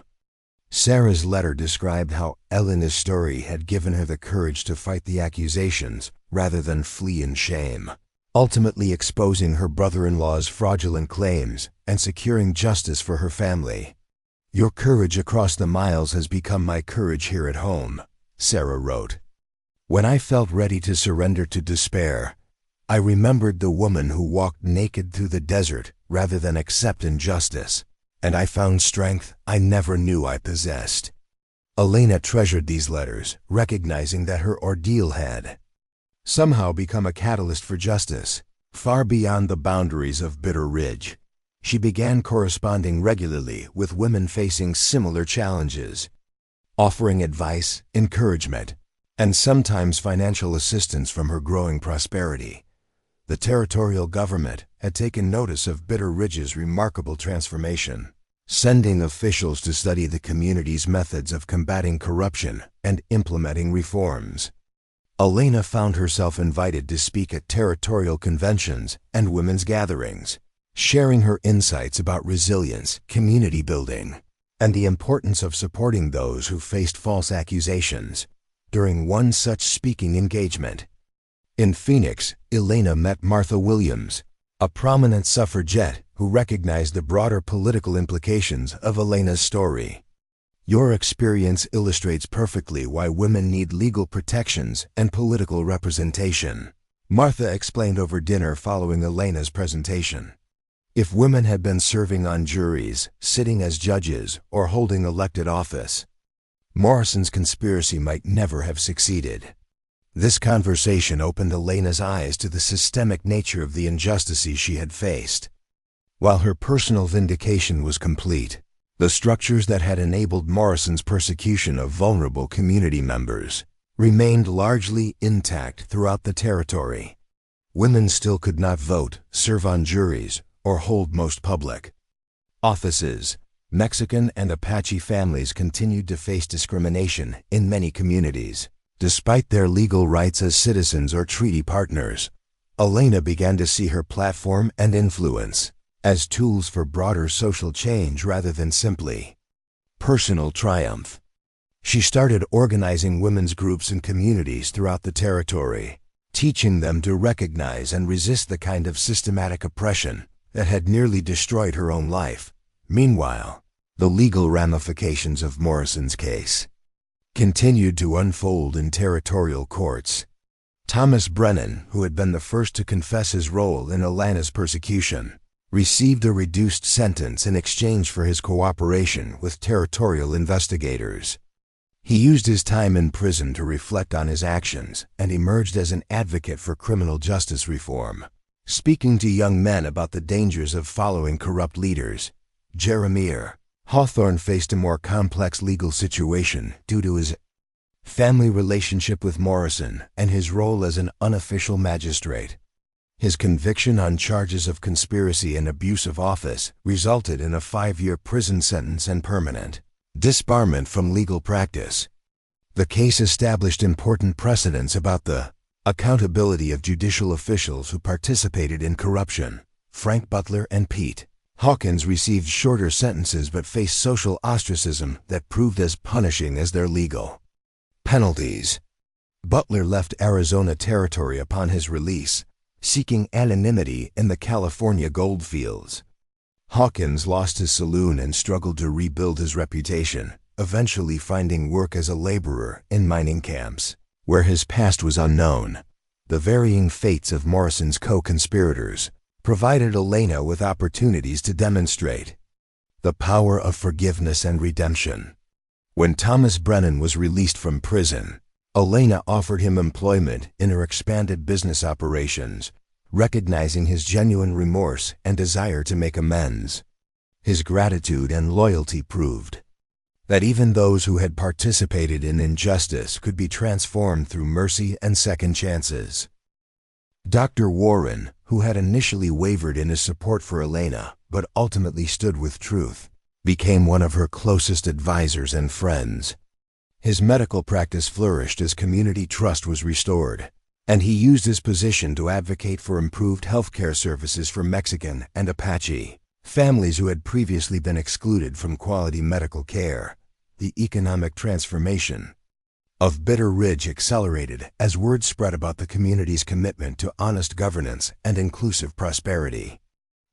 Sarah's letter described how Elena's story had given her the courage to fight the accusations rather than flee in shame, ultimately exposing her brother-in-law's fraudulent claims and securing justice for her family. "Your courage across the miles has become my courage here at home," Sarah wrote. "When I felt ready to surrender to despair, I remembered the woman who walked naked through the desert rather than accept injustice, and I found strength I never knew I possessed." Elena treasured these letters, recognizing that her ordeal had somehow become a catalyst for justice, far beyond the boundaries of Bitter Ridge. She began corresponding regularly with women facing similar challenges, offering advice, encouragement, and sometimes financial assistance from her growing prosperity. The territorial government had taken notice of Bitter Ridge's remarkable transformation, sending officials to study the community's methods of combating corruption and implementing reforms. Elena found herself invited to speak at territorial conventions and women's gatherings, sharing her insights about resilience, community building, and the importance of supporting those who faced false accusations. During one such speaking engagement in Phoenix, Elena met Martha Williams, a prominent suffragette who recognized the broader political implications of Elena's story. "Your experience illustrates perfectly why women need legal protections and political representation," Martha explained over dinner following Elena's presentation. "If women had been serving on juries, sitting as judges, or holding elected office, Morrison's conspiracy might never have succeeded." This conversation opened Elena's eyes to the systemic nature of the injustices she had faced. While her personal vindication was complete, the structures that had enabled Morrison's persecution of vulnerable community members remained largely intact throughout the territory. Women still could not vote, serve on juries, or hold most public offices. Mexican and Apache families continued to face discrimination in many communities. Despite their legal rights as citizens or treaty partners, Elena began to see her platform and influence as tools for broader social change rather than simply personal triumph. She started organizing women's groups and communities throughout the territory, teaching them to recognize and resist the kind of systematic oppression that had nearly destroyed her own life. Meanwhile, the legal ramifications of Morrison's case continued to unfold in territorial courts. Thomas Brennan, who had been the first to confess his role in Elena's persecution, received a reduced sentence in exchange for his cooperation with territorial investigators. He used his time in prison to reflect on his actions and emerged as an advocate for criminal justice reform. Speaking to young men about the dangers of following corrupt leaders, Jeremiah Hawthorne faced a more complex legal situation due to his family relationship with Morrison and his role as an unofficial magistrate. His conviction on charges of conspiracy and abuse of office resulted in a 5-year prison sentence and permanent disbarment from legal practice. The case established important precedents about the accountability of judicial officials who participated in corruption. Frank Butler and Pete Hawkins received shorter sentences but faced social ostracism that proved as punishing as their legal penalties. Butler left Arizona Territory upon his release, seeking anonymity in the California goldfields. Hawkins lost his saloon and struggled to rebuild his reputation, eventually finding work as a laborer in mining camps, where his past was unknown. The varying fates of Morrison's co-conspirators provided Elena with opportunities to demonstrate the power of forgiveness and redemption. When Thomas Brennan was released from prison, Elena offered him employment in her expanded business operations, recognizing his genuine remorse and desire to make amends. His gratitude and loyalty proved that even those who had participated in injustice could be transformed through mercy and second chances. Dr. Warren, who had initially wavered in his support for Elena but ultimately stood with truth, became one of her closest advisors and friends. His medical practice flourished as community trust was restored, and he used his position to advocate for improved healthcare services for Mexican and Apache families who had previously been excluded from quality medical care. The economic transformation of Bitter Ridge accelerated as word spread about the community's commitment to honest governance and inclusive prosperity.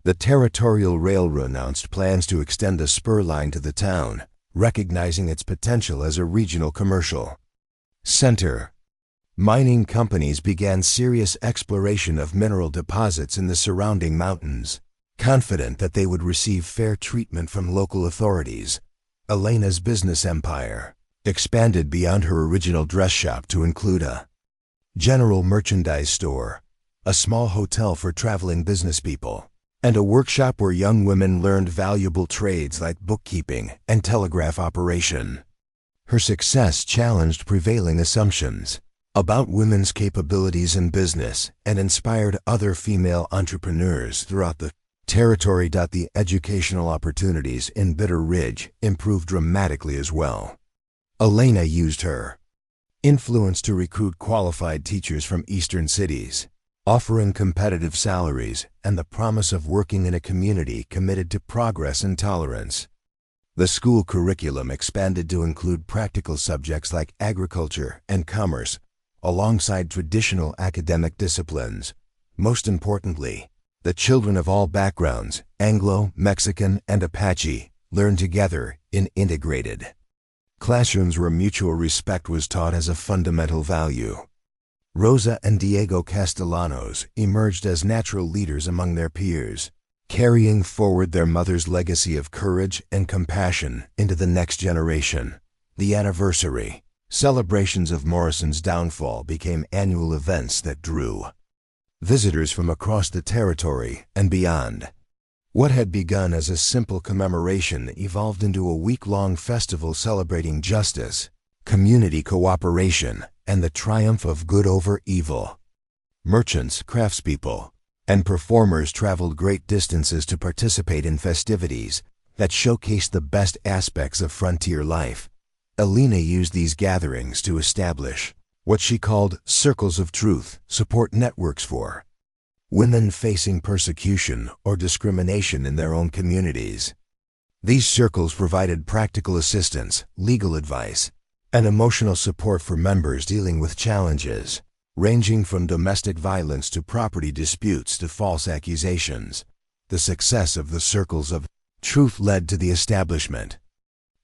The Territorial Railroad announced plans to extend a spur line to the town, recognizing its potential as a regional commercial center. Mining companies began serious exploration of mineral deposits in the surrounding mountains, confident that they would receive fair treatment from local authorities. Elena's business empire expanded beyond her original dress shop to include a general merchandise store, a small hotel for traveling business people, and a workshop where young women learned valuable trades like bookkeeping and telegraph operation. Her success challenged prevailing assumptions about women's capabilities in business and inspired other female entrepreneurs throughout the territory. The educational opportunities in Bitter Ridge improved dramatically as well. Elena used her influence to recruit qualified teachers from eastern cities, offering competitive salaries and the promise of working in a community committed to progress and tolerance. The school curriculum expanded to include practical subjects like agriculture and commerce, alongside traditional academic disciplines. Most importantly, the children of all backgrounds, Anglo, Mexican, and Apache, learned together in integrated classrooms where mutual respect was taught as a fundamental value. Rosa and Diego Castellanos emerged as natural leaders among their peers, carrying forward their mother's legacy of courage and compassion into the next generation. The anniversary celebrations of Morrison's downfall became annual events that drew visitors from across the territory and beyond. What had begun as a simple commemoration evolved into a week-long festival celebrating justice, community cooperation, and the triumph of good over evil. Merchants, craftspeople, and performers traveled great distances to participate in festivities that showcased the best aspects of frontier life. Alina used these gatherings to establish what she called circles of truth, support networks for women facing persecution or discrimination in their own communities. These circles provided practical assistance, legal advice, and emotional support for members dealing with challenges ranging from domestic violence to property disputes to false accusations. The success of the circles of truth led to the establishment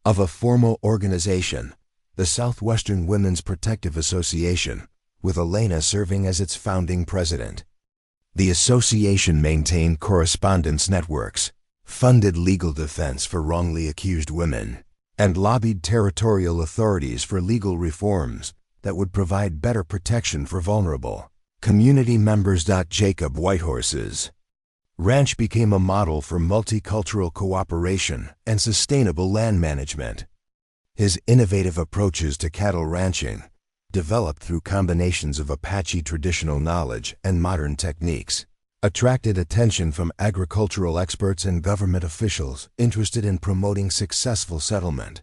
of a formal organization, the Southwestern Women's Protective Association, with Elena serving as its founding president. The association maintained correspondence networks, funded legal defense for wrongly accused women, and lobbied territorial authorities for legal reforms that would provide better protection for vulnerable community members. Jacob Whitehorse's ranch became a model for multicultural cooperation and sustainable land management. His innovative approaches to cattle ranching, developed through combinations of Apache traditional knowledge and modern techniques, attracted attention from agricultural experts and government officials interested in promoting successful settlement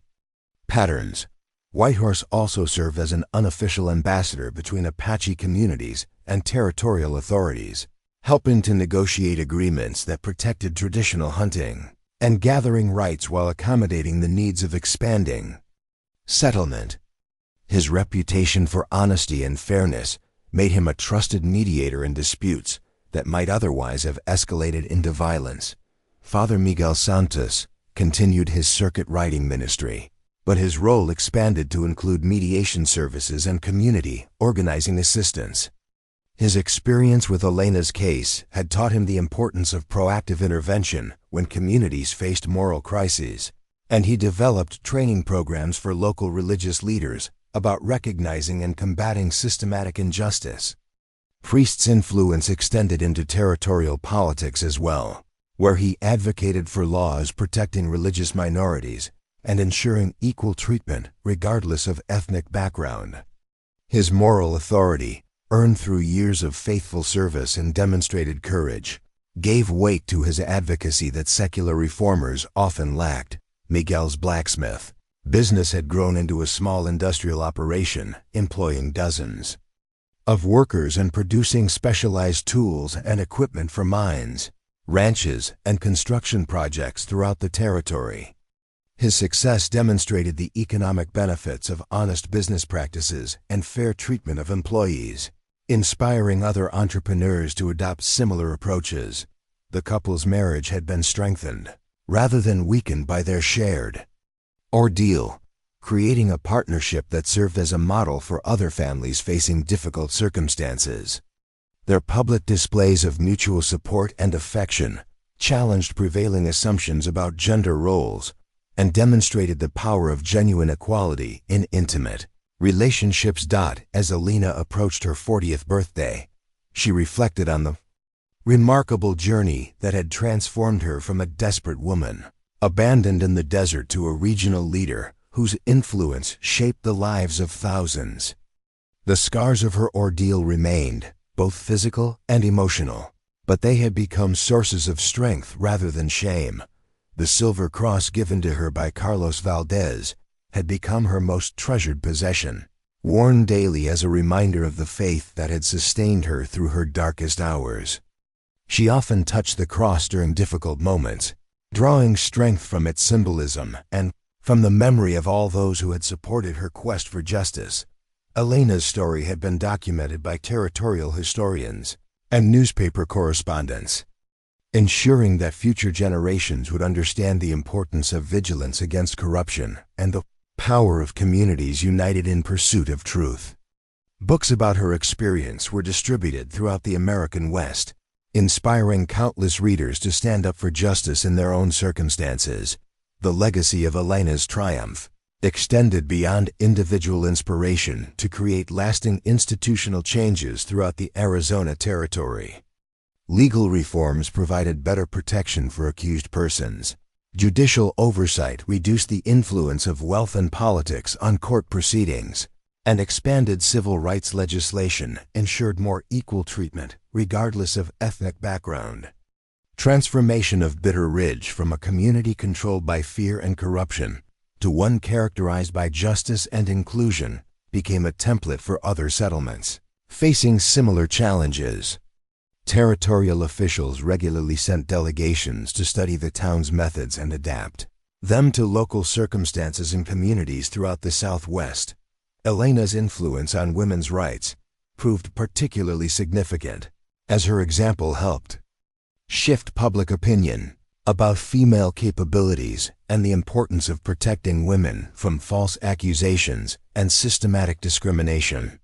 patterns. Whitehorse also served as an unofficial ambassador between Apache communities and territorial authorities, helping to negotiate agreements that protected traditional hunting and gathering rights while accommodating the needs of expanding settlement. His reputation for honesty and fairness made him a trusted mediator in disputes that might otherwise have escalated into violence. Father Miguel Santos continued his circuit riding ministry, but his role expanded to include mediation services and community organizing assistance. His experience with Elena's case had taught him the importance of proactive intervention when communities faced moral crises, and he developed training programs for local religious leaders about recognizing and combating systematic injustice. Priest's influence extended into territorial politics as well, where he advocated for laws protecting religious minorities and ensuring equal treatment regardless of ethnic background. His moral authority, earned through years of faithful service and demonstrated courage, gave weight to his advocacy that secular reformers often lacked. Miguel's blacksmith business had grown into a small industrial operation, employing dozens of workers and producing specialized tools and equipment for mines, ranches, and construction projects throughout the territory. His success demonstrated the economic benefits of honest business practices and fair treatment of employees, inspiring other entrepreneurs to adopt similar approaches. The couple's marriage had been strengthened, rather than weakened by their shared ordeal, creating a partnership that served as a model for other families facing difficult circumstances. Their public displays of mutual support and affection challenged prevailing assumptions about gender roles and demonstrated the power of genuine equality in intimate relationships. As Alina approached her 40th birthday, she reflected on the remarkable journey that had transformed her from a desperate woman, abandoned in the desert, to a regional leader whose influence shaped the lives of thousands. The scars of her ordeal remained, both physical and emotional, but they had become sources of strength rather than shame. The silver cross given to her by Carlos Valdez had become her most treasured possession, worn daily as a reminder of the faith that had sustained her through her darkest hours. She often touched the cross during difficult moments, drawing strength from its symbolism and from the memory of all those who had supported her quest for justice. Elena's story had been documented by territorial historians and newspaper correspondents, ensuring that future generations would understand the importance of vigilance against corruption and the power of communities united in pursuit of truth. Books about her experience were distributed throughout the American West, inspiring countless readers to stand up for justice in their own circumstances. The legacy of Elena's triumph extended beyond individual inspiration to create lasting institutional changes throughout the Arizona Territory. Legal reforms provided better protection for accused persons. Judicial oversight reduced the influence of wealth and politics on court proceedings, and expanded civil rights legislation ensured more equal treatment regardless of ethnic background. Transformation of Bitter Ridge from a community controlled by fear and corruption to one characterized by justice and inclusion became a template for other settlements facing similar challenges. Territorial officials regularly sent delegations to study the town's methods and adapt them to local circumstances and communities throughout the Southwest. Elena's influence on women's rights proved particularly significant, as her example helped shift public opinion about female capabilities and the importance of protecting women from false accusations and systematic discrimination.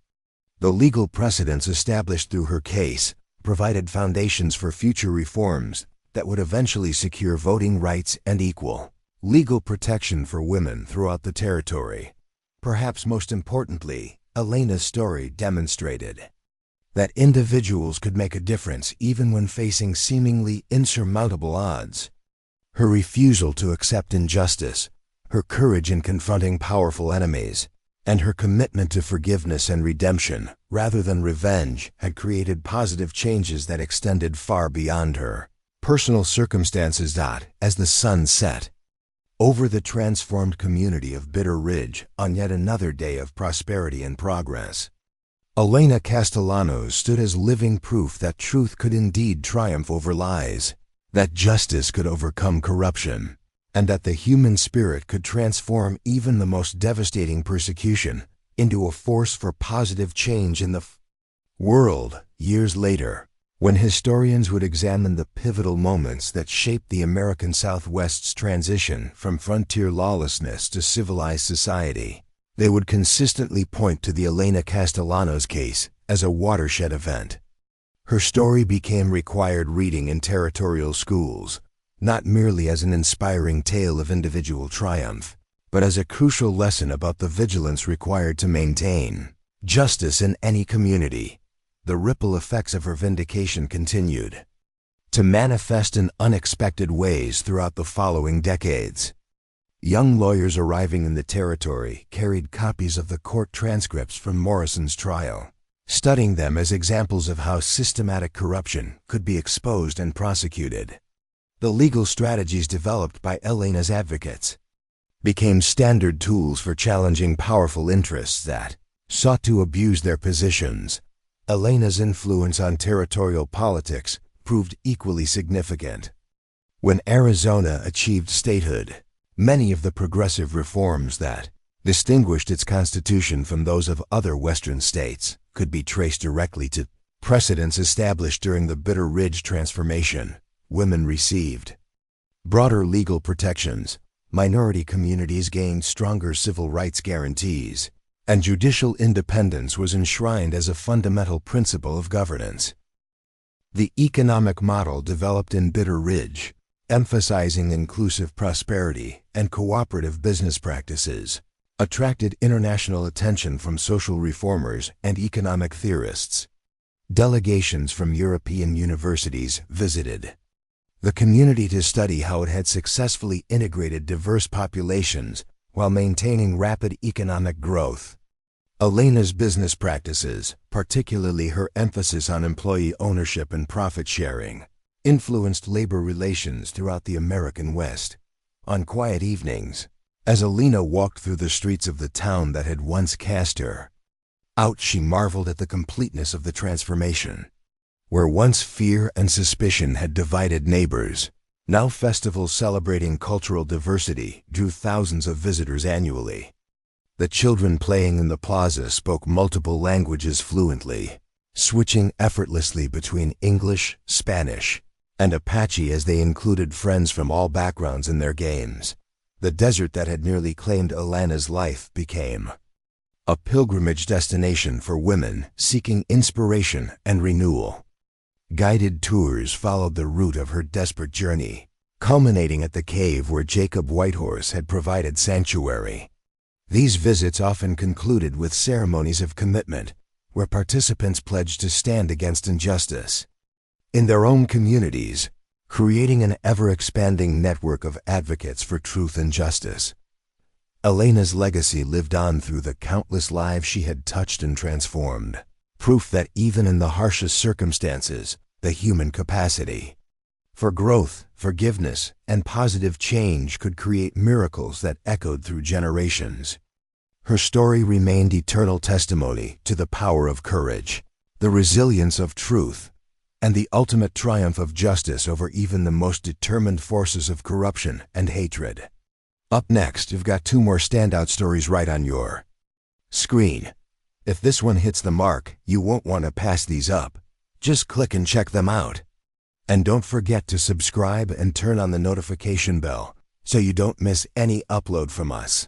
The legal precedents established through her case provided foundations for future reforms that would eventually secure voting rights and equal legal protection for women throughout the territory. Perhaps most importantly, Elena's story demonstrated that individuals could make a difference even when facing seemingly insurmountable odds. Her refusal to accept injustice, her courage in confronting powerful enemies, and her commitment to forgiveness and redemption rather than revenge had created positive changes that extended far beyond her personal circumstances. As the sun set over the transformed community of Bitter Ridge on yet another day of prosperity and progress, Elena Castellanos stood as living proof that truth could indeed triumph over lies, that justice could overcome corruption, and that the human spirit could transform even the most devastating persecution into a force for positive change in the world. Years later, when historians would examine the pivotal moments that shaped the American Southwest's transition from frontier lawlessness to civilized society, they would consistently point to the Elena Castellanos case as a watershed event. Her story became required reading in territorial schools, not merely as an inspiring tale of individual triumph, but as a crucial lesson about the vigilance required to maintain justice in any community. The ripple effects of her vindication continued to manifest in unexpected ways throughout the following decades. Young lawyers arriving in the territory carried copies of the court transcripts from Morrison's trial, studying them as examples of how systematic corruption could be exposed and prosecuted. The legal strategies developed by Elena's advocates became standard tools for challenging powerful interests that sought to abuse their positions. Elena's influence on territorial politics proved equally significant. When Arizona achieved statehood, many of the progressive reforms that distinguished its constitution from those of other Western states could be traced directly to precedents established during the Bitter Ridge transformation. Women received broader legal protections, minority communities gained stronger civil rights guarantees, and judicial independence was enshrined as a fundamental principle of governance. The economic model developed in Bitter Ridge, emphasizing inclusive prosperity and cooperative business practices, attracted international attention from social reformers and economic theorists. Delegations from European universities visited the community to study how it had successfully integrated diverse populations while maintaining rapid economic growth. Elena's business practices, particularly her emphasis on employee ownership and profit sharing, influenced labor relations throughout the American West. On quiet evenings, as Elena walked through the streets of the town that had once cast her out, she marveled at the completeness of the transformation. Where once fear and suspicion had divided neighbors, Now festivals celebrating cultural diversity drew thousands of visitors annually. The children playing in the plaza spoke multiple languages fluently, switching effortlessly between English, Spanish, and Apache as they included friends from all backgrounds in their games. The desert that had nearly claimed Alana's life became a pilgrimage destination for women seeking inspiration and renewal. Guided tours followed the route of her desperate journey, culminating at the cave where Jacob Whitehorse had provided sanctuary. These visits often concluded with ceremonies of commitment, where participants pledged to stand against injustice in their own communities, creating an ever-expanding network of advocates for truth and justice. Elena's legacy lived on through the countless lives she had touched and transformed, proof that even in the harshest circumstances, the human capacity for growth, forgiveness, and positive change could create miracles that echoed through generations. Her story remained eternal testimony to the power of courage, the resilience of truth, and the ultimate triumph of justice over even the most determined forces of corruption and hatred. Up next, you've got two more standout stories right on your screen. If this one hits the mark, you won't want to pass these up. Just click and check them out. And don't forget to subscribe and turn on the notification bell so you don't miss any upload from us.